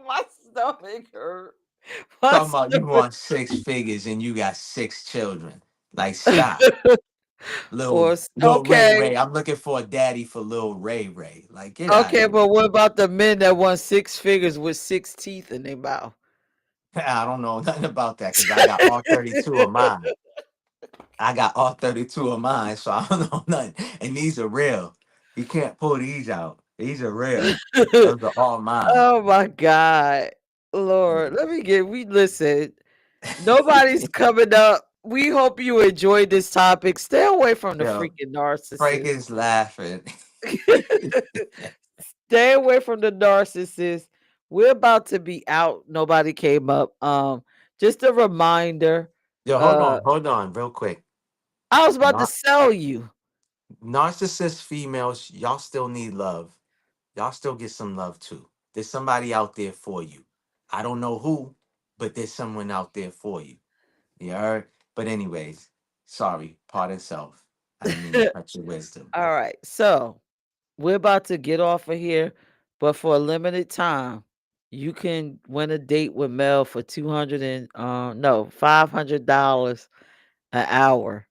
My stomach hurt. My talking about you stomach. want 6 figures and you got 6 children. Like, stop. Little Ray Okay. Ray. I'm looking for a daddy for little Ray Ray. Like, get out of Okay, here. but what about the men that want 6 figures with 6 teeth in their mouth? I don't know nothing about that because I got all 32 of mine. I got all 32 of mine, so I don't know nothing. And these are real. You can't pull these out. These are real. Those are all mine. Oh my God. Lord, we listen. Nobody's coming up. We hope you enjoyed this topic. Stay away from the Yo, freaking Frank narcissist. is laughing. Stay away from the narcissist. We're about to be out. Nobody came up. Just a reminder. Yo, Uh, hold on, real quick. I was about to Not sell you. narcissist females, y'all still need love. Y'all still get some love too. There's somebody out there for you. I don't know who, but there's someone out there for you. You heard? But anyways, sorry, pardon self. I didn't mean to cut your wisdom. All right. So we're about to get off of here, but for a limited time, you can win a date with Mel for 200 and no, $500 an hour.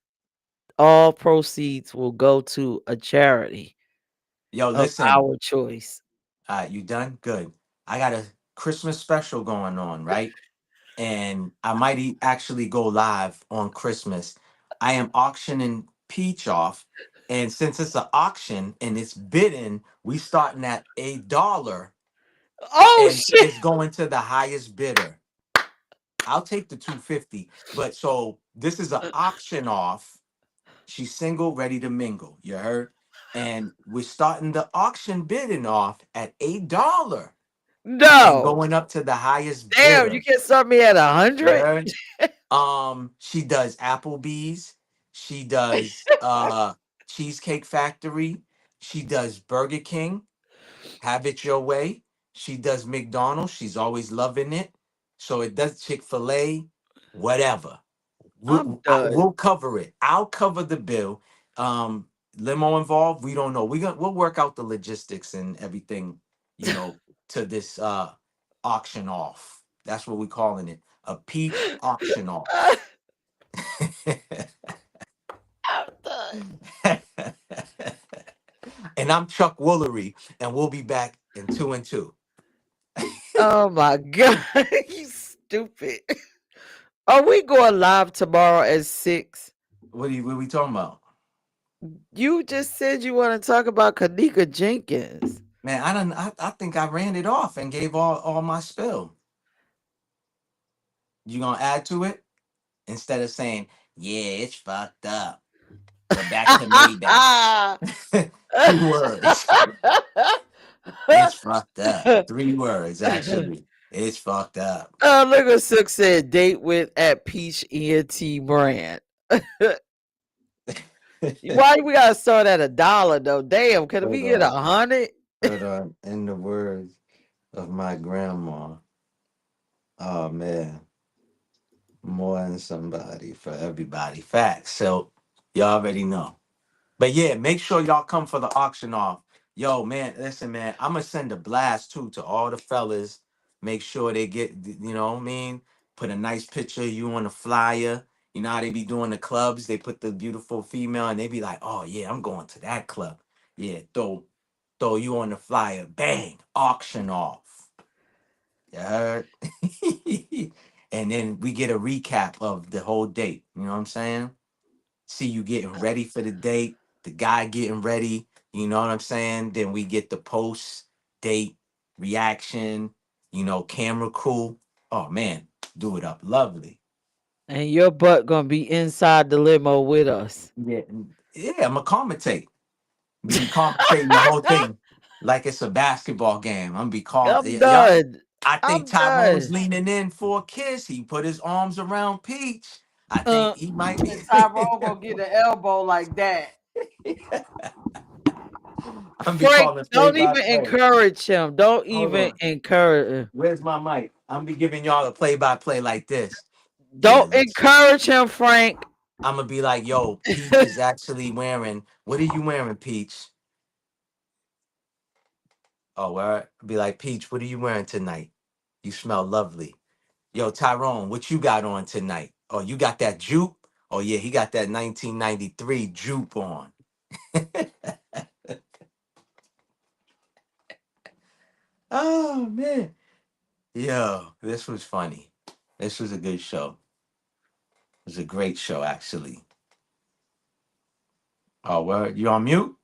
All proceeds will go to a charity Yo, of listen. our choice. All right, you done? Good. I got a Christmas special going on, right? And I might actually go live on Christmas. I am auctioning Peach off. And since it's an auction and it's bidding, we starting at $1 Oh and shit. it's going to the highest bidder. I'll take the 250. But so this is an auction off. She's single, ready to mingle. You heard? And we're starting the auction bidding off at $1 and No. going up to the highest Damn, you bidder. can start me at You 100? heard? She does Applebee's. She does Cheesecake Factory. She does Burger King. Have it your way. She does McDonald's. She's always loving it. So it does Chick-fil-A, whatever. I'm done. We'll cover it. I'll cover the bill. Um, Limo involved, we don't know. We'll work out the logistics and everything, to this auction off. That's what we're calling it. A peach auction off. I'm done. And I'm Chuck Woolery, and we'll be back in 2 and 2. Oh my God. You stupid. Are we going live tomorrow at 6? What are we talking about? You just said you want to talk about Kanika Jenkins. Man, I think I ran it off and gave all my spill. You gonna add to it? Instead of saying, yeah, it's fucked up. But back to Maybach. 2 words. It's fucked up. 3 words, actually. It's fucked up. Look what Sook said. Date with at Peach ENT brand. Why we gotta start at $1 though? Damn, can we get 100? But in the words of my grandma, oh man, more than somebody for everybody. Facts. So y'all already know. But yeah, make sure y'all come for the auction off. Yo, man, listen, man, I'm gonna send a blast too to all the fellas. Make sure they get, what I mean? Put a nice picture of you on the flyer. You know how they be doing the clubs? They put the beautiful female and they be like, oh yeah, I'm going to that club. Yeah, throw you on the flyer. Bang, auction off. You heard? And then we get a recap of the whole date. You know what I'm saying? See you getting ready for the date, the guy getting ready, you know what I'm saying? Then we get the post date reaction, camera crew. Oh man, do it up lovely. And your butt gonna be inside the limo with us. Yeah, yeah, I'm gonna commentate. Be commentating the whole thing like it's a basketball game. I'm gonna be calling. I'm Yeah, done. I think I'm Tyrone's done. leaning in for a kiss. He put his arms around Peach. I think And he might be. Tyrone gonna get an elbow like that. I'm gonna be Frank, calling play don't by even play. encourage him. Don't Hold even on. encourage him. Where's my mic? I'm be giving y'all a play by play like this. Yeah, Don't let's. encourage him, Frank. I'm gonna be like, yo, Peach is actually wearing. What are you wearing, Peach? Oh, where? Be like, Peach, what are you wearing tonight? You smell lovely. Yo, Tyrone, what you got on tonight? Oh, you got that jupe? Oh yeah, he got that 1993 jupe on. Oh man. Yo, this was funny. This was a good show. It was a great show, actually. Oh, well, you on mute?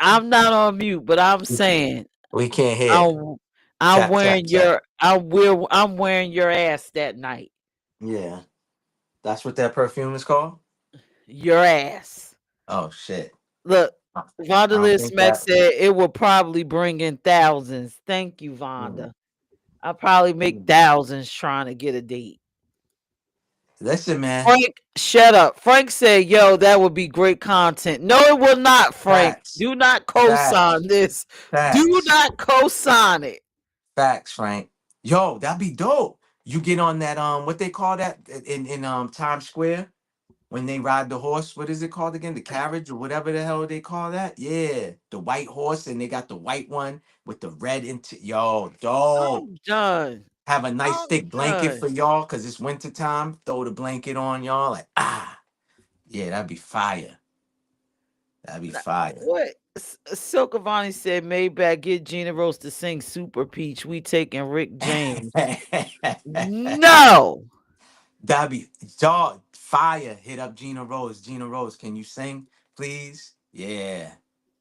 I'm not on mute, but I'm saying We can't hear. I'm I'm Tap, tap, wearing tap. I'm wearing your ass that night. Yeah. That's what that perfume is called? Your ass. Oh shit. Look, I Vonda don't Liz think Smack that said it will probably bring in thousands. Thank you, mm, Vonda. I'll probably make mm. thousands trying to get a date. Listen, man. Frank, shut up. Frank said, yo, that would be great content. No, it will not, Frank. Facts. Do not Facts. co-sign this. Do Facts. not co-sign it. Facts, Frank. Yo, that'd be dope. You get on that what they call that in Times Square when they ride the horse. What is it called again? The carriage or whatever the hell they call that? Yeah, the white horse, and they got the white one with the red yo, dope. I'm done. Have a nice I'm thick blanket done. for y'all because it's winter time. Throw the blanket on y'all, like yeah, that'd be fire. That'd be fire. What? Silkavani said, Maybach, get Gina Rose to sing Super Peach. We taking Rick James. No. That'd be dog fire. Hit up Gina Rose. Gina Rose, can you sing, please? Yeah,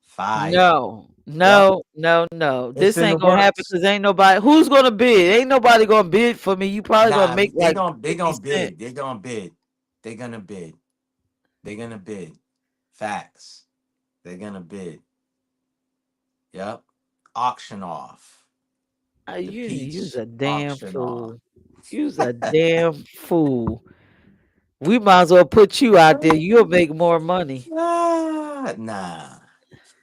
fire. No, Yep, no, no, no. it's This in the ain't gonna happen works. because ain't nobody who's gonna bid. Ain't nobody gonna bid for me. You probably gonna Nah, make like they 50 gonna cents. bid. They're gonna bid. They're gonna bid. They're gonna bid. Facts. They're gonna bid. Yep. Auction off. The You's peach a damn auction off. fool. You's a damn fool. We might as well put you out there. You'll make more money. Nah.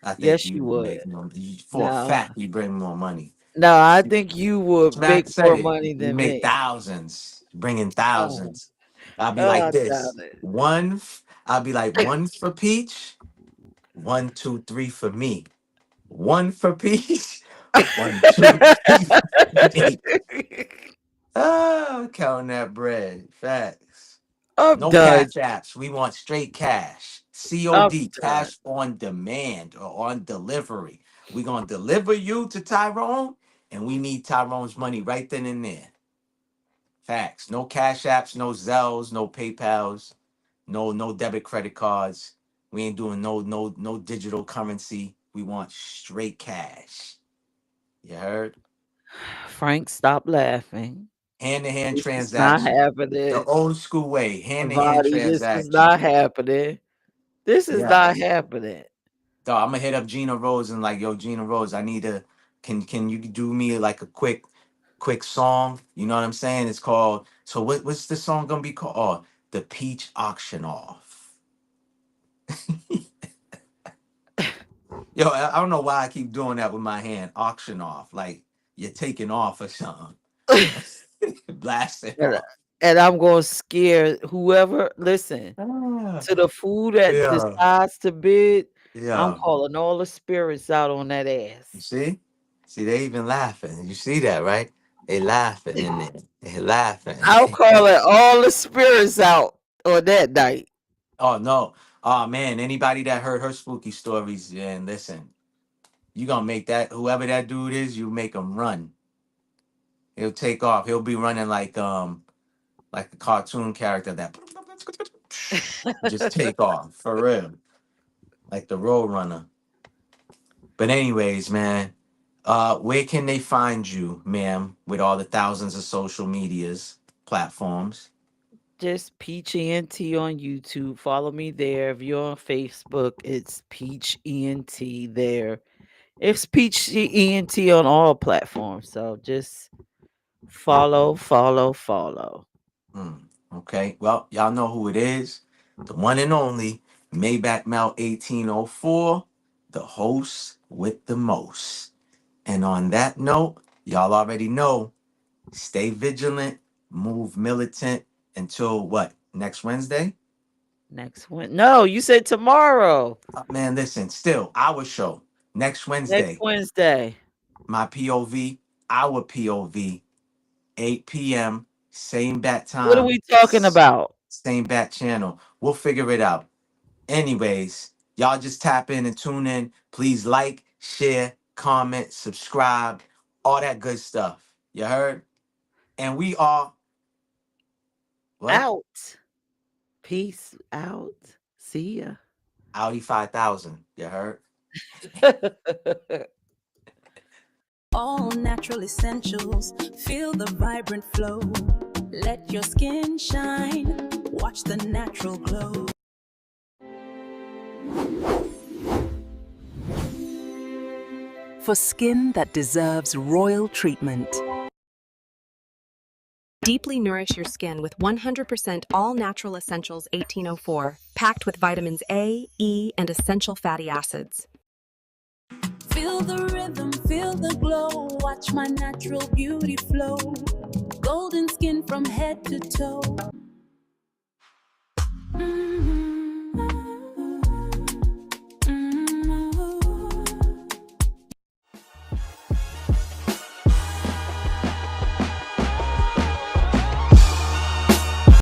I think Yes, you you will would. make more. For a No. fact, you bring more money. No, I think you would Smack make said more it. money You than make me. thousands, bringing Oh, thousands. I'll be like oh, damn this. it. I'll be like one for Peach, 1, 2, 3 for me. One for Peach, 1, 2, 3 for me. Oh, counting that bread. Facts. I'm No done. cash apps. We want straight cash. I'm COD, done. cash on demand or on delivery. We're going to deliver you to Tyrone, and we need Tyrone's money right then and there. Facts. No cash apps, no Zells, no PayPals, no debit credit cards. We ain't doing no digital currency. We want straight cash. You heard? Frank, stop laughing. Hand to hand This is not transaction. The happening. old school way. Hand to hand Vadi, this is transaction. not happening. This is Yeah. not happening. Dog, I'm gonna hit up Gina Rose and like, yo, Gina Rose, I need a can you do me like a quick song? You know what I'm saying? It's called what's the song gonna be called? Oh, The Peach Auction Off. Yo, I don't know why I keep doing that with my hand. Auction off. Like you're taking off or something. Blast it and, off. and I'm gonna scare whoever listen Ah, to the fool that yeah. decides to bid. I'm Yeah. calling all the spirits out on that You ass. see? See, they even laughing. You see that, right? They laughing in there. They laughing. I'm calling all the spirits out on that night. Oh no. Oh man, anybody that heard her spooky stories, and listen, you gonna make that whoever that dude is, you make him run. He'll take off. He'll be running like a cartoon character that just take off for real, like the Road Runner. But anyways, man, where can they find you, ma'am, with all the thousands of social medias platforms? Just Peach ENT on YouTube. Follow me there. If you're on Facebook, it's Peach ENT there. It's Peach ENT on all platforms. So just follow, follow, follow. Okay, well, y'all know who it is. The one and only Maybach Mel 1804, the host with the most. And on that note, y'all already know, stay vigilant, move militant until what? Next Wednesday? Next one. No, you said tomorrow. Man, listen, still, our show. Next Next Wednesday, Wednesday. my POV, our POV, 8 p.m., same bat What are time, we talking about? same bat channel. We'll figure it out. Anyways, y'all just tap in and tune in. Please like, share, comment, subscribe, all that good stuff. You heard? And we are what? Out. Peace out. See ya. Audi 5000. You heard? All natural essentials, feel the vibrant flow. Let your skin shine, watch the natural glow. For skin that deserves royal treatment. Deeply nourish your skin with 100% all natural essentials 1804, packed with vitamins A, E, and essential fatty acids. Feel the rhythm, feel the glow, watch my natural beauty flow. Golden skin from head to toe.